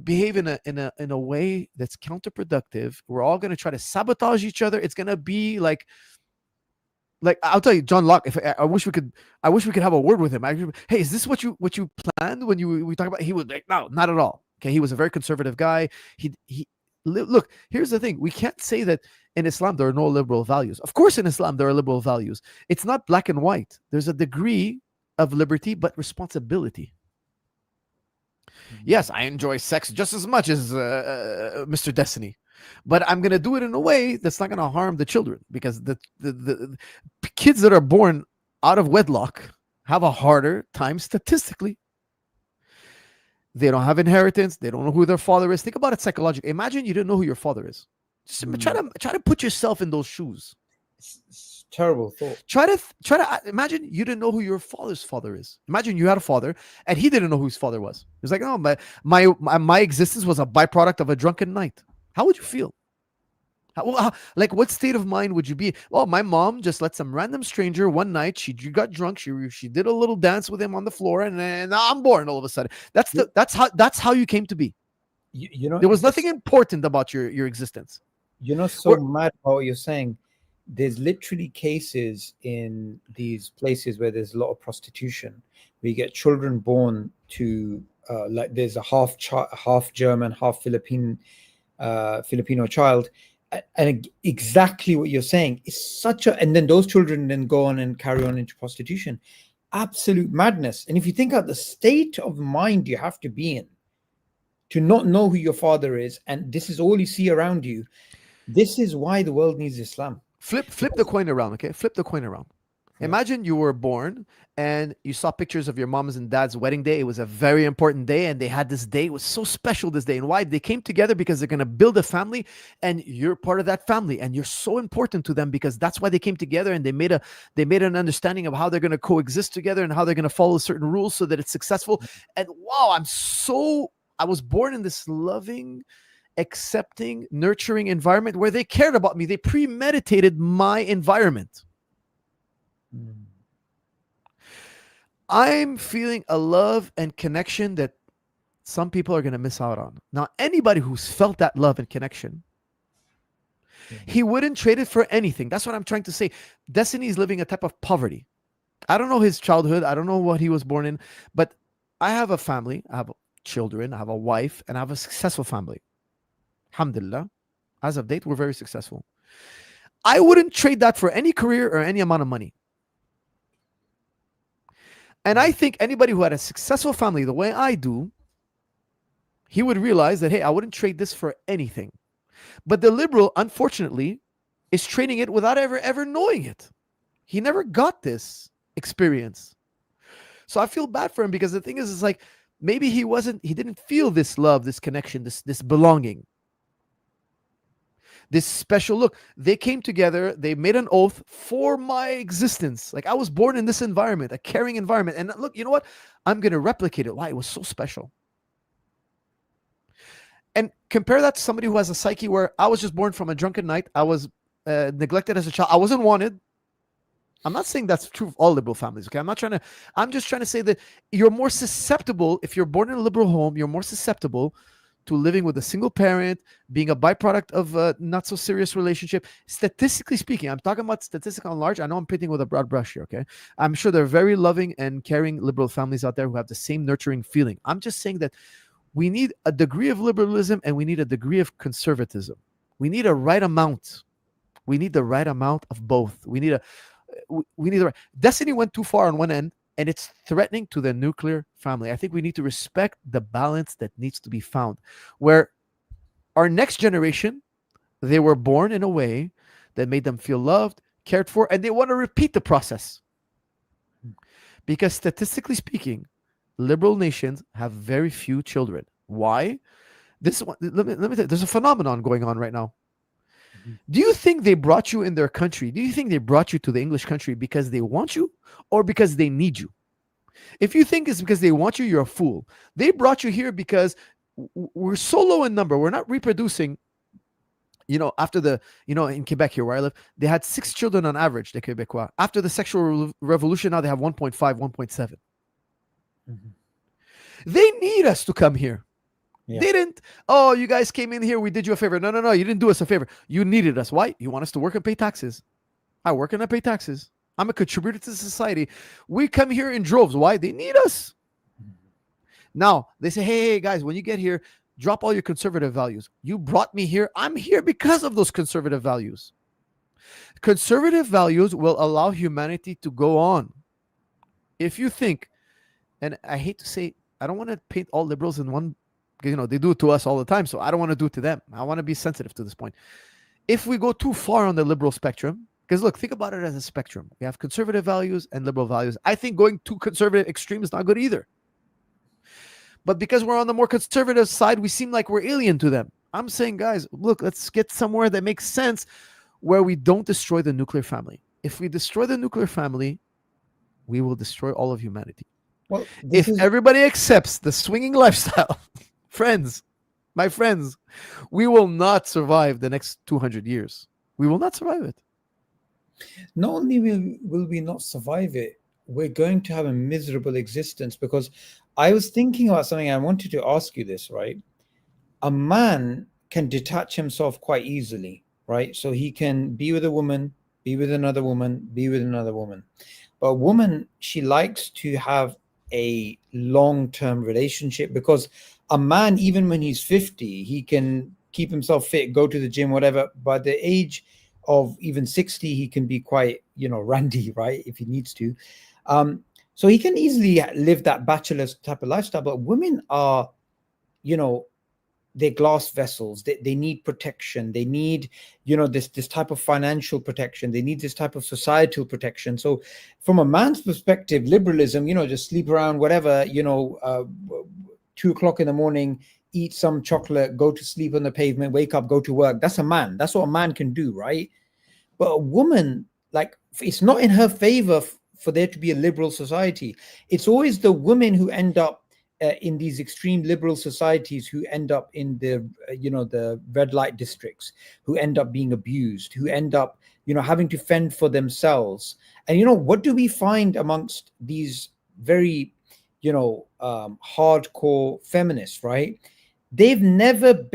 behave in a way that's counterproductive. We're all gonna try to sabotage each other. It's gonna be like I'll tell you, John Locke. If I wish we could have a word with him. Hey, is this what you planned when we talk about? He was like, no, not at all. Okay, he was a very conservative guy. Look. Here's the thing: we can't say that in Islam there are no liberal values. Of course, in Islam there are liberal values. It's not black and white. There's a degree of liberty, but responsibility. Yes, I enjoy sex just as much as Mr. Destiny, but I'm going to do it in a way that's not going to harm the children, because the kids that are born out of wedlock have a harder time statistically. They don't have inheritance. They don't know who their father is. Think about it psychologically. Imagine you didn't know who your father is. Just try to put yourself in those shoes. It's terrible thought. Try to imagine you didn't know who your father's father is. Imagine you had a father and he didn't know who his father was. He was like, "Oh, my existence was a byproduct of a drunken night." How would you feel? Like, what state of mind would you be? Well, my mom just let some random stranger one night. She got drunk. She did a little dance with him on the floor, and now I'm born all of a sudden. That's how you came to be. You know, There was nothing important about your existence. So mad about what you're saying. There's literally cases in these places where there's a lot of prostitution. We get children born to like there's a half German, half Filipino child, and exactly what you're saying is and then those children then go on and carry on into prostitution. Absolute madness. And if you think of the state of mind you have to be in to not know who your father is, and this is all you see around you, this is why the world needs Islam. Flip the coin around, okay? Flip the coin around. Yeah. Imagine you were born and you saw pictures of your mom's and dad's wedding day. It was a very important day, and they had this day. It was so special, this day. And why? They came together because they're going to build a family, and you're part of that family, and you're so important to them because that's why they came together, and they made an understanding of how they're going to coexist together and how they're going to follow certain rules so that it's successful. And wow, I was born in this loving, accepting, nurturing environment where they cared about me. They premeditated my environment. I'm feeling a love and connection that some people are going to miss out on. Now, anybody who's felt that love and connection, he wouldn't trade it for anything. That's what I'm trying to say. Destiny is living a type of poverty. I don't know his childhood. I don't know what he was born in, but I have a family. I have children. I have a wife, and I have a successful family. Alhamdulillah. As of date, we're very successful. I wouldn't trade that for any career or any amount of money. And I think anybody who had a successful family the way I do, he would realize that, hey, I wouldn't trade this for anything. But the liberal, unfortunately, is trading it without ever knowing it. He never got this experience. So I feel bad for him, because the thing is, it's like, maybe he didn't feel this love, this connection, this belonging, this special look. They came together, they made an oath for my existence. Like, I was born in this environment, a caring environment. And look, you know what? I'm going to replicate it. Why? It was so special. And compare that to somebody who has a psyche where I was just born from a drunken night. I was neglected as a child. I wasn't wanted. I'm not saying that's true of all liberal families, okay? I'm just trying to say that you're more susceptible, if you're born in a liberal home, you're more susceptible to living with a single parent, being a byproduct of a not so serious relationship. Statistically speaking, I'm talking about statistical and large. I know I'm painting with a broad brush here, okay? I'm sure there are very loving and caring liberal families out there who have the same nurturing feeling. I'm just saying that we need a degree of liberalism and we need a degree of conservatism. We need a right amount. We need the right amount of both. We need the right. Destiny went too far on one end, and it's threatening to the nuclear family. I think we need to respect the balance that needs to be found, where our next generation, they were born in a way that made them feel loved, cared for, and they want to repeat the process. Because statistically speaking, liberal nations have very few children. Why? Let me tell you, there's a phenomenon going on right now. Do you think they brought you in their country? Do you think they brought you to the English country because they want you or because they need you? If you think it's because they want you, you're a fool. They brought you here because we're so low in number. We're not reproducing After the, in Quebec here where I live, they had 6 children on average, the Quebecois. After the sexual revolution, now they have 1.5, 1.7. Mhm. They need us to come here. Yeah. They didn't, oh, you guys came in here, we did you a favor. No, you didn't do us a favor. You needed us. Why? You want us to work and pay taxes. I work and I pay taxes. I'm a contributor to society. We come here in droves. Why? They need us. Now, they say, hey, guys, when you get here, drop all your conservative values. You brought me here. I'm here because of those conservative values. Conservative values will allow humanity to go on. If you think, and I hate to say, I don't want to paint all liberals in one, they do it to us all the time, so I don't want to do it to them. I want to be sensitive to this point. If we go too far on the liberal spectrum, because look, think about it as a spectrum. We have conservative values and liberal values. I think going too conservative extreme is not good either. But because we're on the more conservative side, we seem like we're alien to them. I'm saying, guys, look, let's get somewhere that makes sense where we don't destroy the nuclear family. If we destroy the nuclear family, we will destroy all of humanity. Well, If everybody accepts the swinging lifestyle, my friends, we will not survive the next 200 years. We will not survive it. not only will we not survive it, we're going to have a miserable existence. Because I was thinking about something, I wanted to ask you this, right? A man can detach himself quite easily, right? So he can be with a woman, be with another woman, be with another woman. But a woman, she likes to have a long-term relationship, because a man, even when he's 50, he can keep himself fit, go to the gym, whatever. By the age of even 60, he can be quite, randy, right? If he needs to. So he can easily live that bachelor's type of lifestyle. But women are, they're glass vessels. They need protection. They need, this type of financial protection. They need this type of societal protection. So from a man's perspective, liberalism, just sleep around, whatever, 2 o'clock in the morning, eat some chocolate, go to sleep on the pavement, wake up, go to work. That's a man. That's what a man can do, right? But a woman, like, it's not in her favor for there to be a liberal society. It's always the women who end up in these extreme liberal societies, who end up in the the red light districts, who end up being abused, who end up having to fend for themselves. And what do we find amongst these very hardcore feminists, right? They've never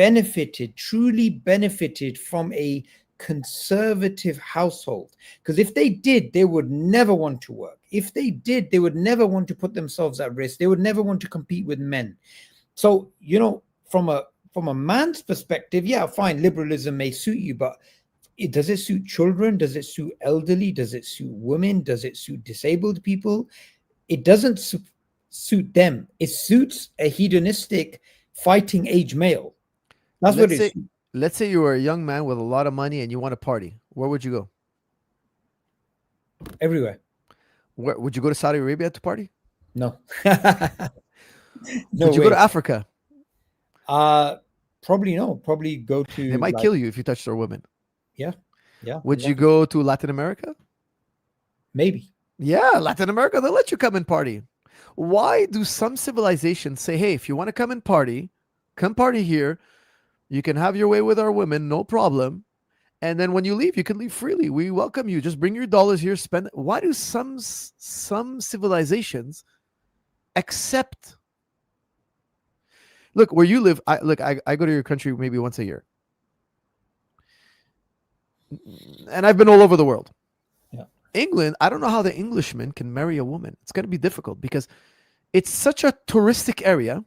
truly benefited from a conservative household, because if they did, they would never want to work. If they did, they would never want to put themselves at risk. They would never want to compete with men. So from a man's perspective, yeah, fine, liberalism may suit you, but does it suit children? Does it suit elderly? Does it suit women? Does it suit disabled people? It doesn't suit them. It suits a hedonistic fighting age male. That's what it is. Let's say you were a young man with a lot of money and you want to party. Where would you go? Everywhere. Where would you go to Saudi Arabia to party? No. Would you go to Africa? Probably no. Probably go to. They might kill you if you touch their women. Yeah. Would you go to Latin America? Maybe. Yeah, Latin America, they'll let you come and party. Why do some civilizations say, hey, if you want to come and party, come party here. You can have your way with our women, no problem. And then when you leave, you can leave freely. We welcome you. Just bring your dollars here, spend. Why do some civilizations accept? Look, where you live, I go to your country maybe once a year. And I've been all over the world. Yeah. England, I don't know how the Englishman can marry a woman. It's going to be difficult because it's such a touristic area.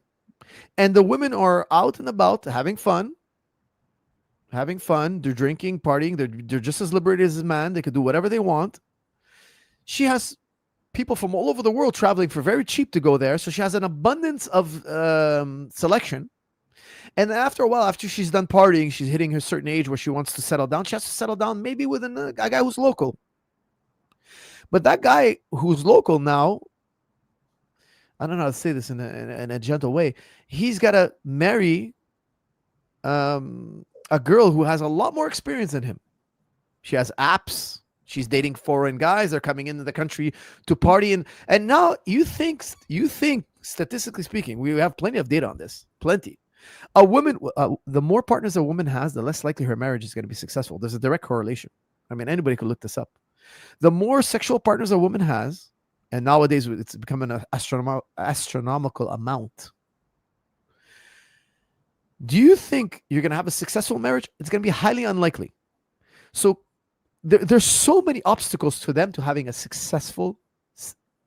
And the women are out and about having fun. They're drinking, partying. They're just as liberated as a man. They could do whatever they want. She has people from all over the world traveling for very cheap to go there. So she has an abundance of selection. And after a while, after she's done partying, she's hitting her certain age where she wants to settle down. She has to settle down maybe with a guy who's local. But that guy who's local now, I don't know how to say this in a gentle way. He's got to marry a girl who has a lot more experience than him. She has apps. She's dating foreign guys. They're coming into the country to party. And now you think, statistically speaking, we have plenty of data on this. Plenty. A woman, the more partners a woman has, the less likely her marriage is going to be successful. There's a direct correlation. I mean, anybody could look this up. The more sexual partners a woman has, and nowadays it's becoming an astronomical amount. Do you think you're going to have a successful marriage? It's going to be highly unlikely. So there's so many obstacles to them to having a successful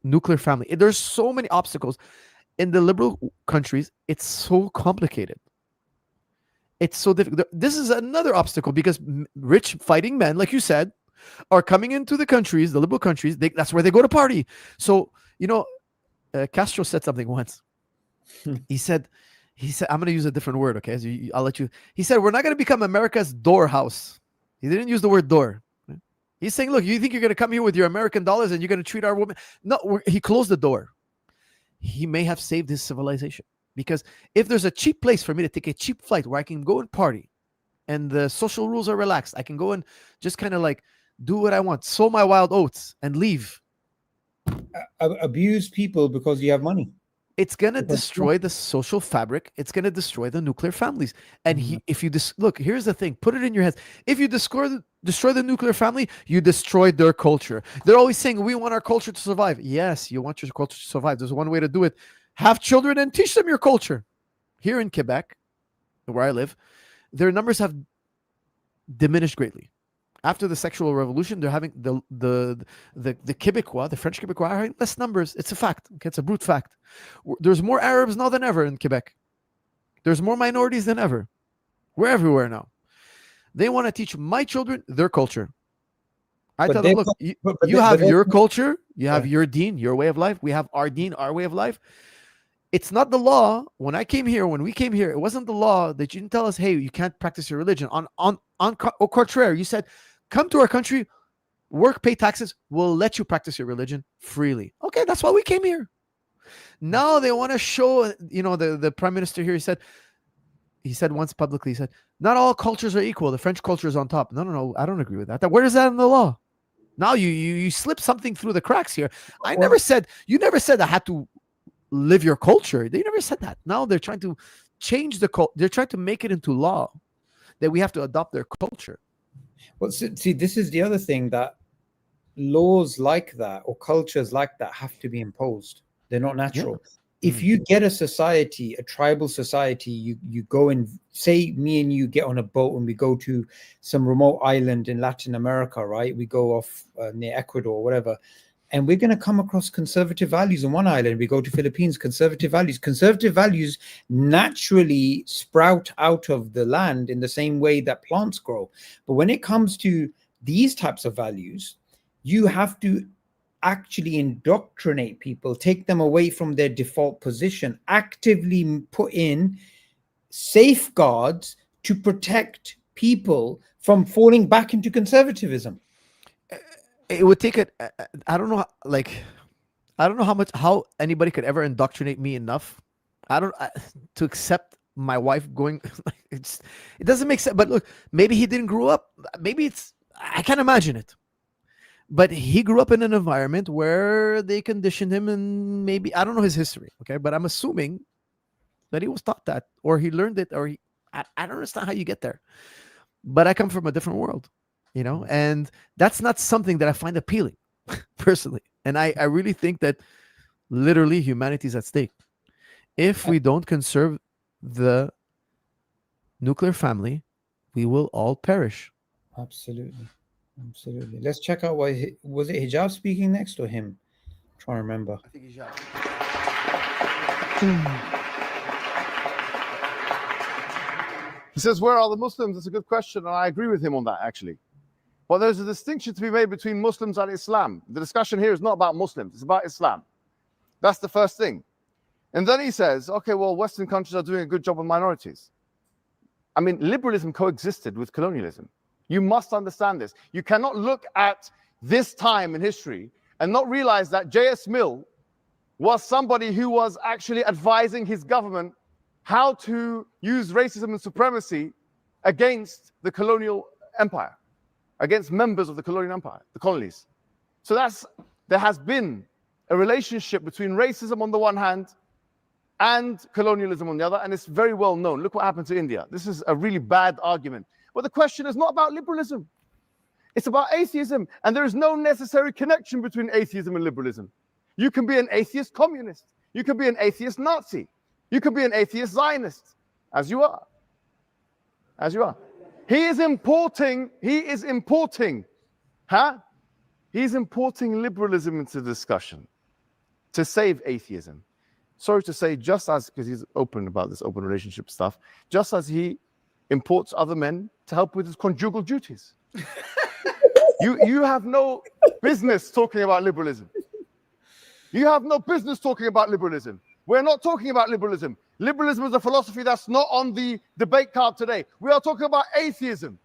nuclear family. There's so many obstacles. In the liberal countries, it's so complicated. It's so difficult. This is another obstacle because rich fighting men, like you said, are coming into the countries, the liberal countries. That's where they go to party. So, Castro said something once. He said, I'm going to use a different word, okay? So I'll let you. He said, we're not going to become America's door house. He didn't use the word door. He's saying, look, you think you're going to come here with your American dollars and you're going to treat our women? No, he closed the door. He may have saved his civilization. Because if there's a cheap place for me to take a cheap flight where I can go and party and the social rules are relaxed, I can go and just kind of like do what I want, sow my wild oats and leave. Abuse people because you have money. It's going to destroy the social fabric. It's going to destroy the nuclear families. And if you look, here's the thing, put it in your head. If you destroy the nuclear family, you destroyed their culture. They're always saying, we want our culture to survive. Yes, you want your culture to survive. There's one way to do it. Have children and teach them your culture. Here in Quebec, where I live, their numbers have diminished greatly. After the sexual revolution, they're having the Quebecois, the French Quebecois, are having less numbers. It's a fact. Okay, it's a brute fact. There's more Arabs now than ever in Quebec. There's more minorities than ever. We're everywhere now. They want to teach my children their culture. I tell them, look, you have your culture, you have your deen, your way of life. We have our deen, our way of life. It's not the law. When we came here, it wasn't the law that you didn't tell us, hey, you can't practice your religion. Au contraire, you said, come to our country, work, pay taxes. We'll let you practice your religion freely. Okay, that's why we came here. Now they want to show, the prime minister here, he said once publicly, he said, not all cultures are equal. The French culture is on top. No, I don't agree with that. Where is that in the law? Now you slip something through the cracks here. You never said I had to live your culture. They never said that. Now they're trying to change the culture. They're trying to make it into law that we have to adopt their culture. Well, see, this is the other thing, that laws like that or cultures like that have to be imposed. They're not natural. Yeah. If you get a society, a tribal society, you go and say me and you get on a boat and we go to some remote island in Latin America, right? We go off near Ecuador or whatever. And we're going to come across conservative values on one island. We go to Philippines, conservative values. Conservative values naturally sprout out of the land in the same way that plants grow. But when it comes to these types of values, you have to actually indoctrinate people, take them away from their default position, actively put in safeguards to protect people from falling back into conservatism. It would take it. I don't know. I don't know how anybody could ever indoctrinate me enough. To accept my wife going. It doesn't make sense. But look, maybe he didn't grow up. Maybe I can't imagine it. But he grew up in an environment where they conditioned him, and maybe I don't know his history. Okay, but I'm assuming that he was taught that, or he learned it, or I don't understand how you get there. But I come from a different world. And that's not something that I find appealing personally. And I really think that literally humanity is at stake. If we don't conserve the nuclear family, we will all perish. Absolutely. Let's check out was it Hijab speaking next or him? I'm trying to remember. I think Hijab. He says, where are the Muslims? It's a good question, and I agree with him on that, actually. But there's a distinction to be made between Muslims and Islam. The discussion here is not about Muslims, it's about Islam. That's the first thing. And then he says, okay, well, Western countries are doing a good job on minorities. I mean, liberalism coexisted with colonialism. You must understand this. You cannot look at this time in history and not realize that J.S. Mill was somebody who was actually advising his government how to use racism and supremacy against the colonial empire, against members of the colonial empire, the colonies. So there has been a relationship between racism on the one hand and colonialism on the other, and it's very well known. Look what happened to India. This is a really bad argument. But the question is not about liberalism. It's about atheism, and there is no necessary connection between atheism and liberalism. You can be an atheist communist. You can be an atheist Nazi. You can be an atheist Zionist, as you are. As you are. He is importing liberalism into the discussion to save atheism. Sorry to say, just as, because he's open about this open relationship stuff, just as he imports other men to help with his conjugal duties. You have no business talking about liberalism. You have no business talking about liberalism. We're not talking about liberalism. Liberalism is a philosophy that's not on the debate card today. We are talking about atheism.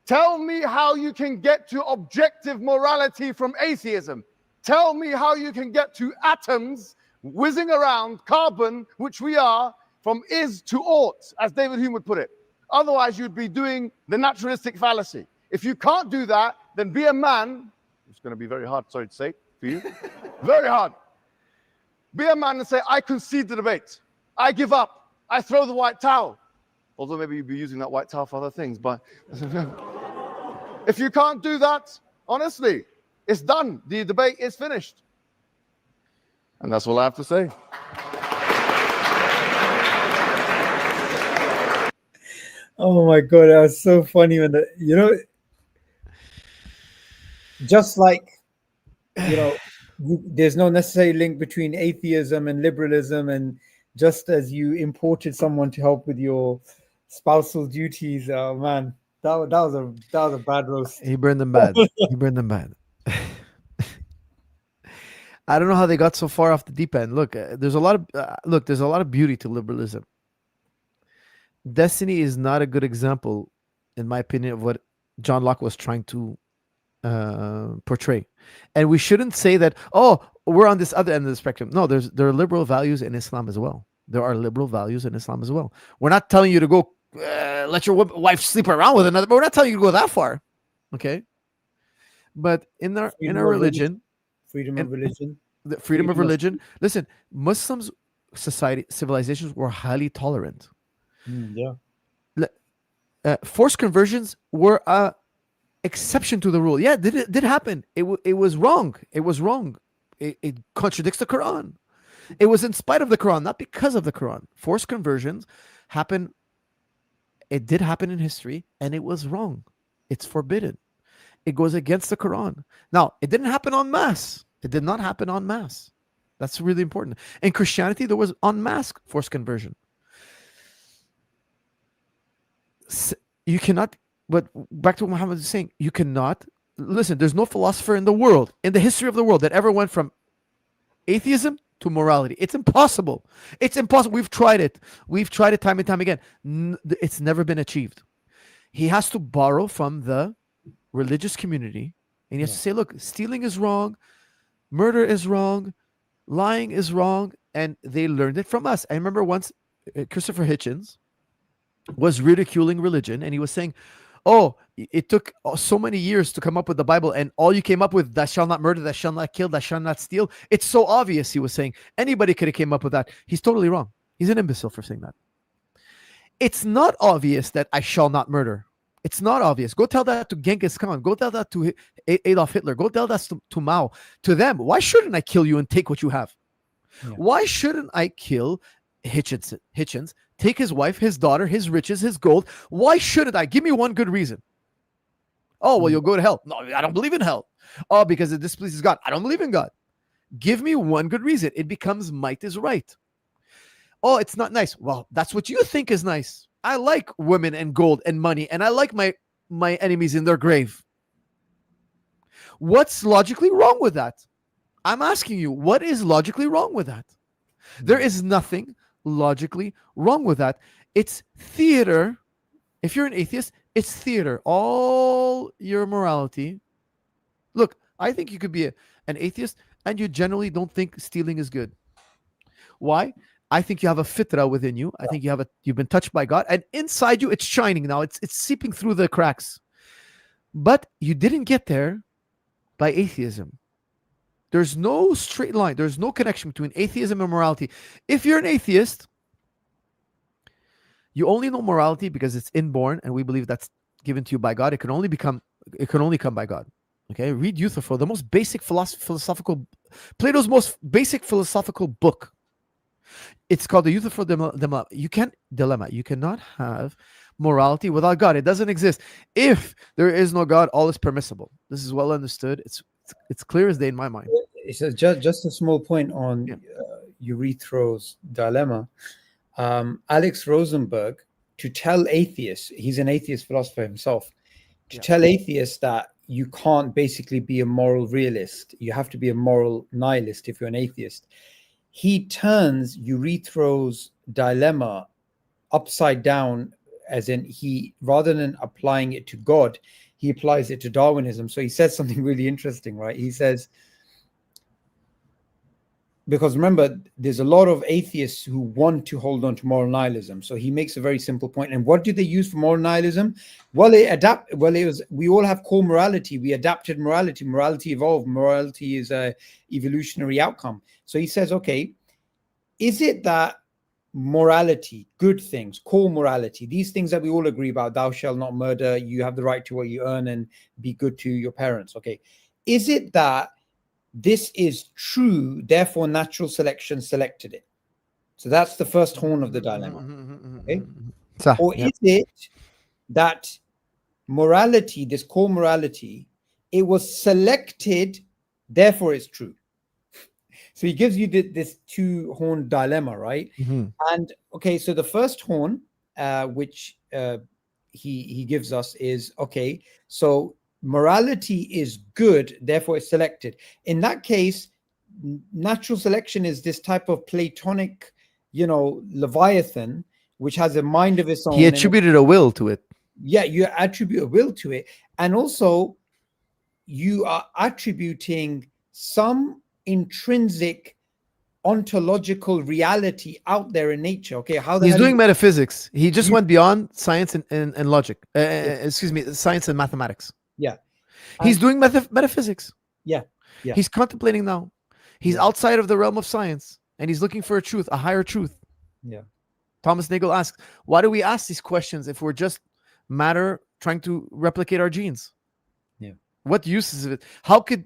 Tell me how you can get to objective morality from atheism. Tell me how you can get to atoms whizzing around, carbon, which we are, from is to ought, as David Hume would put it. Otherwise, you'd be doing the naturalistic fallacy. If you can't do that, then be a man. It's going to be very hard, sorry to say, for you. Very hard. Be a man and say, I concede the debate. I give up. I throw the white towel. Although maybe you'd be using that white towel for other things. But if you can't do that, honestly, it's done. The debate is finished. And that's all I have to say. Oh my God, that was so funny when just like, there's no necessary link between atheism and liberalism, and just as you imported someone to help with your spousal duties, oh man, that was a bad roast. He burned them bad. He burned them bad. I don't know how they got so far off the deep end. Look, there's a lot of beauty to liberalism. Destiny is not a good example, in my opinion, of what John Locke was trying to portray. And we shouldn't say that, oh, we're on this other end of the spectrum. No, there are liberal values in Islam as well. There are liberal values in Islam as well. We're not telling you to go let your wife sleep around with another, but we're not telling you to go that far. Okay? But in our religion, freedom of religion. The freedom of religion. Listen, Muslims civilizations were highly tolerant. Forced conversions were a exception to the rule. Yeah, it did happen. It was wrong. It was wrong. It contradicts the Quran. It was in spite of the Quran, not because of the Quran. Forced conversions happen. It did happen in history, and it was wrong. It's forbidden. It goes against the Quran. Now, it didn't happen en masse. It did not happen en masse. That's really important. In Christianity, there was en masse forced conversion. You cannot, but back to what Muhammad is saying, you cannot, listen, there's no philosopher in the world, in the history of the world, that ever went from atheism to morality. It's impossible. It's impossible. We've tried it. We've tried it time and time again. It's never been achieved. He has to borrow from the religious community, and he has to say, look, stealing is wrong, murder is wrong, lying is wrong, and they learned it from us. I remember once Christopher Hitchens was ridiculing religion, and he was saying, oh, it took so many years to come up with the Bible, and all you came up with, thou shalt not murder, thou shalt not kill, thou shalt not steal. It's so obvious, he was saying. Anybody could have came up with that. He's totally wrong. He's an imbecile for saying that. It's not obvious that I shall not murder. It's not obvious. Go tell that to Genghis Khan. Go tell that to Adolf Hitler. Go tell that to Mao. To them, why shouldn't I kill you and take what you have? Yeah. Why shouldn't I kill Hitchens, take his wife, his daughter, his riches, his gold? Why shouldn't I? Give me one good reason. Oh, well, you'll go to hell. No, I don't believe in hell. Oh, because it displeases God. I don't believe in God. Give me one good reason. It becomes might is right. Oh, it's not nice. Well, that's what you think is nice. I like women and gold and money, and I like my enemies in their grave. What's logically wrong with that? I'm asking you, what is logically wrong with that? There is nothing logically wrong with that. It's theater. If you're an atheist, it's theater. All your morality. Look, I think you could be an atheist and you generally don't think stealing is good. Why? I think you have a fitra within you. I think you've been touched by God, and inside you it's shining now. It's seeping through the cracks. But you didn't get there by atheism. There's no straight line. There's no connection between atheism and morality. If you're an atheist, you only know morality because it's inborn, and we believe that's given to you by God. It can only come by God. Okay, read Euthyphro, the most basic philosophical, Plato's most basic philosophical book. It's called the Euthyphro dilemma. You cannot have morality without God. It doesn't exist. If there is no God, all is permissible. This is well understood. It's clear as day in my mind. It says just a small point on Euthyphro's dilemma. Alex Rosenberg, to tell atheists, he's an atheist philosopher himself, to tell atheists that you can't basically be a moral realist. You have to be a moral nihilist if you're an atheist. He turns Euthyphro's dilemma upside down, as in he, rather than applying it to God, he applies it to Darwinism. So he says something really interesting, right? He says, because remember, there's a lot of atheists who want to hold on to moral nihilism. So he makes a very simple point. And what do they use for moral nihilism? Well, we all have core morality. We adapted morality. Morality evolved. Morality is a evolutionary outcome. So he says, okay, is it that morality, good things, core morality, these things that we all agree about, thou shalt not murder, you have the right to what you earn, and be good to your parents. Okay. Is it that this is true, therefore natural selection selected it? So that's the first horn of the dilemma. Okay? Or is it that morality, this core morality, it was selected, therefore it's true? So he gives you this two-horn dilemma, right? And okay, so the first horn, which he gives us is, okay, so morality is good, therefore it's selected. In that case, natural selection is this type of Platonic, Leviathan, which has a mind of its own. He attributed a will to it. Yeah, you attribute a will to it. And also, you are attributing some intrinsic ontological reality out there in nature. Okay, how he's doing metaphysics. He just went beyond science and logic. Excuse me, science and mathematics. Yeah, he's doing metaphysics. Yeah. He's contemplating now. He's outside of the realm of science, and he's looking for a truth, a higher truth. Yeah. Thomas Nagel asks, why do we ask these questions if we're just matter trying to replicate our genes? Yeah. What use is it? How could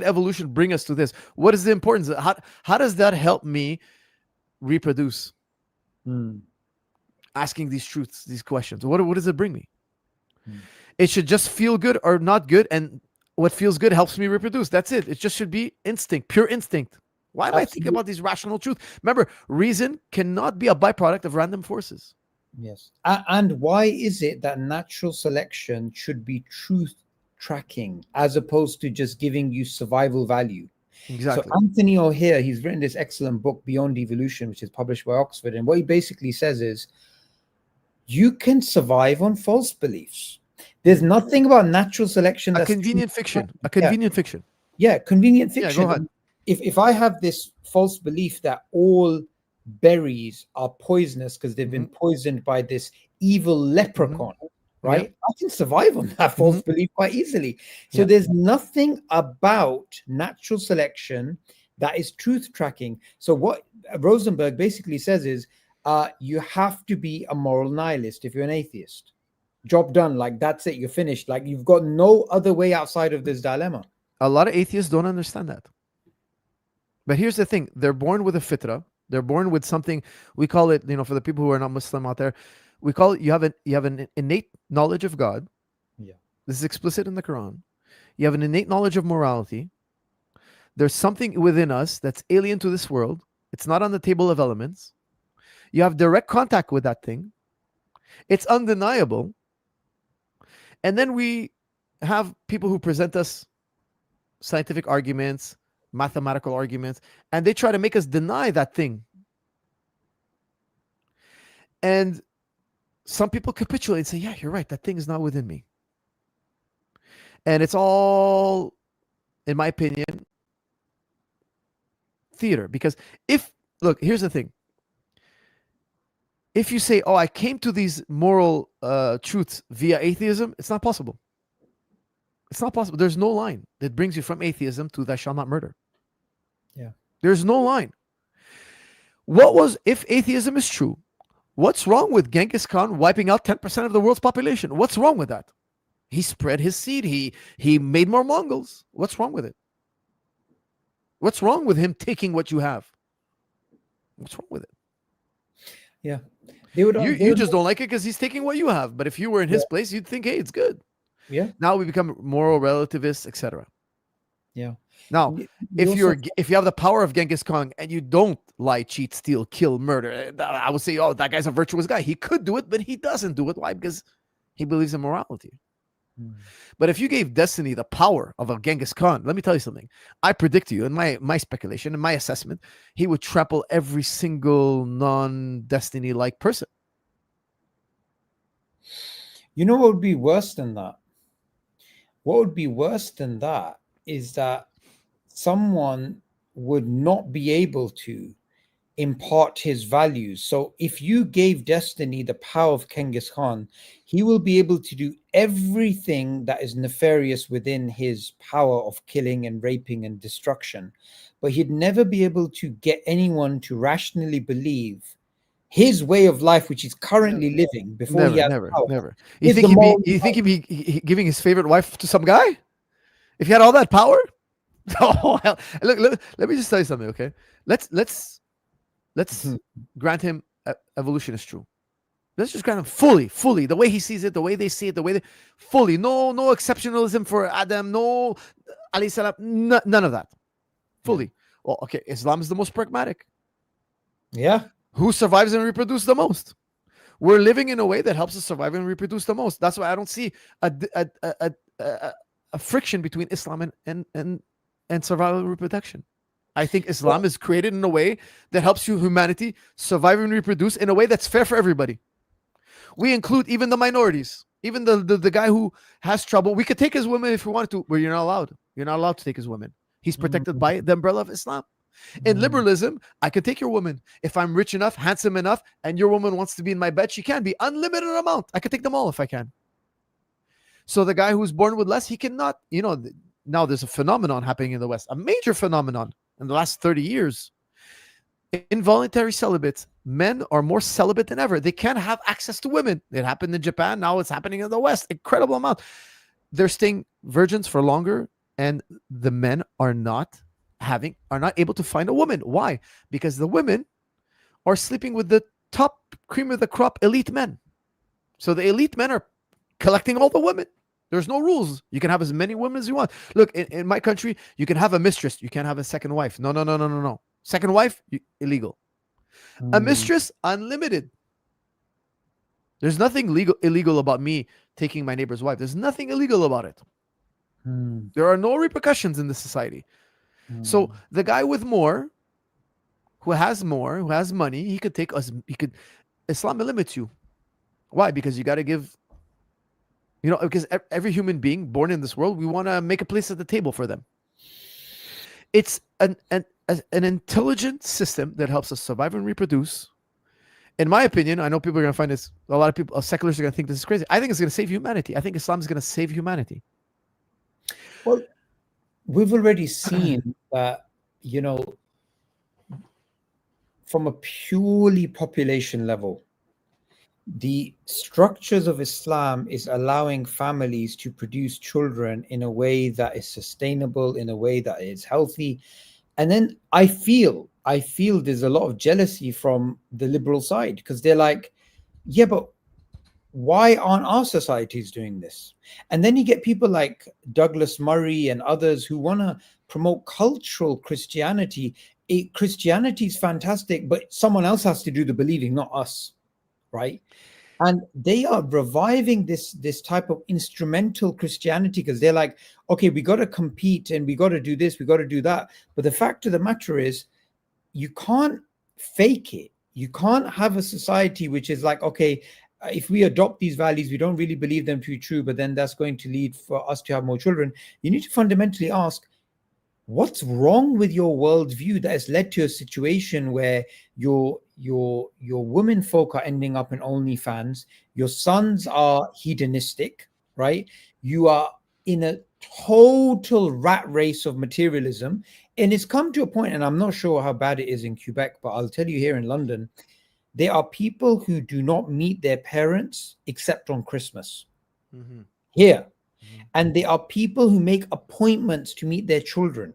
evolution bring us to this? What is the importance? How does that help me reproduce? Asking these truths, these questions. What does it bring me? It should just feel good or not good, and what feels good helps me reproduce. That's it. It just should be instinct, pure instinct. Why am I thinking about these rational truths? Remember, reason cannot be a byproduct of random forces. Yes. And why is it that natural selection should be truth tracking as opposed to just giving you survival value? Exactly. So Anthony O'Hare, he's written this excellent book, Beyond Evolution, which is published by Oxford. And what he basically says is, you can survive on false beliefs. There's nothing about natural selection that's convenient fiction. A convenient fiction. Yeah, convenient fiction. Yeah, go ahead. If I have this false belief that all berries are poisonous because they've been poisoned by this evil leprechaun, right? I can survive on that false belief quite easily. So there's nothing about natural selection that is truth tracking. So what Rosenberg basically says is, you have to be a moral nihilist if you're an atheist. Job done. Like, that's it. You're finished. Like, you've got no other way outside of this dilemma. A lot of atheists don't understand that. But here's the thing. They're born with a fitra. They're born with something. We call it, for the people who are not Muslim out there, we call it, you have an innate knowledge of God. Yeah. This is explicit in the Quran. You have an innate knowledge of morality. There's something within us that's alien to this world. It's not on the table of elements. You have direct contact with that thing. It's undeniable. And then we have people who present us scientific arguments, mathematical arguments, and they try to make us deny that thing. And some people capitulate and say, yeah, you're right, that thing is not within me. And it's all, in my opinion, theater. Because here's the thing. If you say, I came to these moral truths via atheism, it's not possible. It's not possible. There's no line that brings you from atheism to thou shalt not murder. There's no line. What was, if atheism is true, what's wrong with Genghis Khan wiping out 10% of the world's population? What's wrong with that? He spread his seed. He made more Mongols. What's wrong with it? What's wrong with him taking what you have? What's wrong with it? Yeah. You just don't like it because he's taking what you have. But if you were in his place, you'd think, hey, it's good. Yeah. Now we become moral relativists, etc. Yeah. Now, if you have the power of Genghis Khan and you don't lie, cheat, steal, kill, murder, I would say, oh, that guy's a virtuous guy. He could do it, but he doesn't do it. Why? Because he believes in morality. But if you gave Destiny the power of a Genghis Khan, let me tell you something. I predict to you, in my speculation, in my assessment, he would trample every single non-Destiny-like person. You know what would be worse than that? What would be worse than that is that someone would not be able to impart his values. So if you gave Destiny the power of Genghis Khan, he will be able to do everything that is nefarious within his power of killing and raping and destruction. But he'd never be able to get anyone to rationally believe his way of life, which he's currently living before he has power. Never. You think he'd be giving his favorite wife to some guy? If he had all that power? Oh, hell. Look, let me just tell you something, okay? Let's grant him evolution is true. Let's just grant him fully, the way he sees it, the way they see it, fully. No exceptionalism for Adam, no alayhi salam, none of that. Fully. Well, okay, Islam is the most pragmatic. Yeah. Who survives and reproduces the most? We're living in a way that helps us survive and reproduce the most. That's why I don't see a friction between Islam and survival and reproduction. I think Islam is created in a way that helps humanity survive and reproduce in a way that's fair for everybody. We include even the minorities, even the guy who has trouble. We could take his women if we wanted to, but you're not allowed. You're not allowed to take his women. He's protected by the umbrella of Islam. In liberalism, I could take your woman. If I'm rich enough, handsome enough, and your woman wants to be in my bed, she can be. Unlimited amount. I could take them all if I can. So the guy who's born with less, he cannot, now there's a phenomenon happening in the West, a major phenomenon in the last 30 years. Involuntary celibates. Men are more celibate than ever. They can't have access to women. It happened in Japan. Now it's happening in the West. Incredible amount. They're staying virgins for longer, and the men are not able to find a woman. Why? Because the women are sleeping with the top cream of the crop elite men. So the elite men are collecting all the women. There's no rules. You can have as many women as you want. Look, in my country, you can have a mistress. You can't have a second wife. No. Second wife, illegal. A mistress, unlimited. There's nothing illegal about me taking my neighbor's wife. There's nothing illegal about it. There are no repercussions in this society. So the guy with more, who has money, he could take us. Islam limits you. Why? Because you got to give. Because every human being born in this world, we want to make a place at the table for them. It's an intelligent system that helps us survive and reproduce. In my opinion, I know people are going to find this. A lot of people, secularists, are going to think this is crazy. I think it's going to save humanity. I think Islam is going to save humanity. Well, we've already seen that, from a purely population level, the structures of Islam is allowing families to produce children in a way that is sustainable, in a way that is healthy. And then I feel there's a lot of jealousy from the liberal side, because they're like, yeah, but why aren't our societies doing this? And then you get people like Douglas Murray and others who want to promote cultural Christianity. Christianity is fantastic, but someone else has to do the believing, not us, right? And they are reviving this type of instrumental Christianity, because they're like, okay, we got to compete and we got to do this, we got to do that. But the fact of the matter is, you can't fake it. You can't have a society which is like, okay, if we adopt these values, we don't really believe them to be true, but then that's going to lead for us to have more children. You need to fundamentally ask, what's wrong with your worldview that has led to a situation where your women folk are ending up in OnlyFans, your sons are hedonistic, right? You are in a total rat race of materialism. And it's come to a point, and I'm not sure how bad it is in Quebec, but I'll tell you here in London, there are people who do not meet their parents except on Christmas here. And there are people who make appointments to meet their children.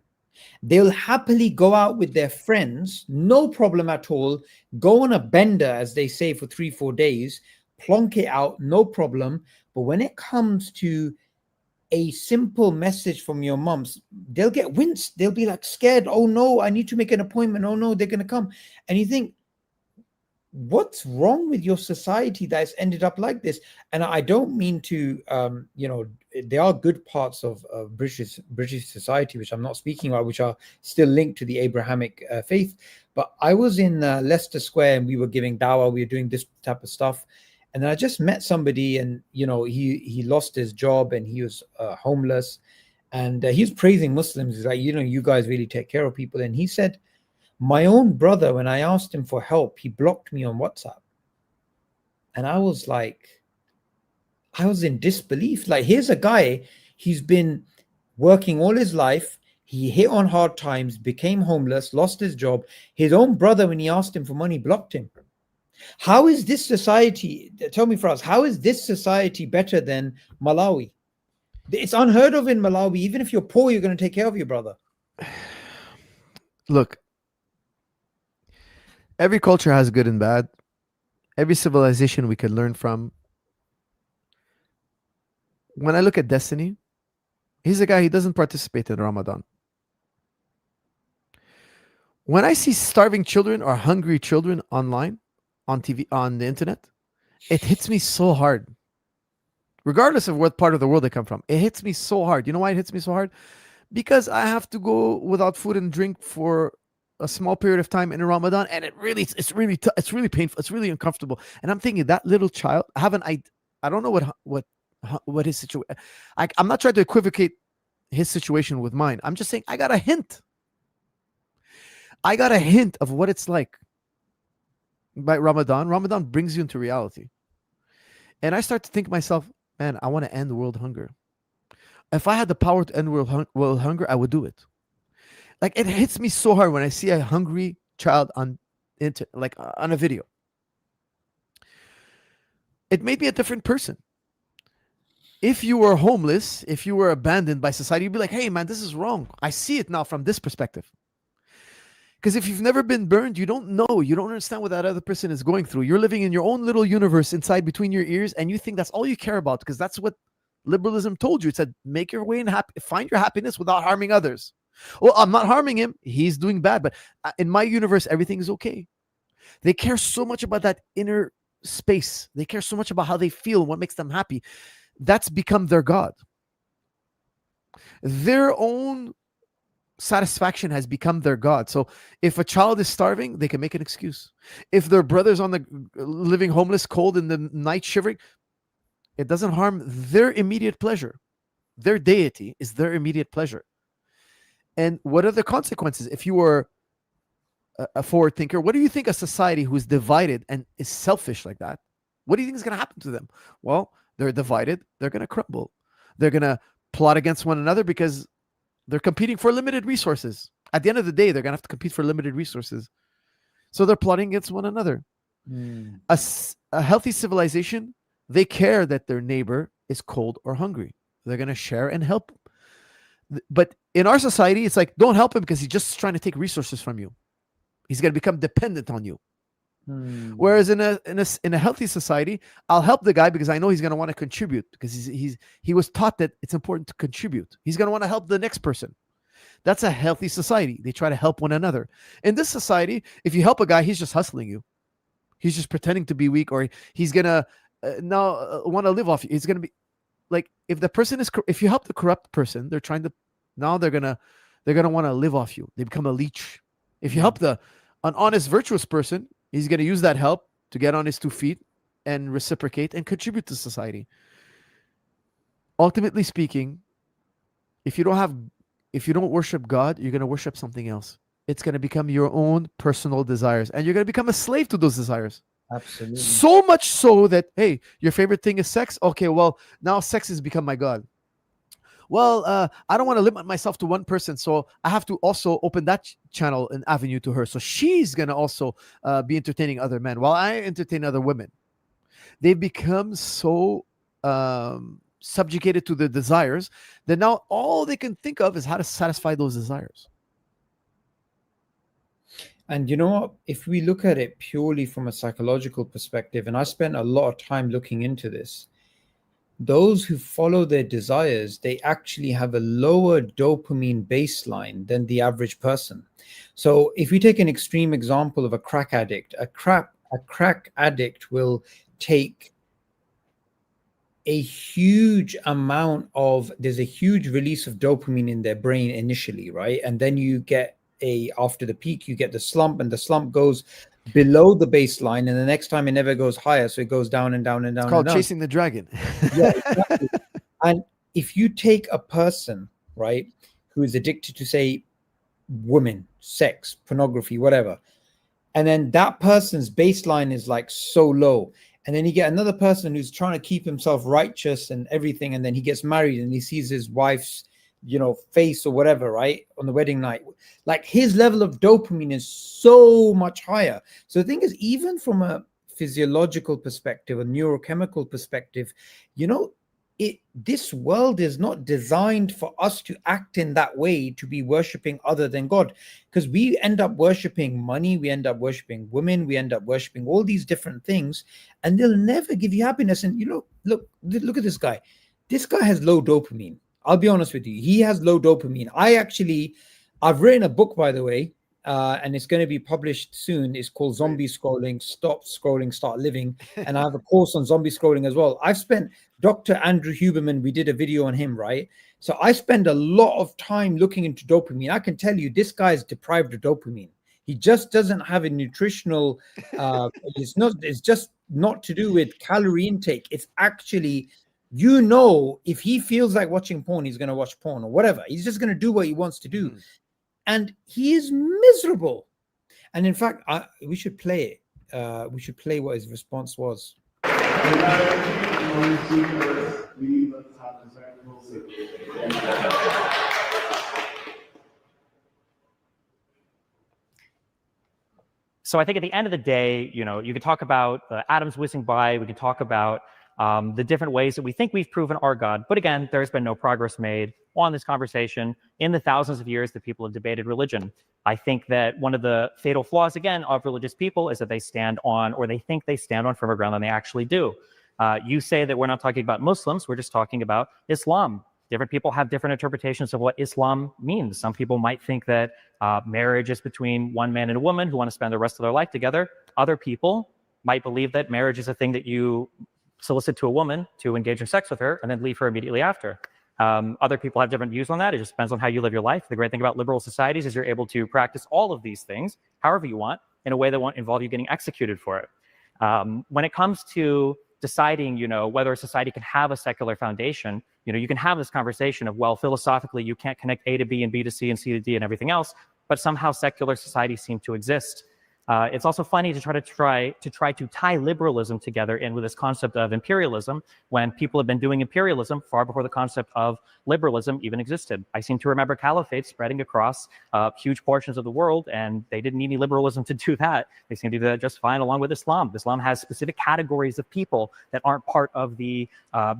They'll happily go out with their friends, no problem at all, go on a bender, as they say, for 3-4 days, plonk it out, no problem. But when it comes to a simple message from your moms, they'll get winced. They'll be like scared. Oh no, I need to make an appointment. Oh no, they're going to come. And you think, what's wrong with your society that's ended up like this? And I don't mean to, there are good parts of British society, which I'm not speaking of, which are still linked to the Abrahamic faith. But I was in Leicester Square and we were giving dawah, we were doing this type of stuff. And then I just met somebody, and he lost his job and he was homeless, and he was praising Muslims. He's like, you guys really take care of people. And he said, my own brother, when I asked him for help, he blocked me on WhatsApp. And I was in disbelief. Like, here's a guy, he's been working all his life. He hit on hard times, became homeless, lost his job. His own brother, when he asked him for money, blocked him. How is this society, tell me, Firas, how is this society better than Malawi? It's unheard of in Malawi. Even if you're poor, you're going to take care of your brother. Look, every culture has good and bad. Every civilization we can learn from. When I look at Destiny, he's a guy, he doesn't participate in Ramadan. When I see starving children or hungry children online, on TV, on the internet, it hits me so hard. Regardless of what part of the world they come from, it hits me so hard. You know why it hits me so hard? Because I have to go without food and drink for a small period of time in Ramadan, and it's really painful. It's really uncomfortable. And I'm thinking, that little child, I don't know what his situation. I'm not trying to equivocate his situation with mine. I'm just saying I got a hint. Of what it's like. By Ramadan brings you into reality. And I start to think to myself, man, I want to end world hunger. If I had the power to end world hunger, I would do it. Like, it hits me so hard when I see a hungry child on a video. It made me a different person. If you were homeless, if you were abandoned by society, you'd be like, hey man, this is wrong. I see it now from this perspective. Because if you've never been burned, you don't know. You don't understand what that other person is going through. You're living in your own little universe inside between your ears, and you think that's all you care about, because that's what liberalism told you. It said, make your way and find your happiness without harming others. Well, I'm not harming him. He's doing bad. But in my universe, everything is okay. They care so much about that inner space. They care so much about how they feel and what makes them happy. That's become their God. Their own satisfaction has become their God. So if a child is starving, they can make an excuse. If their brother's on the living homeless, cold in the night, shivering, it doesn't harm their immediate pleasure. Their deity is their immediate pleasure. And what are the consequences? If you are a forward thinker, what do you think a society who's divided and is selfish like that, what do you think is going to happen to them? Well, they're divided. They're going to crumble. They're going to plot against one another because they're competing for limited resources. At the end of the day, they're going to have to compete for limited resources. So they're plotting against one another. A healthy civilization, they care that their neighbor is cold or hungry. They're going to share and help. But in our society, it's like, don't help him because he's just trying to take resources from you. He's going to become dependent on you. Whereas in a healthy society, I'll help the guy because I know he's going to want to contribute, because he was taught that it's important to contribute. He's going to want to help the next person. That's a healthy society. They try to help one another. In this society, if you help a guy, he's just hustling you. He's just pretending to be weak, or he's going to now want to live off you. He's going to be like, if you help the corrupt person, they're going to want to live off you. They become a leech. If you help an honest, virtuous person, he's going to use that help to get on his 2 feet and reciprocate and contribute to society. Ultimately speaking, if you don't worship God, you're going to worship something else. It's going to become your own personal desires, and you're going to become a slave to those desires. Absolutely. So much so that, hey, your favorite thing is sex. Okay, well, now sex has become my God. well, I don't want to limit myself to one person, so I have to also open that channel and avenue to her. So she's going to also be entertaining other men while I entertain other women. They've become so subjugated to their desires that now all they can think of is how to satisfy those desires. And you know what? If we look at it purely from a psychological perspective, and I spent a lot of time looking into this, those who follow their desires, they actually have a lower dopamine baseline than the average person. So if we take an extreme example of a crack addict, a crack addict will take a huge amount of, there's a huge release of dopamine in their brain initially, right? And then you get after the peak, you get the slump, and the slump goes below the baseline, and the next time it never goes higher, so it goes down and down and down. It's called and down. chasing the dragon. Yeah, exactly. And if you take a person, right, who is addicted to, say, women, sex, pornography, whatever, and then that person's baseline is like so low, and then you get another person who's trying to keep himself righteous and everything, and then he gets married and he sees his wife's face or whatever, right, on the wedding night, like his level of dopamine is so much higher. So the thing is, even from a physiological perspective, a neurochemical perspective, this world is not designed for us to act in that way, to be worshiping other than God, because we end up worshiping money, we end up worshiping women, we end up worshiping all these different things, and they'll never give you happiness. And look at this guy. This guy has low dopamine. I'll be honest with you. He has low dopamine. I've written a book, by the way, and it's going to be published soon. It's called Zombie Scrolling, Stop Scrolling, Start Living. And I have a course on zombie scrolling as well. I've spent Dr. Andrew Huberman, we did a video on him, right? So I spend a lot of time looking into dopamine. I can tell you this guy is deprived of dopamine. He just doesn't have a nutritional, it's just not to do with calorie intake. It's actually, if he feels like watching porn, he's going to watch porn or whatever. He's just going to do what he wants to do. And he is miserable. And in fact, we should play it. We should play what his response was. So I think at the end of the day, you can talk about the atoms whizzing by. We can talk about the different ways that we think we've proven our God. But again, there's been no progress made on this conversation in the thousands of years that people have debated religion. I think that one of the fatal flaws, again, of religious people is that they stand on, or they think they stand on firmer ground than they actually do. You say that we're not talking about Muslims, we're just talking about Islam. Different people have different interpretations of what Islam means. Some people might think that marriage is between one man and a woman who want to spend the rest of their life together. Other people might believe that marriage is a thing that you solicit to a woman to engage in sex with her and then leave her immediately after. Other people have different views on that. It just depends on how you live your life. The great thing about liberal societies is you're able to practice all of these things however you want in a way that won't involve you getting executed for it. When it comes to deciding, whether a society can have a secular foundation, you can have this conversation of, well, philosophically, you can't connect A to B and B to C and C to D and everything else, but somehow secular societies seem to exist. It's also funny to try to tie liberalism together in with this concept of imperialism when people have been doing imperialism far before the concept of liberalism even existed. I seem to remember caliphates spreading across huge portions of the world, and they didn't need any liberalism to do that. They seem to do that just fine along with Islam. Islam has specific categories of people that aren't part of the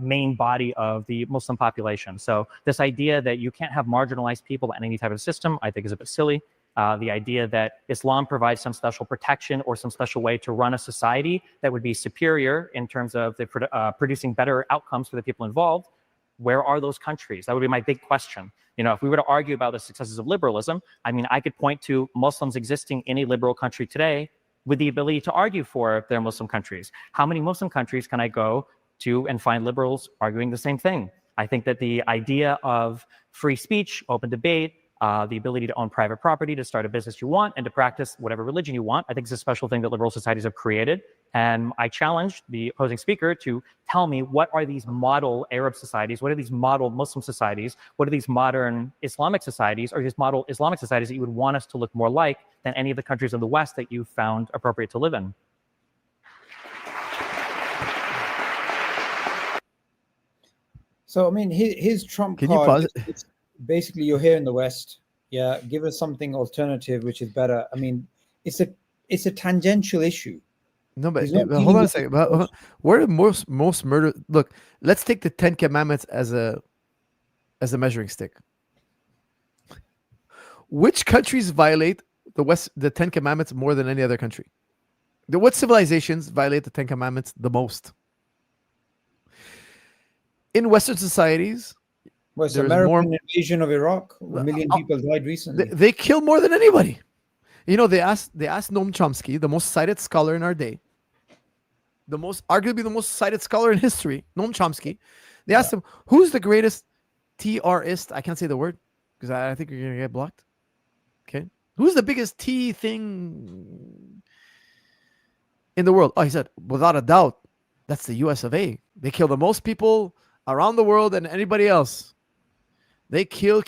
main body of the Muslim population. So this idea that you can't have marginalized people in any type of system, I think is a bit silly. The idea that Islam provides some special protection or some special way to run a society that would be superior in terms of producing better outcomes for the people involved. Where are those countries? That would be my big question. If we were to argue about the successes of liberalism, I could point to Muslims existing in a liberal country today with the ability to argue for their Muslim countries. How many Muslim countries can I go to and find liberals arguing the same thing? I think that the idea of free speech, open debate, the ability to own private property, to start a business you want, and to practice whatever religion you want, I think is a special thing that liberal societies have created. And I challenged the opposing speaker to tell me, what are these model Arab societies? What are these model Muslim societies? What are these modern Islamic societies, or these model Islamic societies that you would want us to look more like than any of the countries in the West that you found appropriate to live in? So I mean, his trump Can you card pause is it's basically you're here in the West. Yeah, give us something alternative which is better. I mean, it's a tangential issue. No, but He's not hold dealing on a with second. the Where are most murder? Look, let's take the Ten Commandments as a measuring stick. Which countries violate the Ten Commandments more than any other country? What civilizations violate the Ten Commandments the most? In Western societies, Well, it's there's more. American invasion of Iraq. 1 million people died recently. They kill more than anybody. You know, they asked Noam Chomsky, the most cited scholar in our day, arguably the most cited scholar in history, Noam Chomsky. They asked him, who's the greatest TRist? I can't say the word because I think you're gonna get blocked. Okay, who's the biggest T thing in the world? Oh, he said, without a doubt, that's the US of A. They kill the most people around the world than anybody else. They kill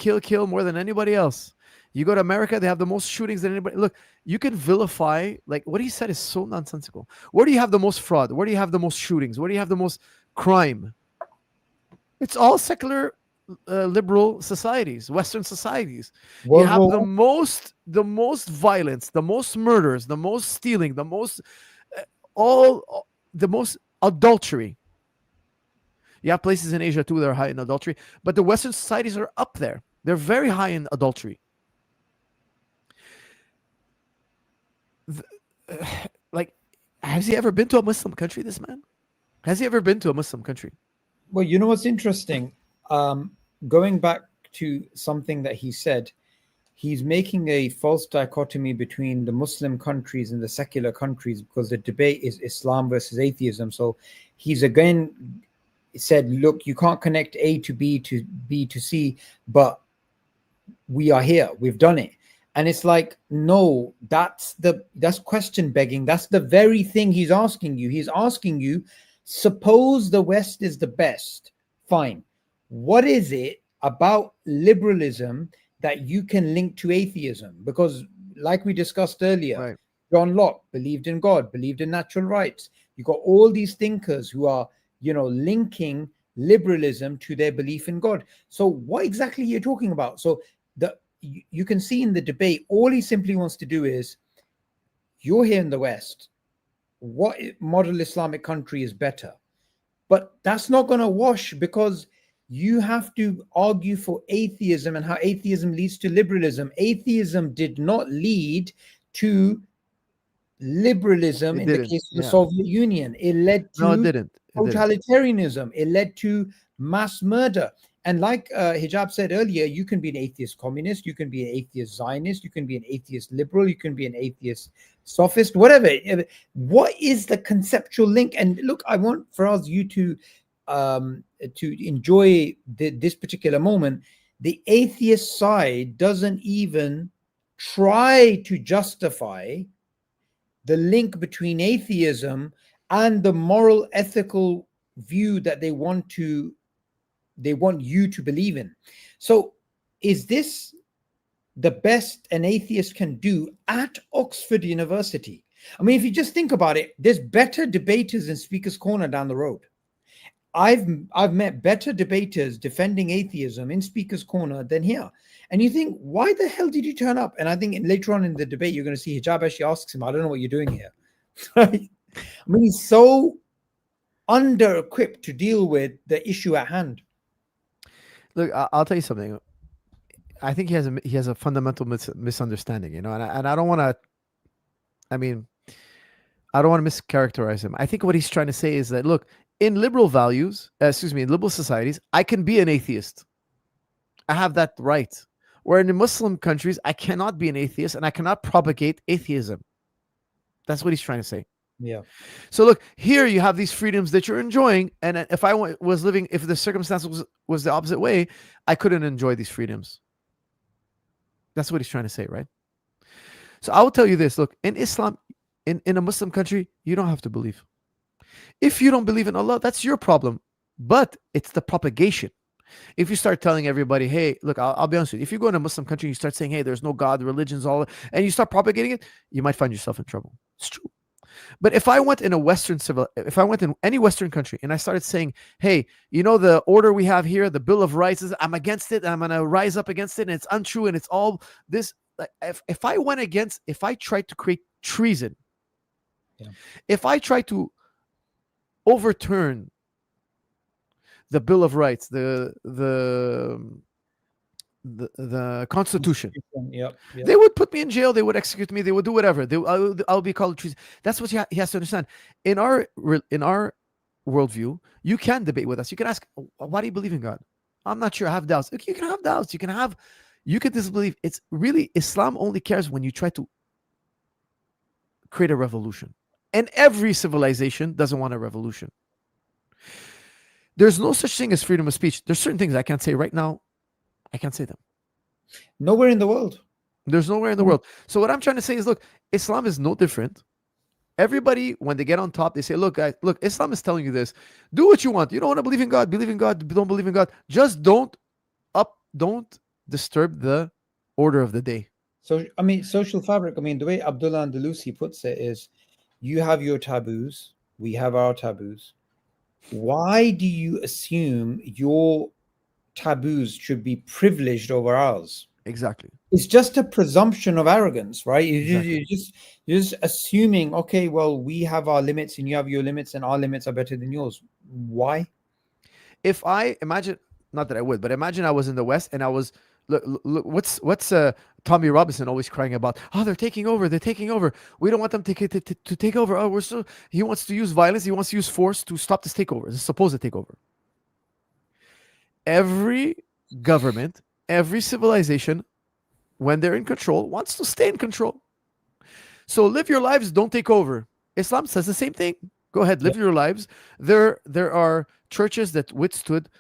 more than anybody else. You go to America, they have the most shootings than anybody. Look, you can vilify, like what he said is so nonsensical. Where do you have the most fraud? Where do you have the most shootings? Where do you have the most crime? It's all secular, liberal societies, Western societies. You have the most violence, the most murders, the most stealing, the most the most adultery. You have places in Asia too that are high in adultery, but the Western societies are up there. They're very high in adultery. Like, has he ever been to a Muslim country, this man? Has he ever been to a Muslim country? Well, you know what's interesting? Going back to something that he said, he's making a false dichotomy between the Muslim countries and the secular countries because the debate is Islam versus atheism. So he's again said, look, you can't connect A to B to B to C, but we are here. We've done it. And it's like, no, that's question begging. That's the very thing he's asking you. He's asking you, suppose the West is the best. Fine. What is it about liberalism that you can link to atheism? Because like we discussed earlier, right. John Locke believed in God, believed in natural rights. You got all these thinkers who are, linking liberalism to their belief in God. So what exactly are you talking about? So you can see in the debate, all he simply wants to do is, you're here in the West. What model Islamic country is better? But that's not going to wash because you have to argue for atheism and how atheism leads to liberalism. Atheism did not lead to liberalism in the case of the Soviet Union. It led to totalitarianism. It led to mass murder. And like Hijab said earlier, you can be an atheist communist, you can be an atheist Zionist, you can be an atheist liberal, you can be an atheist sophist, whatever. What is the conceptual link? And look, I want you to enjoy this particular moment. The atheist side doesn't even try to justify the link between atheism and the moral, ethical view that they want you to believe in. So is this the best an atheist can do at Oxford University? I mean, if you just think about it, there's better debaters in Speaker's Corner down the road. I've met better debaters defending atheism in Speaker's Corner than here. And you think, why the hell did you turn up? And I think later on in the debate, you're going to see Hijab actually asks him, I don't know what you're doing here. I mean, he's so under-equipped to deal with the issue at hand. Look, I'll tell you something. I think he has a fundamental misunderstanding, and I don't want to. I mean, I don't want to mischaracterize him. I think what he's trying to say is that, look, in liberal values, in liberal societies, I can be an atheist. I have that right. Where in the Muslim countries, I cannot be an atheist and I cannot propagate atheism. That's what he's trying to say. Yeah. So look, here you have these freedoms that you're enjoying, and if I was living, if the circumstance was the opposite way, I couldn't enjoy these freedoms. That's what he's trying to say, right? So I will tell you this: look, in Islam, in a Muslim country, you don't have to believe. If you don't believe in Allah, that's your problem. But it's the propagation. If you start telling everybody, hey, look, I'll be honest with you. If you go in a Muslim country and you start saying, hey, there's no God, religion's all, and you start propagating it, you might find yourself in trouble. It's true. But if I went in if I went in any Western country and I started saying, hey, you know, the order we have here, the Bill of Rights, I'm against it, I'm going to rise up against it, and it's untrue, and it's all this. Like, if I tried to create treason, if I tried to overturn the Bill of Rights, the Constitution. They would put me in jail. They would execute me. They would do whatever. I'll be called treason. That's what he has to understand. In our worldview, you can debate with us. You can ask, why do you believe in God? I'm not sure. I have doubts. You can have doubts. You can disbelieve. It's really, Islam only cares when you try to create a revolution. And every civilization doesn't want a revolution. There's no such thing as freedom of speech. There's certain things I can't say right now. I can't say them. Nowhere in the world. There's nowhere in the world. So what I'm trying to say is, look, Islam is no different. Everybody, when they get on top, they say, look, guys, look, Islam is telling you this. Do what you want. You don't want to believe in God. Believe in God. Don't believe in God. Just don't disturb the order of the day. So, I mean, social fabric, I mean, the way Abdullah Andalusi puts it is, you have your taboos, we have our taboos. Why do you assume your taboos should be privileged over ours? Exactly. It's just a presumption of arrogance, right? Exactly. You're just assuming, okay, well, we have our limits and you have your limits and our limits are better than yours. Why? If I imagine, not that I would, but imagine I was in the West and I was, look what's Tommy Robinson always crying about? Oh, they're taking over. We don't want them to take over. Oh, he wants to use violence. He wants to use force to stop this takeover, this supposed takeover. Every government, every civilization, when they're in control, wants to stay in control. So live your lives, don't take over. Islam says the same thing. Go ahead, live your lives. There are churches that withstood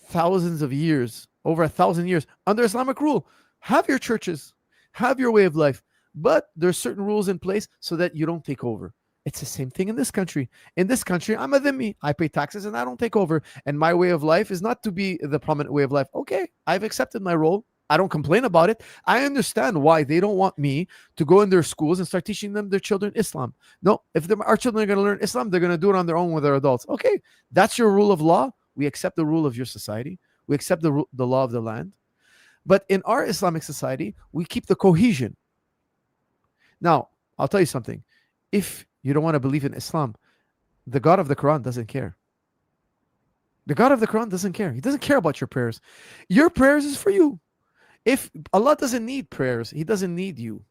thousands of years, over 1,000 years, under Islamic rule. Have your churches, have your way of life, but there's certain rules in place so that you don't take over. It's the same thing in this country. In this country, I'm a dhimmi. I pay taxes and I don't take over. And my way of life is not to be the prominent way of life. Okay, I've accepted my role. I don't complain about it. I understand why they don't want me to go in their schools and start teaching their children Islam. No, if our children are going to learn Islam, they're going to do it on their own with their adults. Okay, that's your rule of law. We accept the rule of your society. We accept the law of the land. But in our Islamic society, we keep the cohesion. Now, I'll tell you something. If you don't want to believe in Islam, the God of the Quran doesn't care. The God of the Quran doesn't care. He doesn't care about your prayers. Your prayers is for you. If Allah doesn't need prayers, He doesn't need you.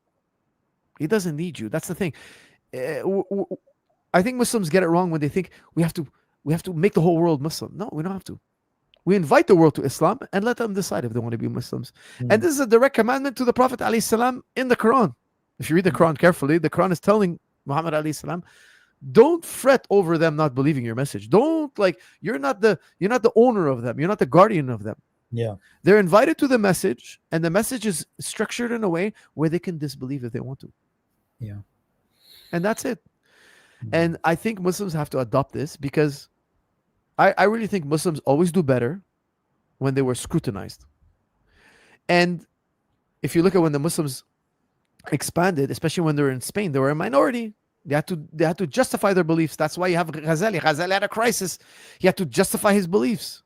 He doesn't need you. That's the thing. I think Muslims get it wrong when they think we have to make the whole world Muslim. No, we don't have to. We invite the world to Islam and let them decide if they want to be Muslims. And this is a direct commandment to the Prophet ﷺ in the Quran. If you read the Quran carefully, the Quran is telling Muhammad ﷺ, don't fret over them not believing your message. You're not the owner of them. You're not the guardian of them. Yeah. They're invited to the message, and the message is structured in a way where they can disbelieve if they want to. Yeah. And that's it. And I think Muslims have to adopt this, because I really think Muslims always do better when they were scrutinized. And if you look at when the Muslims expanded, especially when they were in Spain, they were a minority. They had to justify their beliefs. That's why you have Ghazali. Ghazali had a crisis. He had to justify his beliefs.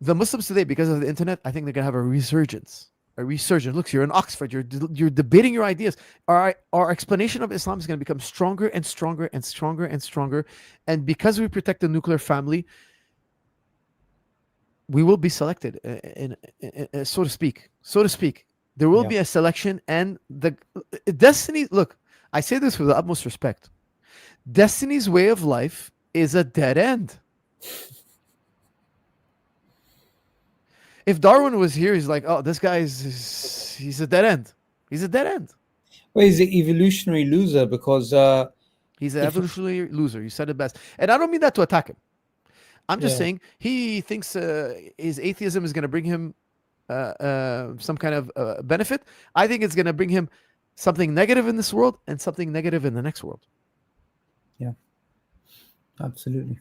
The Muslims today, because of the internet, I think they're going to have a resurgence. Look, you're in Oxford. You're debating your ideas. Our explanation of Islam is going to become stronger and stronger and stronger and stronger. And because we protect the nuclear family, we will be selected, so to speak. There will be a selection, and the destiny. Look, I say this with the utmost respect. Destiny's way of life is a dead end. If Darwin was here, he's like, oh, this guy he's a dead end. He's a dead end. Well, he's an evolutionary loser because he's an evolutionary loser. You said it best. And I don't mean that to attack him. I'm just saying he thinks his atheism is going to bring him some kind of benefit. I think it's going to bring him something negative in this world and something negative in the next world. Yeah, absolutely.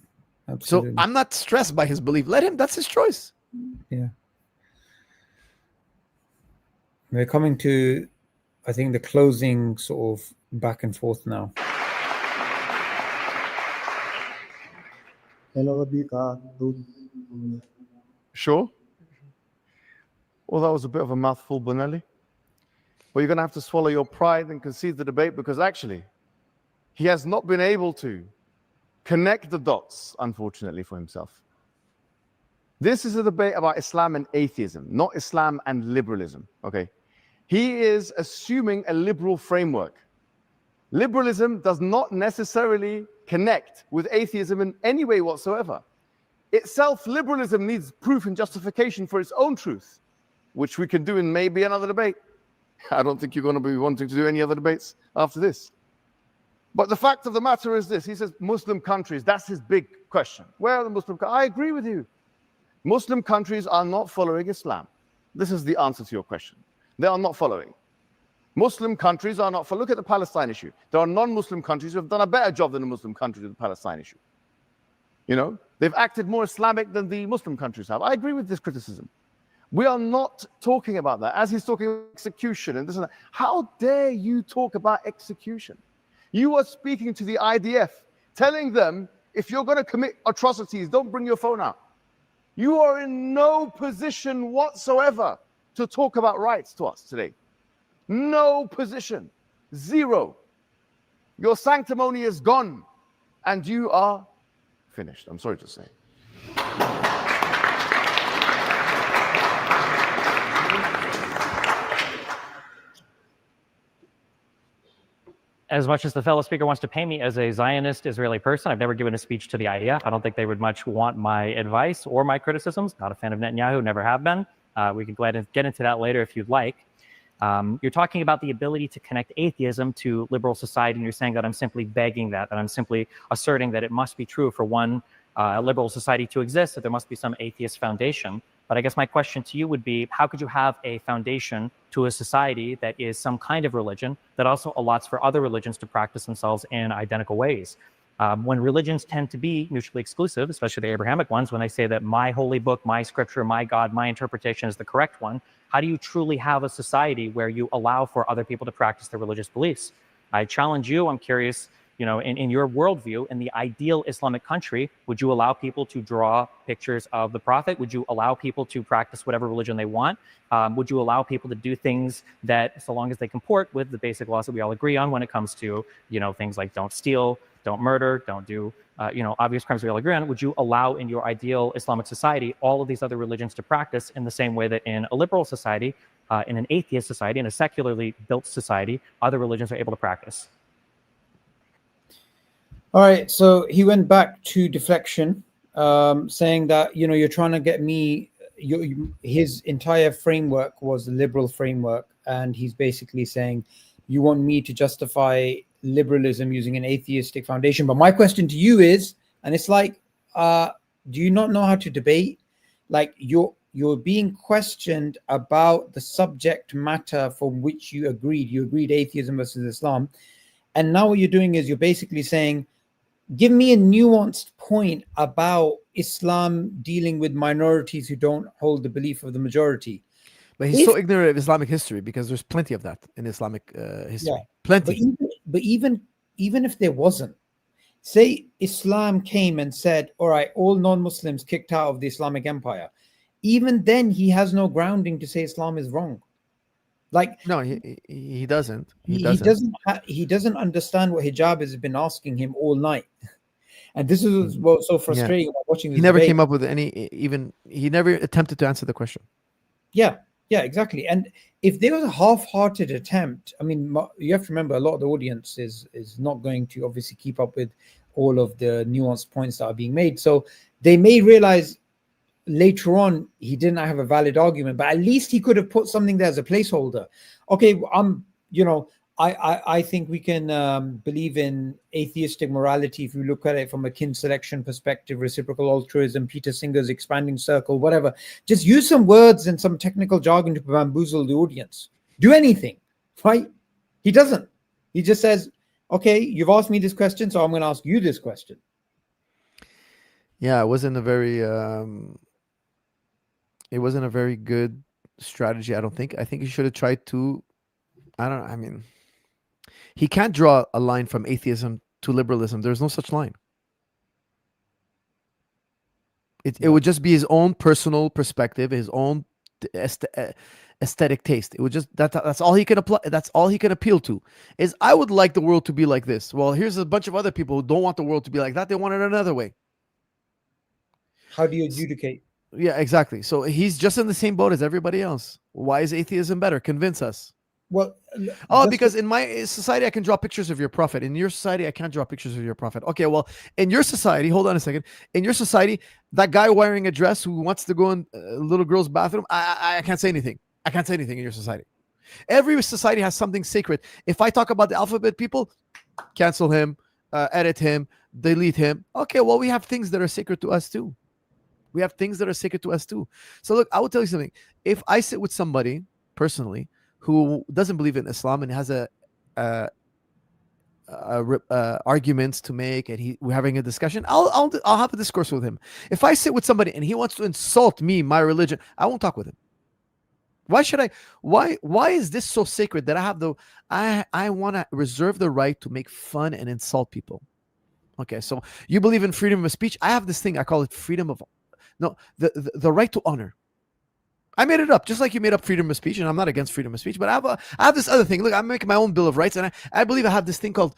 So I'm not stressed by his belief. Let him. That's his choice. Yeah. We're coming to, I think, the closing sort of back and forth now. Sure? Well, that was a bit of a mouthful, Bonelli. But you're going to have to swallow your pride and concede the debate, because actually, he has not been able to connect the dots, unfortunately, for himself. This is a debate about Islam and atheism, not Islam and liberalism, okay? He is assuming a liberal framework. Liberalism does not necessarily connect with atheism in any way whatsoever. Itself, liberalism needs proof and justification for its own truth, which we can do in maybe another debate. I don't think you're going to be wanting to do any other debates after this. But the fact of the matter is this. He says Muslim countries, that's his big question. Where are the Muslim countries? I agree with you. Muslim countries are not following Islam. This is the answer to your question. They are not following. Muslim countries are not following. Look at the Palestine issue. There are non-Muslim countries who have done a better job than the Muslim countries with the Palestine issue. You know, they've acted more Islamic than the Muslim countries have. I agree with this criticism. We are not talking about that. As he's talking about execution and this and that. How dare you talk about execution? You are speaking to the IDF, telling them, if you're going to commit atrocities, don't bring your phone out. You are in no position whatsoever to talk about rights to us today. No position. Zero. Your sanctimony is gone, and you are finished. I'm sorry to say. As much as the fellow speaker wants to pay me as a Zionist Israeli person, I've never given a speech to the IDF. I don't think they would much want my advice or my criticisms. Not a fan of Netanyahu, never have been. We can go ahead and get into that later if you'd like. You're talking about the ability to connect atheism to liberal society, and you're saying that I'm simply begging that I'm simply asserting that it must be true for one liberal society to exist, that there must be some atheist foundation. But I guess my question to you would be, how could you have a foundation to a society that is some kind of religion that also allots for other religions to practice themselves in identical ways? When religions tend to be mutually exclusive, especially the Abrahamic ones, when they say that my holy book, my scripture, my God, my interpretation is the correct one, how do you truly have a society where you allow for other people to practice their religious beliefs? I challenge you, I'm curious, you know, in your worldview, in the ideal Islamic country, would you allow people to draw pictures of the Prophet? Would you allow people to practice whatever religion they want? Would you allow people to do things that, so long as they comport with the basic laws that we all agree on when it comes to, you know, things like don't steal, don't murder, don't do, you know, obvious crimes we all agree on? Would you allow in your ideal Islamic society all of these other religions to practice in the same way that in a liberal society, in an atheist society, in a secularly built society, other religions are able to practice? All right, so he went back to deflection, saying that, you know, you're trying to get me, his entire framework was the liberal framework, and he's basically saying you want me to justify liberalism using an atheistic foundation. But my question to you is, and it's like, do you not know how to debate? Like, you're being questioned about the subject matter from which you agreed. You agreed atheism versus Islam. And now what you're doing is you're basically saying, give me a nuanced point about Islam dealing with minorities who don't hold the belief of the majority. But he's so ignorant of Islamic history, because there's plenty of that in Islamic history. Yeah, Plenty. But even if there wasn't, say Islam came and said, all right, all non-Muslims kicked out of the Islamic Empire. Even then, he has no grounding to say Islam is wrong. Like, no, he doesn't. He doesn't understand what hijab has been asking him all night. And this is what's so frustrating about watching this He never debate. came up with he never attempted to answer the question. Yeah, exactly. And if there was a half-hearted attempt, I mean, you have to remember, a lot of the audience is not going to obviously keep up with all of the nuanced points that are being made. So they may realize later on he didn't have a valid argument, but at least he could have put something there as a placeholder. Okay, I think we can believe in atheistic morality if you look at it from a kin selection perspective, reciprocal altruism, Peter Singer's expanding circle, whatever. Just use some words and some technical jargon to bamboozle the audience. Do anything, right? He doesn't. He just says, okay, you've asked me this question, so I'm going to ask you this question. Yeah, it wasn't a very good strategy, I don't think. I think he should have tried to, He can't draw a line from atheism to liberalism. There's no such line. It would just be his own personal perspective, his own aesthetic taste. It would just that's all he can apply. That's all he can appeal to. Is I would like the world to be like this. Well, here's a bunch of other people who don't want the world to be like that. They want it another way. How do you adjudicate? Yeah, exactly. So he's just in the same boat as everybody else. Why is atheism better? Convince us. Well, oh, because in my society I can draw pictures of your prophet. In your society I can't draw pictures of your prophet. Okay, well, in your society, hold on a second. In your society, that guy wearing a dress who wants to go in a little girl's bathroom, I can't say anything. I can't say anything in your society. Every society has something sacred. If I talk about the alphabet people, cancel him, edit him, delete him. Okay, well, we have things that are sacred to us too. We have things that are sacred to us too. So look, I will tell you something. If I sit with somebody personally who doesn't believe in Islam and has arguments to make, and we're having a discussion, I'll have a discourse with him. If I sit with somebody and he wants to insult me, my religion, I won't talk with him. Why should I? Why is this so sacred that I have I want to reserve the right to make fun and insult people? Okay, so you believe in freedom of speech. I have this thing, I call it freedom of the right to honor. I made it up, just like you made up freedom of speech, and I'm not against freedom of speech, but I have this other thing. Look, I'm making my own Bill of Rights, and I believe I have this thing called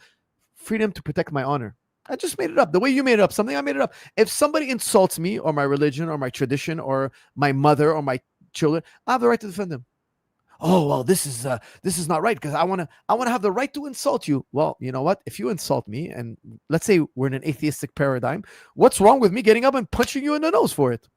freedom to protect my honor. I just made it up. The way you made it up, something I made it up. If somebody insults me or my religion or my tradition or my mother or my children, I have the right to defend them. Oh, well, this is not right because I want to have the right to insult you. Well, you know what? If you insult me, and let's say we're in an atheistic paradigm, what's wrong with me getting up and punching you in the nose for it?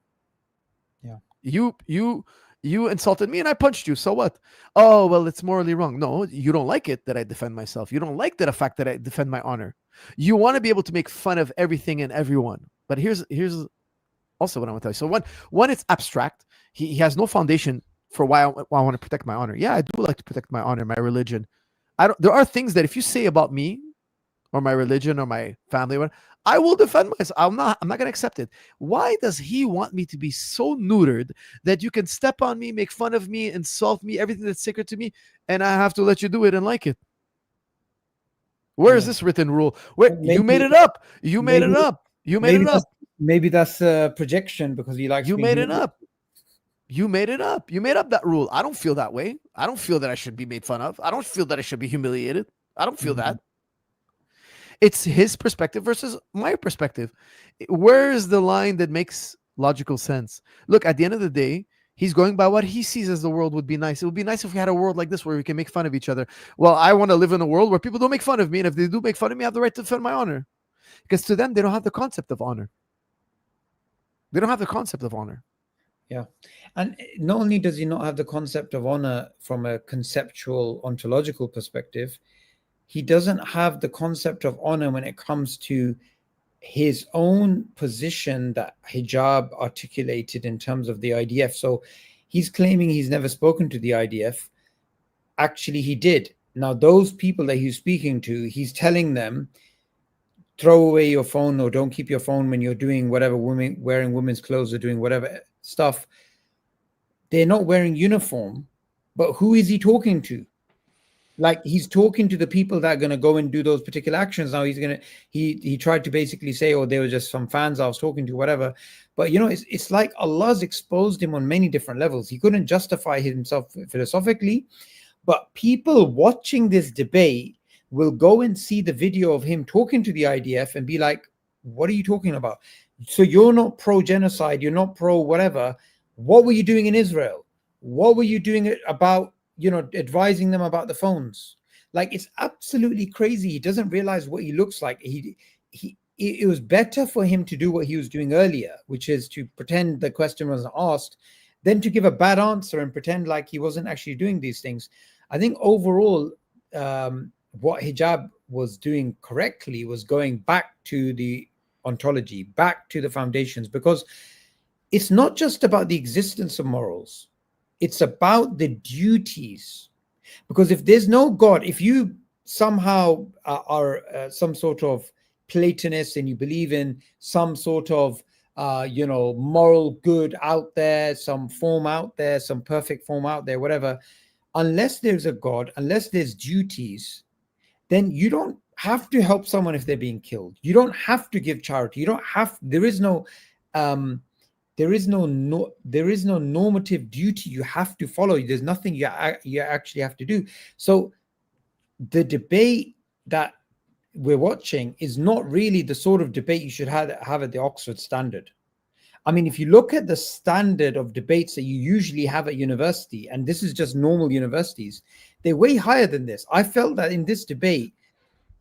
Yeah. You insulted me and I punched you. So what? Oh, well, it's morally wrong. No, you don't like it that I defend myself. You don't like the fact that I defend my honor. You want to be able to make fun of everything and everyone. But here's also what I want to tell you. So one, it's abstract. He has no foundation for why I want to protect my honor. Yeah, I do like to protect my honor, my religion. There are things that if you say about me or my religion or my family, I will defend myself. I'm not going to accept it. Why does he want me to be so neutered that you can step on me, make fun of me, insult me, everything that's sacred to me, and I have to let you do it and like it? Where is this written rule? You made it up. You made it up. You made it up. Maybe that's a projection because he likes. You made it up. You made it up. You made up that rule. I don't feel that way. I don't feel that I should be made fun of. I don't feel that I should be humiliated. I don't feel that. It's his perspective versus my perspective. Where is the line that makes logical sense? Look, at the end of the day, he's going by what he sees as the world would be nice. It would be nice if we had a world like this where we can make fun of each other. Well, I want to live in a world where people don't make fun of me. And if they do make fun of me, I have the right to defend my honor. Because to them, they don't have the concept of honor. They don't have the concept of honor. Yeah. And not only does he not have the concept of honor from a conceptual, ontological perspective, he doesn't have the concept of honor when it comes to his own position that hijab articulated in terms of the IDF. So he's claiming he's never spoken to the IDF. Actually, he did. Now, those people that he's speaking to, he's telling them, throw away your phone or don't keep your phone when you're doing whatever, wearing women's clothes or doing whatever stuff. They're not wearing uniform, but who is he talking to? Like, he's talking to the people that are going to go and do those particular actions. Now he tried to basically say, oh, they were just some fans I was talking to, whatever. But, you know, it's like Allah's exposed him on many different levels. He couldn't justify himself philosophically, but people watching this debate will go and see the video of him talking to the IDF and be like, what are you talking about? So you're not pro-genocide, you're not pro-whatever. What were you doing in Israel? What were you doing about, you know, advising them about the phones? Like, it's absolutely crazy. He doesn't realize what he looks like. It was better for him to do what he was doing earlier, which is to pretend the question wasn't asked, than to give a bad answer and pretend like he wasn't actually doing these things. I think overall, what hijab was doing correctly was going back to the ontology, back to the foundations, because it's not just about the existence of morals. It's about the duties. Because if there's no God, if you somehow are some sort of Platonist and you believe in some sort of, moral good out there, some form out there, some perfect form out there, whatever, unless there's a God, unless there's duties, then you don't have to help someone if they're being killed. You don't have to give charity. You don't have. There is no normative duty you have to follow. There's nothing you actually have to do. So the debate that we're watching is not really the sort of debate you should have at the Oxford Standard. I mean, if you look at the standard of debates that you usually have at university, and this is just normal universities, they're way higher than this. I felt that in this debate,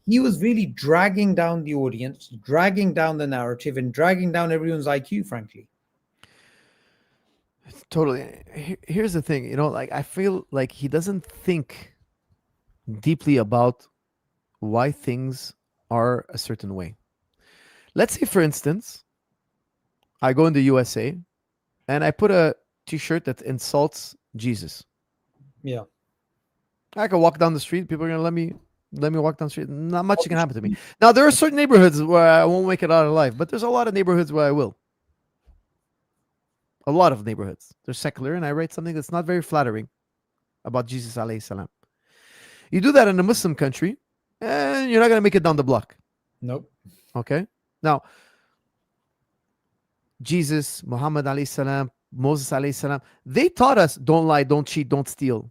he was really dragging down the audience, dragging down the narrative, and dragging down everyone's IQ, frankly. Totally. Here's the thing, you know, like I feel like he doesn't think deeply about why things are a certain way. Let's say, for instance, I go in the USA and I put a t-shirt that insults Jesus. Yeah. I can walk down the street. People are going to let me walk down the street. Not much can happen to me. Now, there are certain neighborhoods where I won't make it out alive, but there's a lot of neighborhoods where I will. A lot of neighborhoods. They're secular, and I write something that's not very flattering about Jesus alayhi salam. You do that in a Muslim country, and you're not going to make it down the block. Nope. Okay? Now, Jesus, Muhammad alayhi salam, Moses alayhi salam, they taught us don't lie, don't cheat, don't steal.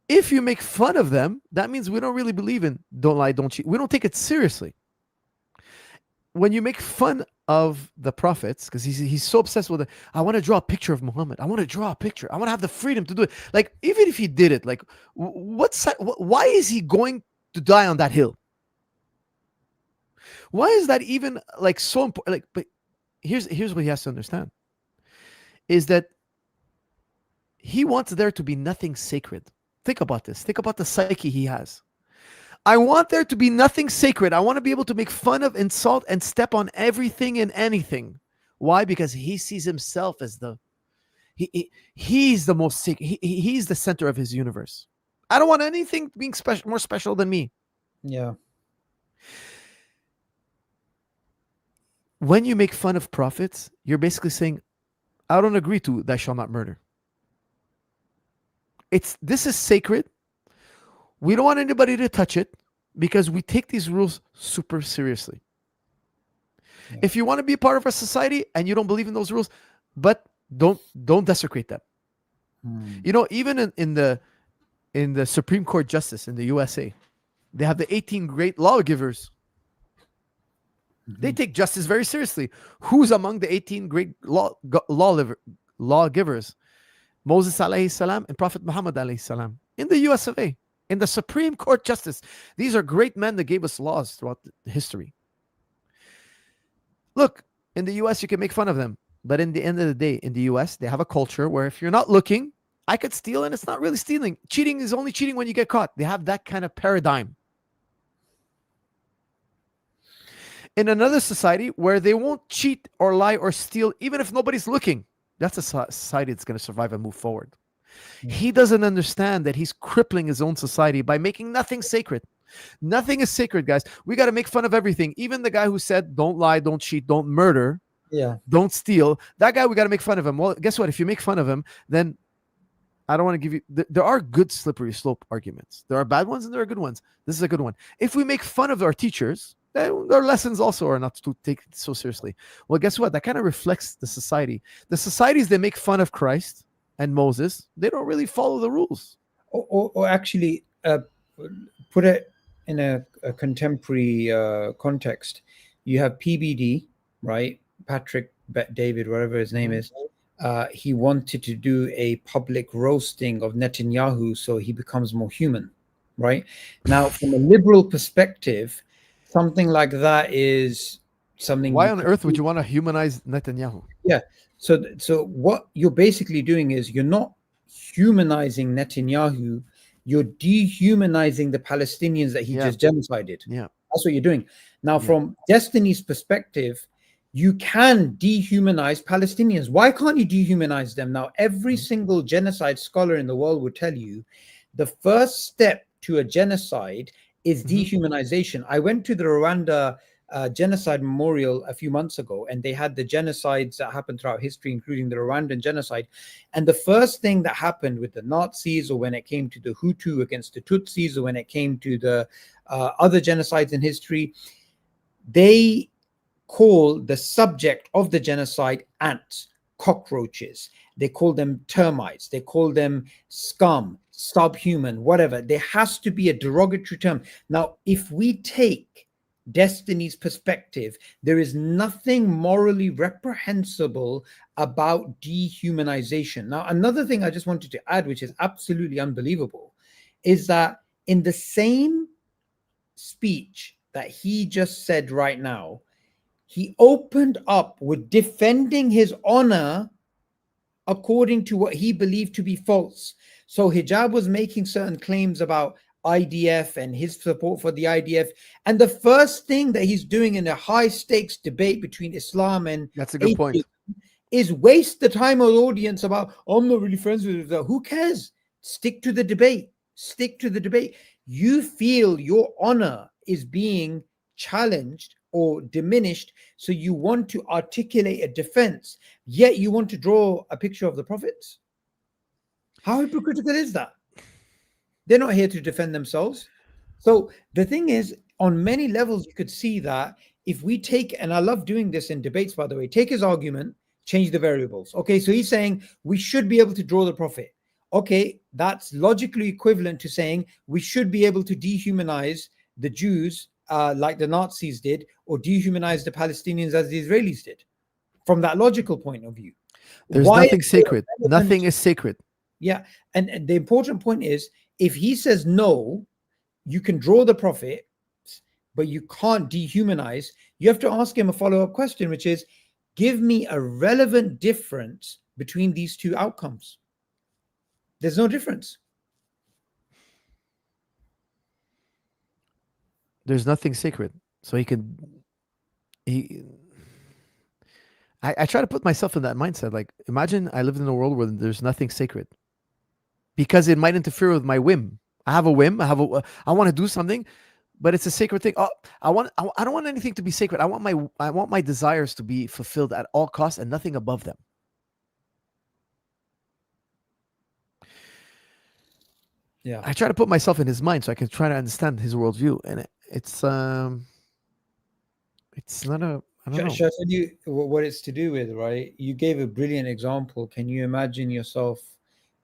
If you make fun of them, that means we don't really believe in don't lie, don't cheat. We don't take it seriously. When you make fun of the prophets, because he's so obsessed with it, I want to draw a picture of Muhammad. I want to draw a picture. I want to have the freedom to do it. Like, even if he did it, like, why is he going to die on that hill? Why is that even like so important? Like, but here's what he has to understand is that he wants there to be nothing sacred. Think about this. Think about the psyche he has. I want there to be nothing sacred. I want to be able to make fun of, insult, and step on everything and anything. Why? Because he sees himself as he's the most sacred. He's the center of his universe. I don't want anything being more special than me. Yeah. When you make fun of prophets, you're basically saying, I don't agree to thou shalt not murder. This is sacred. We don't want anybody to touch it because we take these rules super seriously. Yeah. If you want to be a part of our society and you don't believe in those rules, but don't desecrate them. You know, even in the Supreme Court justice in the USA, they have the 18 great lawgivers. They take justice very seriously. Who's among the 18 great lawgivers? Moses alayhi salam and Prophet Muhammad alayhi salam in the US of A, in the Supreme Court justice. These are great men that gave us laws throughout history. Look, in the US, you can make fun of them. But in the end of the day, in the US, they have a culture where if you're not looking, I could steal and it's not really stealing. Cheating is only cheating when you get caught. They have that kind of paradigm. In another society where they won't cheat or lie or steal, even if nobody's looking, that's a society that's going to survive and move forward. He doesn't understand that he's crippling his own society by making nothing sacred. Nothing is sacred, guys. We got to make fun of everything. Even the guy who said, don't lie, don't cheat, don't murder, don't steal. That guy, we got to make fun of him. Well, guess what? If you make fun of him, then I don't want to give you... There are good slippery slope arguments. There are bad ones and there are good ones. This is a good one. If we make fun of our teachers, then their lessons also are not to take it so seriously. Well, guess what? That kind of reflects the society. The societies that make fun of Christ and Moses, they don't really follow the rules. Or actually, put it in a contemporary context. You have PBD, right? Patrick David, whatever his name is. He wanted to do a public roasting of Netanyahu so he becomes more human, right? Now, from a liberal perspective, something like that is something... Why on earth would you want to humanize Netanyahu? Yeah. So what you're basically doing is you're not humanizing Netanyahu, you're dehumanizing the Palestinians that he just genocided. Yeah. That's what you're doing. Now, from Destiny's perspective, you can dehumanize Palestinians. Why can't you dehumanize them? Now, every single genocide scholar in the world will tell you the first step to a genocide is dehumanization. I went to the Rwanda genocide memorial a few months ago, and they had the genocides that happened throughout history, including the Rwandan genocide. And the first thing that happened with the Nazis, or when it came to the Hutu against the Tutsis, or when it came to the other genocides in history, they call the subject of the genocide ants, cockroaches. They call them termites. They call them scum, subhuman, whatever. There has to be a derogatory term. Now, if we take Destiny's perspective, there is nothing morally reprehensible about dehumanization. Now, another thing I just wanted to add, which is absolutely unbelievable, is that in the same speech that he just said right now, he opened up with defending his honor according to what he believed to be false. So Hijab was making certain claims about IDF and his support for the IDF. And the first thing that he's doing in a high stakes debate between Islam and That's a good point. is waste the time of the audience about, I'm not really friends with them. Who cares? Stick to the debate. Stick to the debate. You feel your honor is being challenged or diminished, so you want to articulate a defense, yet you want to draw a picture of the prophets. How hypocritical is that? They're not here to defend themselves. So the thing is, on many levels, you could see that if we take, and I love doing this in debates, by the way, take his argument, change the variables. Okay, so he's saying we should be able to draw the prophet. Okay, that's logically equivalent to saying we should be able to dehumanize the Jews like the Nazis did, or dehumanize the Palestinians as the Israelis did, from that logical point of view. There's nothing sacred. Nothing is sacred. Yeah, and the important point is, if he says no, you can draw the prophet, but you can't dehumanize, you have to ask him a follow-up question, which is, give me a relevant difference between these two outcomes. There's no difference. There's nothing sacred. So I try to put myself in that mindset. Like, imagine I lived in a world where there's nothing sacred, because it might interfere with my whim. I have a whim. I want to do something, but it's a sacred thing. Oh, I don't want anything to be sacred. I want my desires to be fulfilled at all costs and nothing above them. Yeah, I try to put myself in his mind so I can try to understand his worldview, and it's not a. I don't know. Shall I tell you what it's to do with, right? You gave a brilliant example. Can you imagine yourself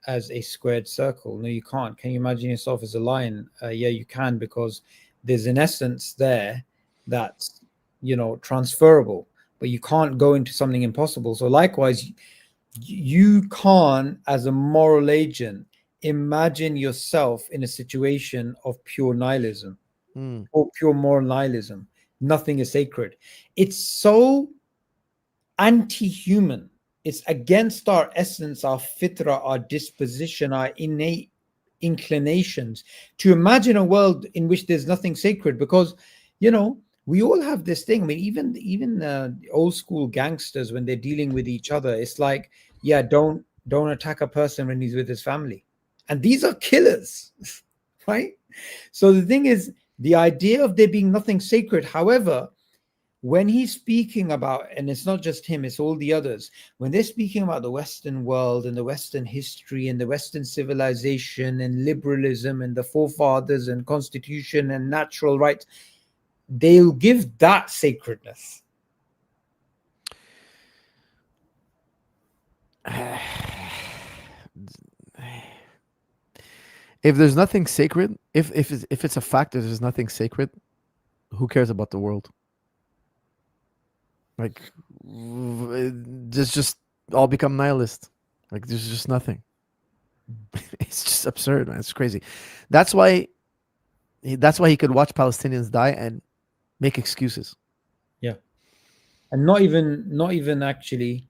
as a squared circle? No, you can't. Can you imagine yourself as a line? Yeah, you can, because there's an essence there that's, transferable, but you can't go into something impossible. So likewise, you can't, as a moral agent, imagine yourself in a situation of pure nihilism or pure moral nihilism. Nothing is sacred. It's so anti-human. It's against our essence, our fitra, our disposition, our innate inclinations to imagine a world in which there's nothing sacred, because, we all have this thing. I mean, even old school gangsters, when they're dealing with each other, it's like, yeah, don't attack a person when he's with his family. And these are killers, right? So the thing is, the idea of there being nothing sacred, however, when he's speaking about, and it's not just him, it's all the others, when they're speaking about the Western world and the Western history and the Western civilization and liberalism and the forefathers and constitution and natural rights, they'll give that sacredness. If there's nothing sacred, if it's a fact that there's nothing sacred, who cares about the world? Like, just all become nihilist. Like, there's just nothing. It's just absurd, man. It's crazy. That's why he could watch Palestinians die and make excuses. Yeah, and not even actually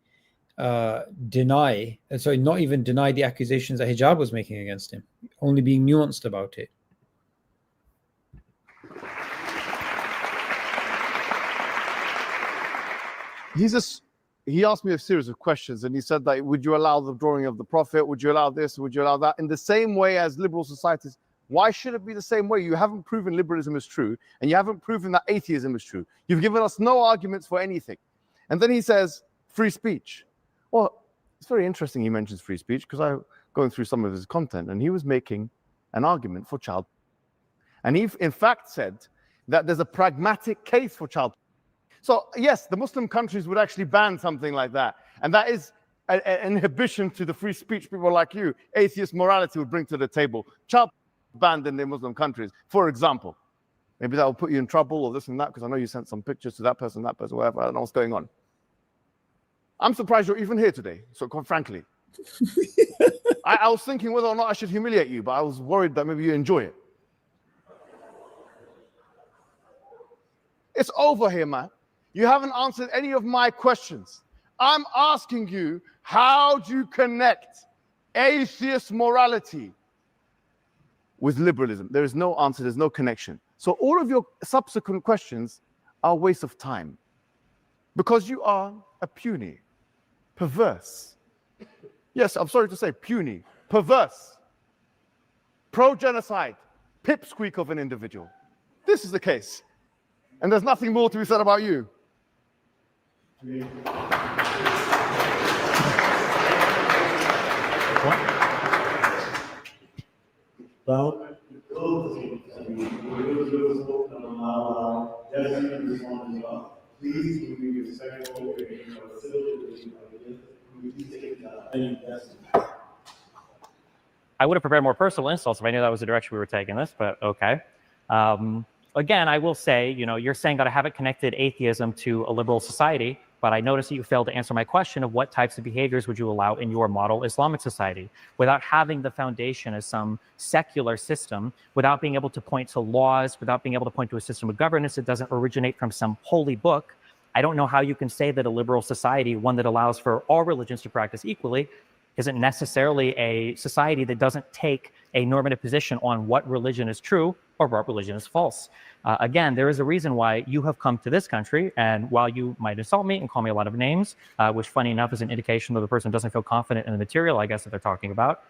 deny the accusations that Hijab was making against him, only being nuanced about it. He asked me a series of questions, and he said that, would you allow the drawing of the prophet? Would you allow this? Would you allow that? In the same way as liberal societies Why should it be the same way? You haven't proven liberalism is true, and you haven't proven that atheism is true. You've given us no arguments for anything. And then he says, free speech. Well, it's very interesting he mentions free speech, because I'm going through some of his content, and he was making an argument for child. And he, in fact, said that there's a pragmatic case for child. So, yes, the Muslim countries would actually ban something like that. And that is an inhibition to the free speech people like you, atheist morality, would bring to the table. Child banned in the Muslim countries, for example. Maybe that will put you in trouble or this and that, because I know you sent some pictures to that person, whatever. I don't know what's going on. I'm surprised you're even here today, so quite frankly. I was thinking whether or not I should humiliate you, but I was worried that maybe you enjoy it. It's over here, man. You haven't answered any of my questions. I'm asking you, how do you connect atheist morality with liberalism? There is no answer, there's no connection. So all of your subsequent questions are a waste of time, because you are a puny, perverse. Yes, I'm sorry to say, puny, perverse, pro-genocide, pipsqueak of an individual. This is the case. And there's nothing more to be said about you. Please be respectful and civil. I would have prepared more personal insults if I knew that was the direction we were taking this, but okay. Again, I will say, you're saying that I haven't connected atheism to a liberal society, but I noticed that you failed to answer my question of what types of behaviors would you allow in your model Islamic society without having the foundation as some secular system, without being able to point to laws, without being able to point to a system of governance that doesn't originate from some holy book. I don't know how you can say that a liberal society, one that allows for all religions to practice equally, isn't necessarily a society that doesn't take a normative position on what religion is true or what religion is false. Again, there is a reason why you have come to this country, and while you might insult me and call me a lot of names, which funny enough is an indication that the person doesn't feel confident in the material, I guess, that they're talking about,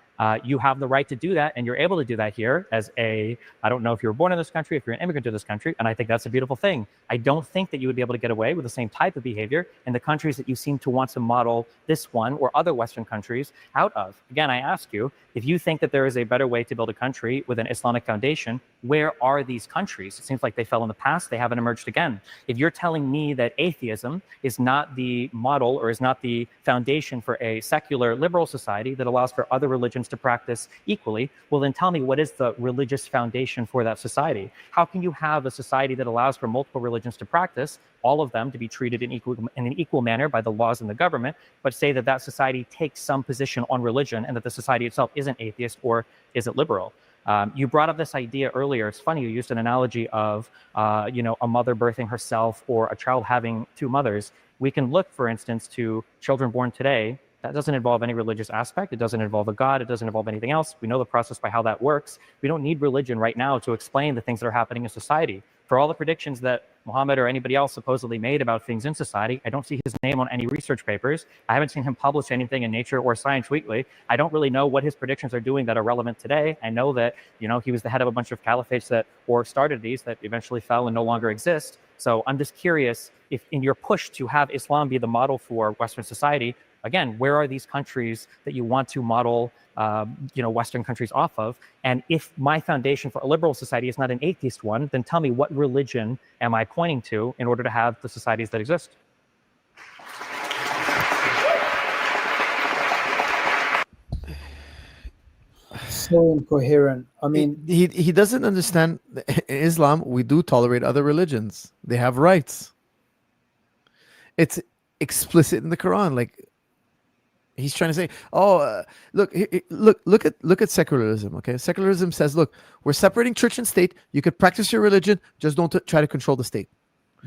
you have the right to do that, and you're able to do that here as I don't know if you were born in this country, if you're an immigrant to this country, and I think that's a beautiful thing. I don't think that you would be able to get away with the same type of behavior in the countries that you seem to want to model this one or other Western countries out of. Again, I ask you, if you think that there is a better way to build a country with an Islamic foundation, where are these countries? It seems like they fell in the past, they haven't emerged again. If you're telling me that atheism is not the model or is not the foundation for a secular liberal society that allows for other religions to practice equally, well then tell me, what is the religious foundation for that society? How can you have a society that allows for multiple religions to practice, all of them to be treated in an equal manner by the laws and the government, but say that that society takes some position on religion and that the society itself isn't atheist or isn't liberal? You brought up this idea earlier. It's funny, you used an analogy of a mother birthing herself or a child having two mothers. We can look, for instance, to children born today. That doesn't involve any religious aspect. It doesn't involve a God. It doesn't involve anything else. We know the process by how that works. We don't need religion right now to explain the things that are happening in society. For all the predictions that Muhammad or anybody else supposedly made about things in society, I don't see his name on any research papers. I haven't seen him publish anything in Nature or Science Weekly. I don't really know what his predictions are doing that are relevant today. I know that, he was the head of a bunch of caliphates or started these that eventually fell and no longer exist. So I'm just curious if in your push to have Islam be the model for Western society, again, where are these countries that you want to model, Western countries off of? And if my foundation for a liberal society is not an atheist one, then tell me, what religion am I pointing to in order to have the societies that exist? So incoherent. I mean, he doesn't understand. In Islam, we do tolerate other religions. They have rights. It's explicit in the Quran. Like, he's trying to say, look at secularism. Okay, secularism says, look, we're separating church and state. You could practice your religion, just don't try to control the state.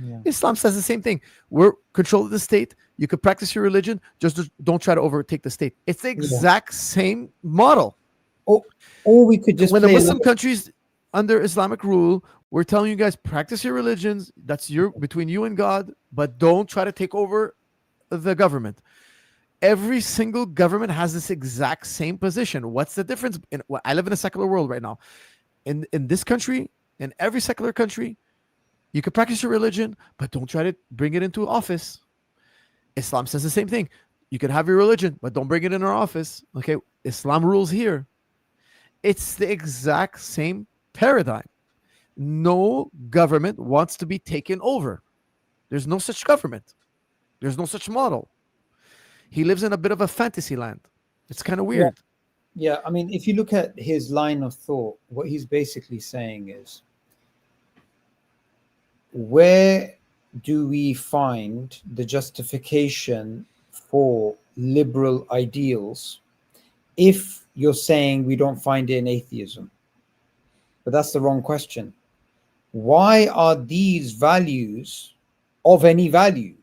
Yeah. Islam says the same thing. We're control of the state. You could practice your religion, just don't try to overtake the state. It's the exact same model. Or we could just, when the Muslim countries under Islamic rule, we're telling you guys, practice your religions. That's between you and God, but don't try to take over the government. Every single government has this exact same position. What's the difference? I live in a secular world right now. in this country, in every secular country, you can practice your religion, but don't try to bring it into office. Islam says the same thing. You can have your religion, but don't bring it in our office. Okay, Islam rules here. It's the exact same paradigm. No government wants to be taken over. There's no such government. There's no such model. He lives in a bit of a fantasy land. It's kind of weird. Yeah, I mean, if you look at his line of thought, what he's basically saying is, where do we find the justification for liberal ideals if you're saying we don't find it in atheism? But that's the wrong question. Why are these values of any value?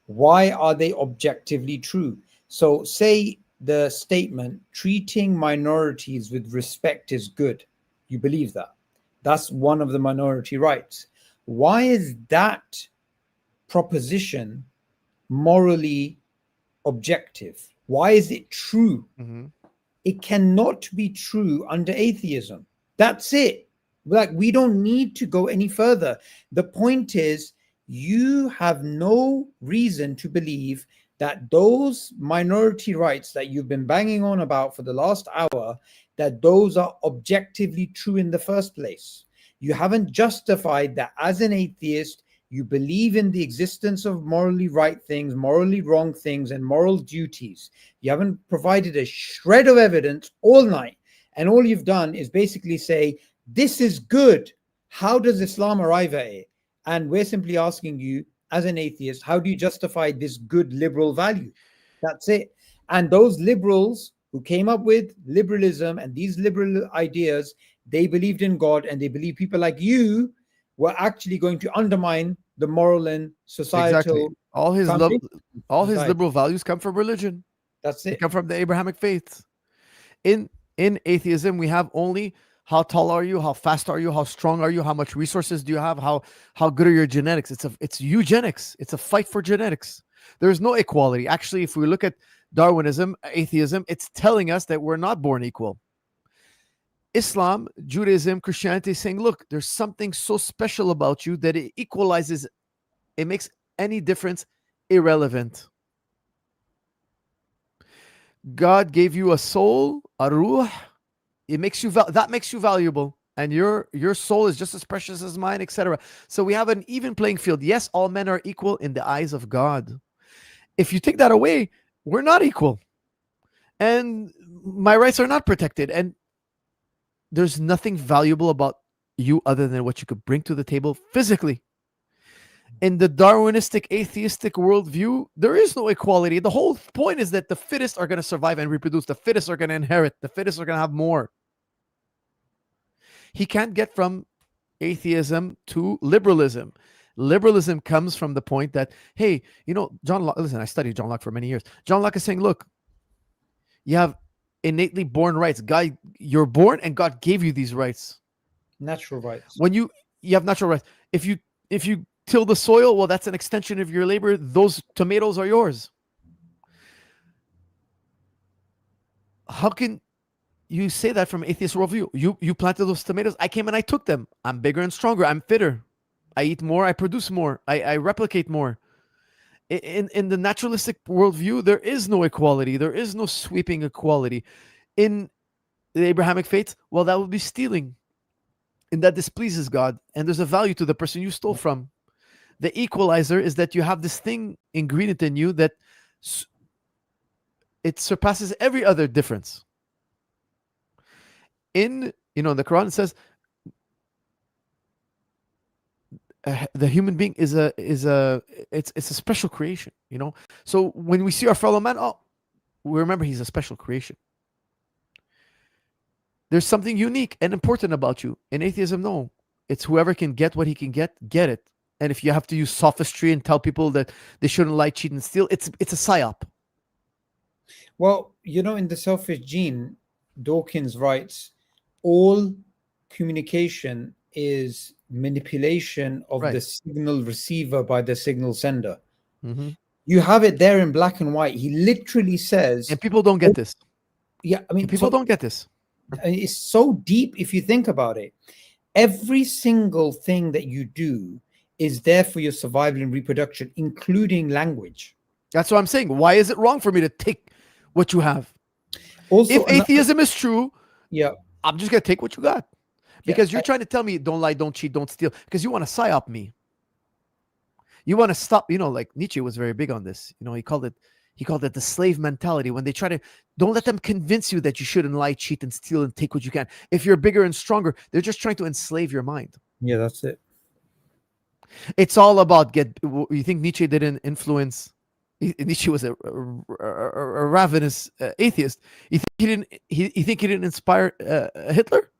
Why are they objectively true? So say the statement, treating minorities with respect is good. You believe that. That's one of the minority rights. Why is that proposition morally objective? Why is it true? Mm-hmm. It cannot be true under atheism. That's it. Like, we don't need to go any further. The point is, you have no reason to believe that those minority rights that you've been banging on about for the last hour, that those are objectively true in the first place. You haven't justified that as an atheist, you believe in the existence of morally right things, morally wrong things, and moral duties. You haven't provided a shred of evidence all night. And all you've done is basically say, this is good. How does Islam arrive at it? And we're simply asking you, as an atheist, how do you justify this good liberal value? That's it. And those liberals who came up with liberalism and these liberal ideas, they believed in God, and they believe people like you were actually going to undermine the moral and societal. Exactly. All his liberal values come from religion. That's They it. come from the Abrahamic faith. In atheism, we have only how tall are you, how fast are you, how strong are you, how much resources do you have, how good are your genetics. It's eugenics. It's a fight for genetics. There's no equality. Actually, if we look at Darwinism, atheism, it's telling us that we're not born equal. Islam, Judaism, Christianity is saying, look, there's something so special about you that it equalizes, it makes any difference irrelevant. God gave you a soul, a ruh. It makes you that makes you valuable, and your soul is just as precious as mine, etc. So we have an even playing field. Yes, all men are equal in the eyes of God. If you take that away, we're not equal, and my rights are not protected, and there's nothing valuable about you other than what you could bring to the table physically. In the Darwinistic, atheistic worldview, there is no equality. The whole point is that the fittest are going to survive and reproduce. The fittest are going to inherit. The fittest are going to have more. He can't get from atheism to liberalism. Liberalism comes from the point that, hey, John Locke, listen, I studied John Locke for many years. John Locke is saying, look, you have innately born rights. God, you're born and God gave you these rights. Natural rights. When you have natural rights. If you till the soil, well, that's an extension of your labor. Those tomatoes are yours. How can you say that from atheist worldview? You planted those tomatoes. I came and I took them. I'm bigger and stronger. I'm fitter. I eat more. I produce more. I replicate more. In the naturalistic worldview, there is no equality. There is no sweeping equality. In the Abrahamic faith, well, that would be stealing. And that displeases God. And there's a value to the person you stole from. The equalizer is that you have this thing ingredient in you that it surpasses every other difference. In the Quran, it says the human being is a special creation. So when we see our fellow man, we remember he's a special creation. There's something unique and important about you. In atheism, no, it's whoever can get what he can get it. And if you have to use sophistry and tell people that they shouldn't lie, cheat, and steal, it's a psyop. Well, in the selfish gene, Dawkins writes, all communication is manipulation of the signal receiver by the signal sender. Mm-hmm. You have it there in black and white. He literally says, and people don't get this. Yeah, I mean, people don't get this. It's so deep if you think about it. Every single thing that you do is there for your survival and reproduction, including language. That's what I'm saying. Why is it wrong for me to take what you have? Also, If atheism is true, yeah, I'm just gonna take what you got. Yeah, Because you're trying to tell me don't lie, don't cheat, don't steal, because you want to psyop me. You want to stop, like Nietzsche was very big on this. He called it the slave mentality. When they try to, don't let them convince you that you shouldn't lie, cheat, and steal and take what you can. If you're bigger and stronger, they're just trying to enslave your mind. yeah, that's it. It's all about you think Nietzsche didn't influence? Nietzsche was a ravenous atheist. You think he didn't? You think he didn't inspire Hitler?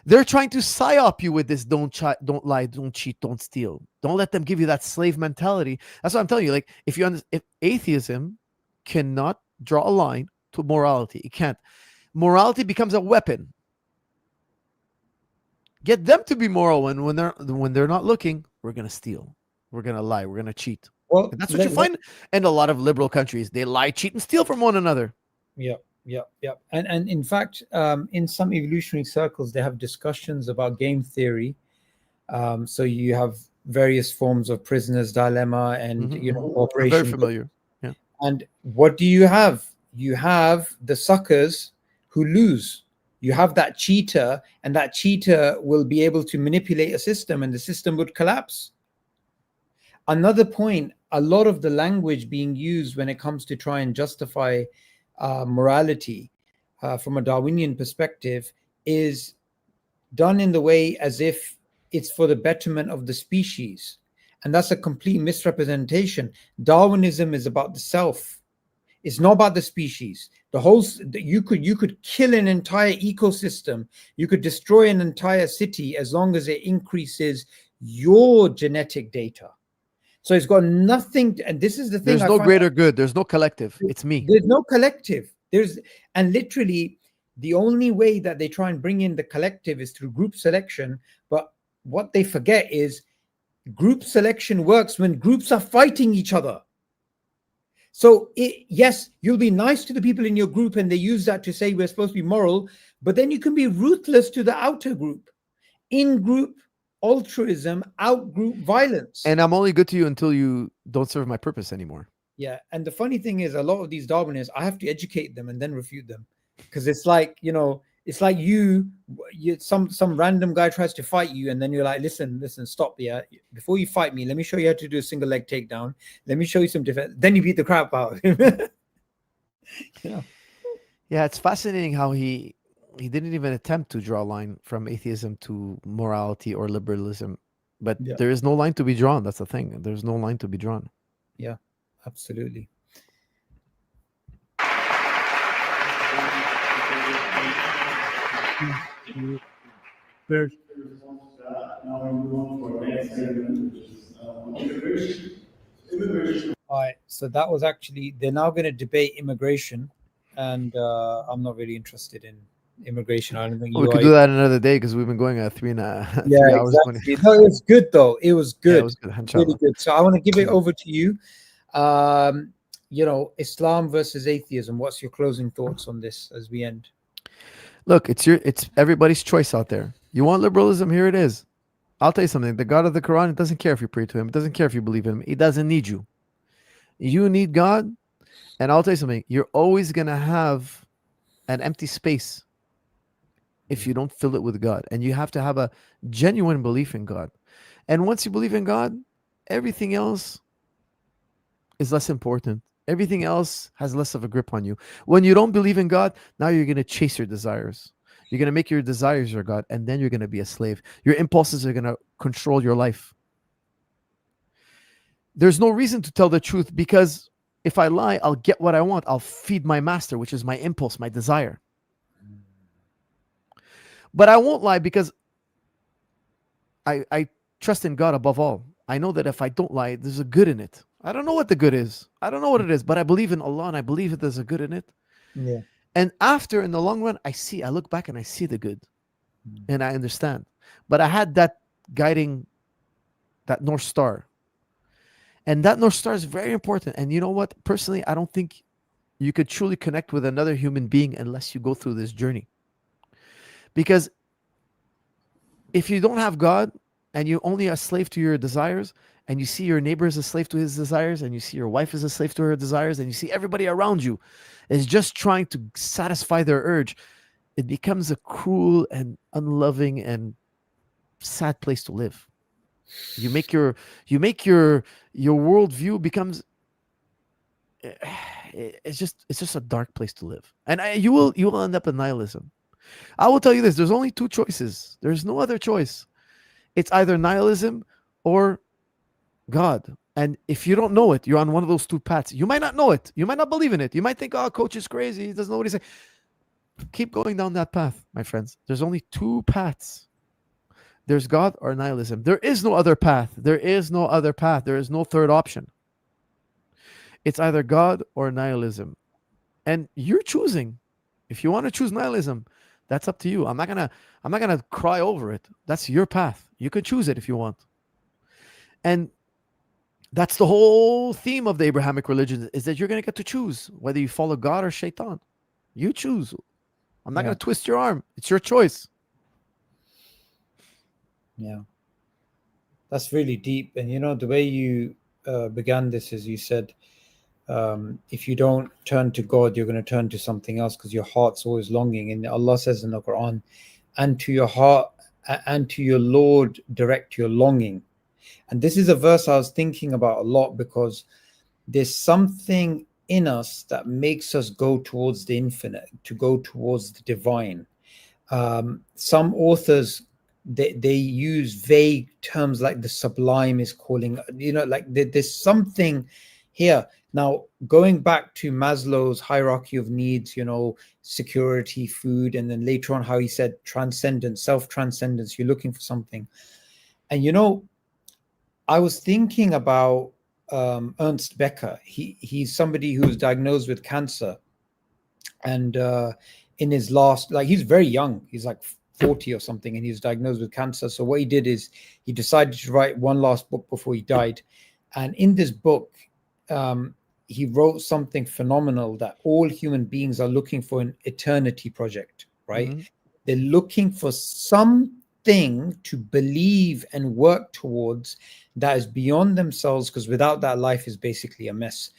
They're trying to psyop you with this: don't lie, don't cheat, don't steal. Don't let them give you that slave mentality. That's what I'm telling you. Like, if atheism cannot draw a line to morality, it can't. Morality becomes a weapon. Get them to be moral when they're not looking. We're gonna steal. We're gonna lie. We're gonna cheat. Well, And that's what you find in a lot of liberal countries. They lie, cheat, and steal from one another. Yeah. And in fact, in some evolutionary circles, they have discussions about game theory. So you have various forms of prisoner's dilemma and I'm very familiar. Yeah. And what do you have? You have the suckers who lose. You have that cheater, and that cheater will be able to manipulate a system, and the system would collapse. Another point, a lot of the language being used when it comes to try and justify morality from a Darwinian perspective is done in the way as if it's for the betterment of the species. And that's a complete misrepresentation. Darwinism is about the self. It's not about the species. You could kill an entire ecosystem. You could destroy an entire city as long as it increases your genetic data. So it's got nothing, and this is the thing. There's no greater good. There's no collective. It's me. There's no collective. And literally the only way that they try and bring in the collective is through group selection. But what they forget is group selection works when groups are fighting each other. So yes, you'll be nice to the people in your group, and they use that to say we're supposed to be moral, but then you can be ruthless to the outer group. In group altruism, out group violence. And I'm only good to you until you don't serve my purpose anymore. Yeah. And the funny thing is, a lot of these Darwinists, I have to educate them and then refute them, because it's like, it's like some random guy tries to fight you, and then you're like, listen, stop. Yeah, before you fight me, let me show you how to do a single leg takedown. Let me show you some defense. Then you beat the crap out of him. Yeah, it's fascinating how he didn't even attempt to draw a line from atheism to morality or liberalism. But there is no line to be drawn. That's the thing. There's no line to be drawn. Yeah, absolutely. First response to that. Now we move on to our next segment, which is immigration. Immigration. All right. So that was actually, they're now going to debate immigration, and I'm not really interested in immigration. I don't think we could do that another day, because we've been going at 3 hours. Exactly. No, it was good though. It was good. Yeah, it was good. Really good. So I want to give it over to you. Islam versus atheism. What's your closing thoughts on this as we end? Look, it's everybody's choice out there. You want liberalism? Here it is. I'll tell you something. The God of the Quran, it doesn't care if you pray to him. It doesn't care if you believe in him. He doesn't need you. You need God. And I'll tell you something. You're always going to have an empty space if you don't fill it with God. And you have to have a genuine belief in God. And once you believe in God, everything else is less important. Everything else has less of a grip on you. When you don't believe in God, now you're going to chase your desires. You're going to make your desires your God, and then you're going to be a slave. Your impulses are going to control your life. There's no reason to tell the truth, because if I lie, I'll get what I want. I'll feed my master, which is my impulse, my desire. But I won't lie, because I trust in God above all. I know that if I don't lie, there's a good in it. I don't know what the good is. I don't know what it is, but I believe in Allah, and I believe that there's a good in it. Yeah. And after, in the long run, I look back and I see the good, and I understand. But I had that guiding, that North Star. And that North Star is very important. And you know what? Personally, I don't think you could truly connect with another human being unless you go through this journey. Because if you don't have God and you only are a slave to your desires, and you see your neighbor as a slave to his desires, and you see your wife as a slave to her desires, and you see everybody around you is just trying to satisfy their urge, it becomes a cruel and unloving and sad place to live. You make your worldview becomes it's just a dark place to live, and you will end up in nihilism. I will tell you this: there's only two choices. There's no other choice. It's either nihilism or God. And if you don't know it, you're on one of those two paths. You might not know it. You might not believe in it. You might think, oh, coach is crazy. He doesn't know what he's saying. Keep going down that path, my friends. There's only two paths. There's God or nihilism. There is no other path. There is no other path. There is no third option. It's either God or nihilism. And you're choosing. If you want to choose nihilism, that's up to you. I'm not gonna cry over it. That's your path. You can choose it if you want. And that's the whole theme of the Abrahamic religion, is that you're going to get to choose whether you follow God or Shaitan. You choose. I'm not going to twist your arm. It's your choice. Yeah. That's really deep. And the way you began this is you said, if you don't turn to God, you're going to turn to something else because your heart's always longing. And Allah says in the Quran, and to your heart and to your Lord direct your longing. And this is a verse I was thinking about a lot, because there's something in us that makes us go towards the infinite, to go towards the divine. Some authors, they use vague terms like the sublime is calling, like there's something here. Now, going back to Maslow's hierarchy of needs, security, food, and then later on how he said transcendence, self-transcendence, you're looking for something. And I was thinking about Ernst Becker. He's somebody who was diagnosed with cancer, and in his last, he's very young, he's like 40 or something, and he was diagnosed with cancer. So what he did is he decided to write one last book before he died, and in this book he wrote something phenomenal, that all human beings are looking for an eternity project, right? Mm-hmm. They're looking for something to believe and work towards that is beyond themselves, because without that, life is basically a mess.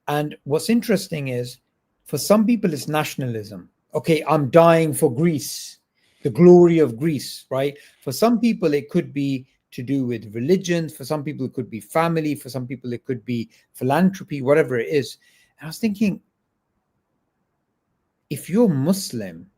And what's interesting is, for some people it's nationalism. Okay, I'm dying for Greece, the glory of Greece, right? For some people it could be to do with religion. For some people it could be family. For some people it could be philanthropy, whatever it is. And I was thinking, if you're Muslim,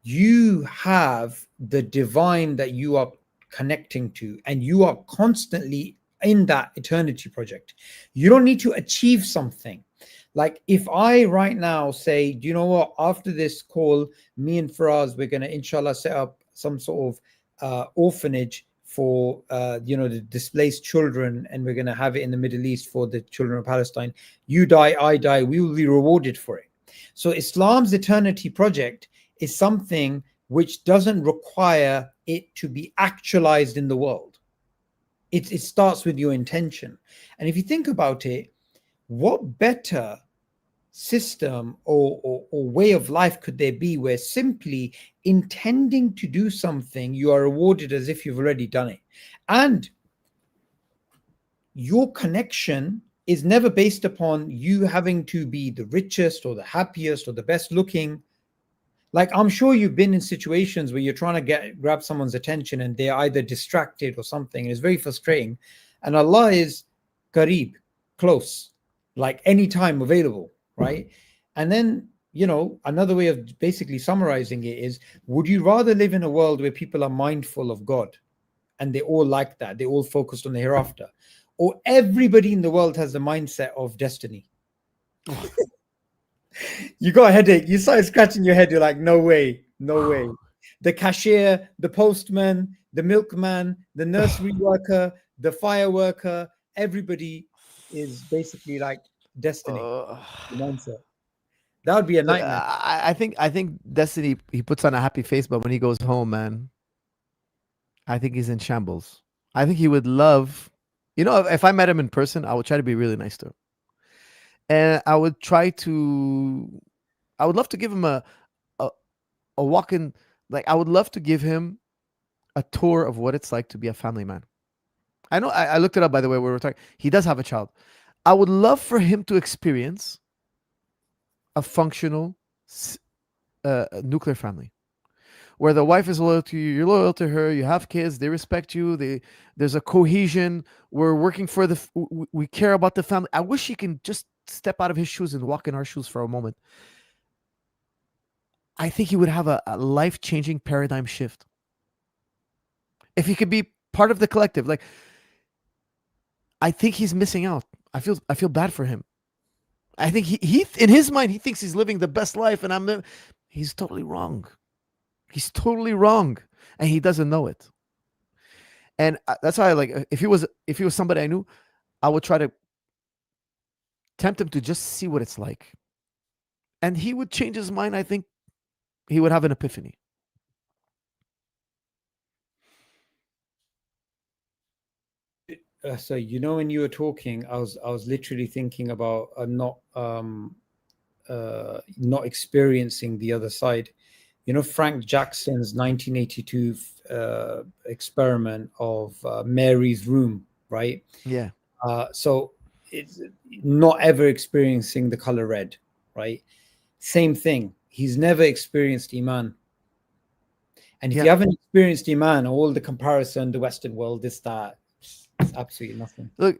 you have the divine that you are connecting to, and you are constantly in that eternity project. You don't need to achieve something. Like if I right now say, do you know what, after this call, me and Firas, we're going to inshallah set up some sort of orphanage for the displaced children, and we're going to have it in the Middle East for the children of Palestine. You die, I die, we will be rewarded for it. So Islam's eternity project is something which doesn't require it to be actualized in the world. It starts with your intention. And if you think about it, what better system or way of life could there be where simply intending to do something, you are rewarded as if you've already done it? And your connection is never based upon you having to be the richest or the happiest or the best looking. Like, I'm sure you've been in situations where you're trying to grab someone's attention and they're either distracted or something. And it's very frustrating. And Allah is Qareeb, close, like anytime available, right? And then, another way of basically summarizing it is, would you rather live in a world where people are mindful of God and they all like that, they all focused on the hereafter, or everybody in the world has the mindset of destiny? You got a headache. You started scratching your head. You're like, no way, no way. The cashier, the postman, the milkman, the nursery worker, the fire worker, everybody is basically like destiny. Mindset. That would be a nightmare. I think Destiny, he puts on a happy face, but when he goes home, man, I think he's in shambles. I think he would love, if I met him in person, I would try to be really nice to him. And I would love to give him a walk in Like, I would love to give him a tour of what it's like to be a family man. I know I looked it up, by the way, we were talking. He does have a child. I would love for him to experience a functional nuclear family where the wife is loyal to you, you're loyal to her, you have kids, they respect you, there's a cohesion, we're working for we care about the family. I wish he can just step out of his shoes and walk in our shoes for a moment. I think he would have a life-changing paradigm shift if he could be part of the collective. Like, I think he's missing out. I feel bad for him. I think he in his mind he thinks he's living the best life, and he's totally wrong. He's totally wrong, and he doesn't know it. And that's why, like, if he was somebody I knew, I would try to tempt him to just see what it's like, and he would change his mind. I think he would have an epiphany. So when you were talking, I was literally thinking about not experiencing the other side. Frank Jackson's 1982 experiment of Mary's room, right? Yeah. So it's not ever experiencing the color red, right? Same thing. He's never experienced Iman. And if you haven't experienced Iman, all the comparison, the Western world, this, that, it's absolutely nothing. Look,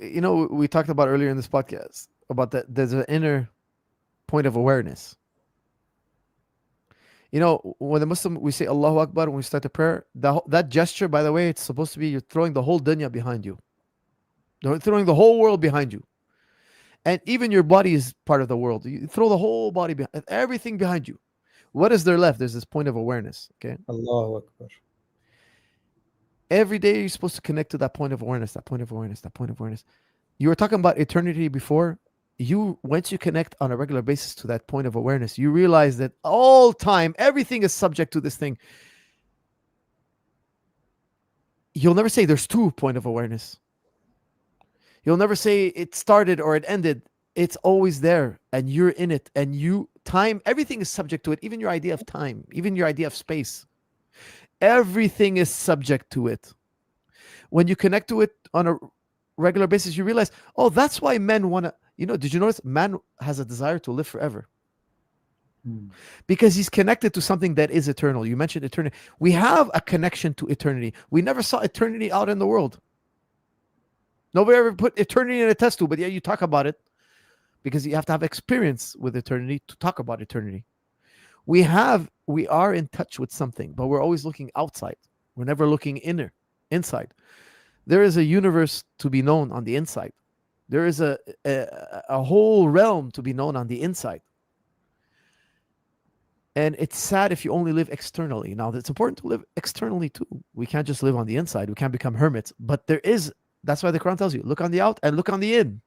we talked about earlier in this podcast about that there's an inner point of awareness. When the Muslim, we say Allahu Akbar when we start the prayer, that gesture, by the way, it's supposed to be you're throwing the whole dunya behind you. You're throwing the whole world behind you. And even your body is part of the world. You throw the whole body behind, everything behind you. What is there left? There's this point of awareness. Okay. Allahu Akbar. Every day you're supposed to connect to that point of awareness, that point of awareness, that point of awareness. You were talking about eternity before. Once you connect on a regular basis to that point of awareness, you realize that all time, everything is subject to this thing. You'll never say there's two point of awareness. You'll never say it started or it ended. It's always there, and you're in it, and time, everything is subject to it. Even your idea of time, even your idea of space, everything is subject to it. When you connect to it on a regular basis, you realize, oh, that's why men want to, did you notice man has a desire to live forever? Because he's connected to something that is eternal. You mentioned eternity. We have a connection to eternity. We never saw eternity out in the world. Nobody ever put eternity in a test tube, but yeah, you talk about it because you have to have experience with eternity to talk about eternity. We are in touch with something, but we're always looking outside. We're never looking inside. There is a universe to be known on the inside. There is a whole realm to be known on the inside. And it's sad if you only live externally. Now, it's important to live externally too. We can't just live on the inside. We can't become hermits. But that's why the Quran tells you, look on the out and look on the in.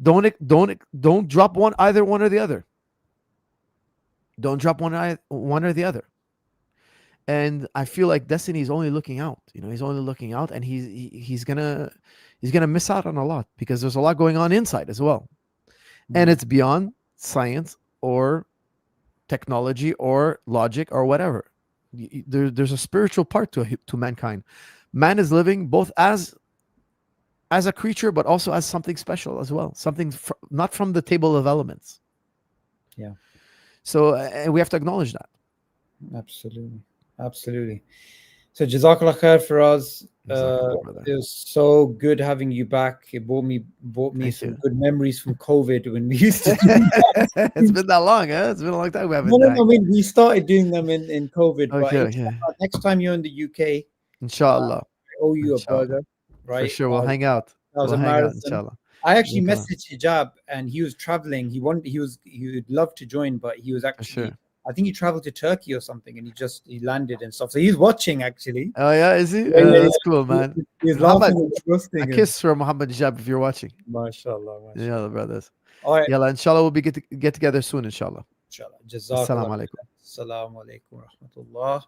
Don't drop either one or the other. Don't drop one or the other. And I feel like Destiny is only looking out. He's only looking out, and he's gonna miss out on a lot because there's a lot going on inside as well, and it's beyond science or technology or logic or whatever. There's a spiritual part to mankind. Man is living both as a creature, but also as something special as well, something not from the table of elements. Yeah. So and we have to acknowledge that. Absolutely. So Jazakallah khair for us. It was so good having you back. It brought me some good memories from COVID when we used to do that. It's been that long, huh? It's been a long time we haven't done. I mean, we started doing them in COVID. Okay, but next time you're in the UK, inshallah, I owe you a burger, right? For sure, we'll hang out. That was a marathon. Inshallah. I actually messaged Hijab, and he was traveling. He would love to join, but he was actually. I think he traveled to Turkey or something, and he landed and stuff. So he's watching actually. Oh yeah, is he? That's cool, man. He's laughing and trusting. A kiss from Muhammad Hijab if you're watching. MashaAllah. Yeah, brothers. All right. Yalla, inshallah, we'll get together soon, inshallah. Inshallah. Jazakallah. Assalamu alaikum. Assalamu alaikum wa rahmatullah.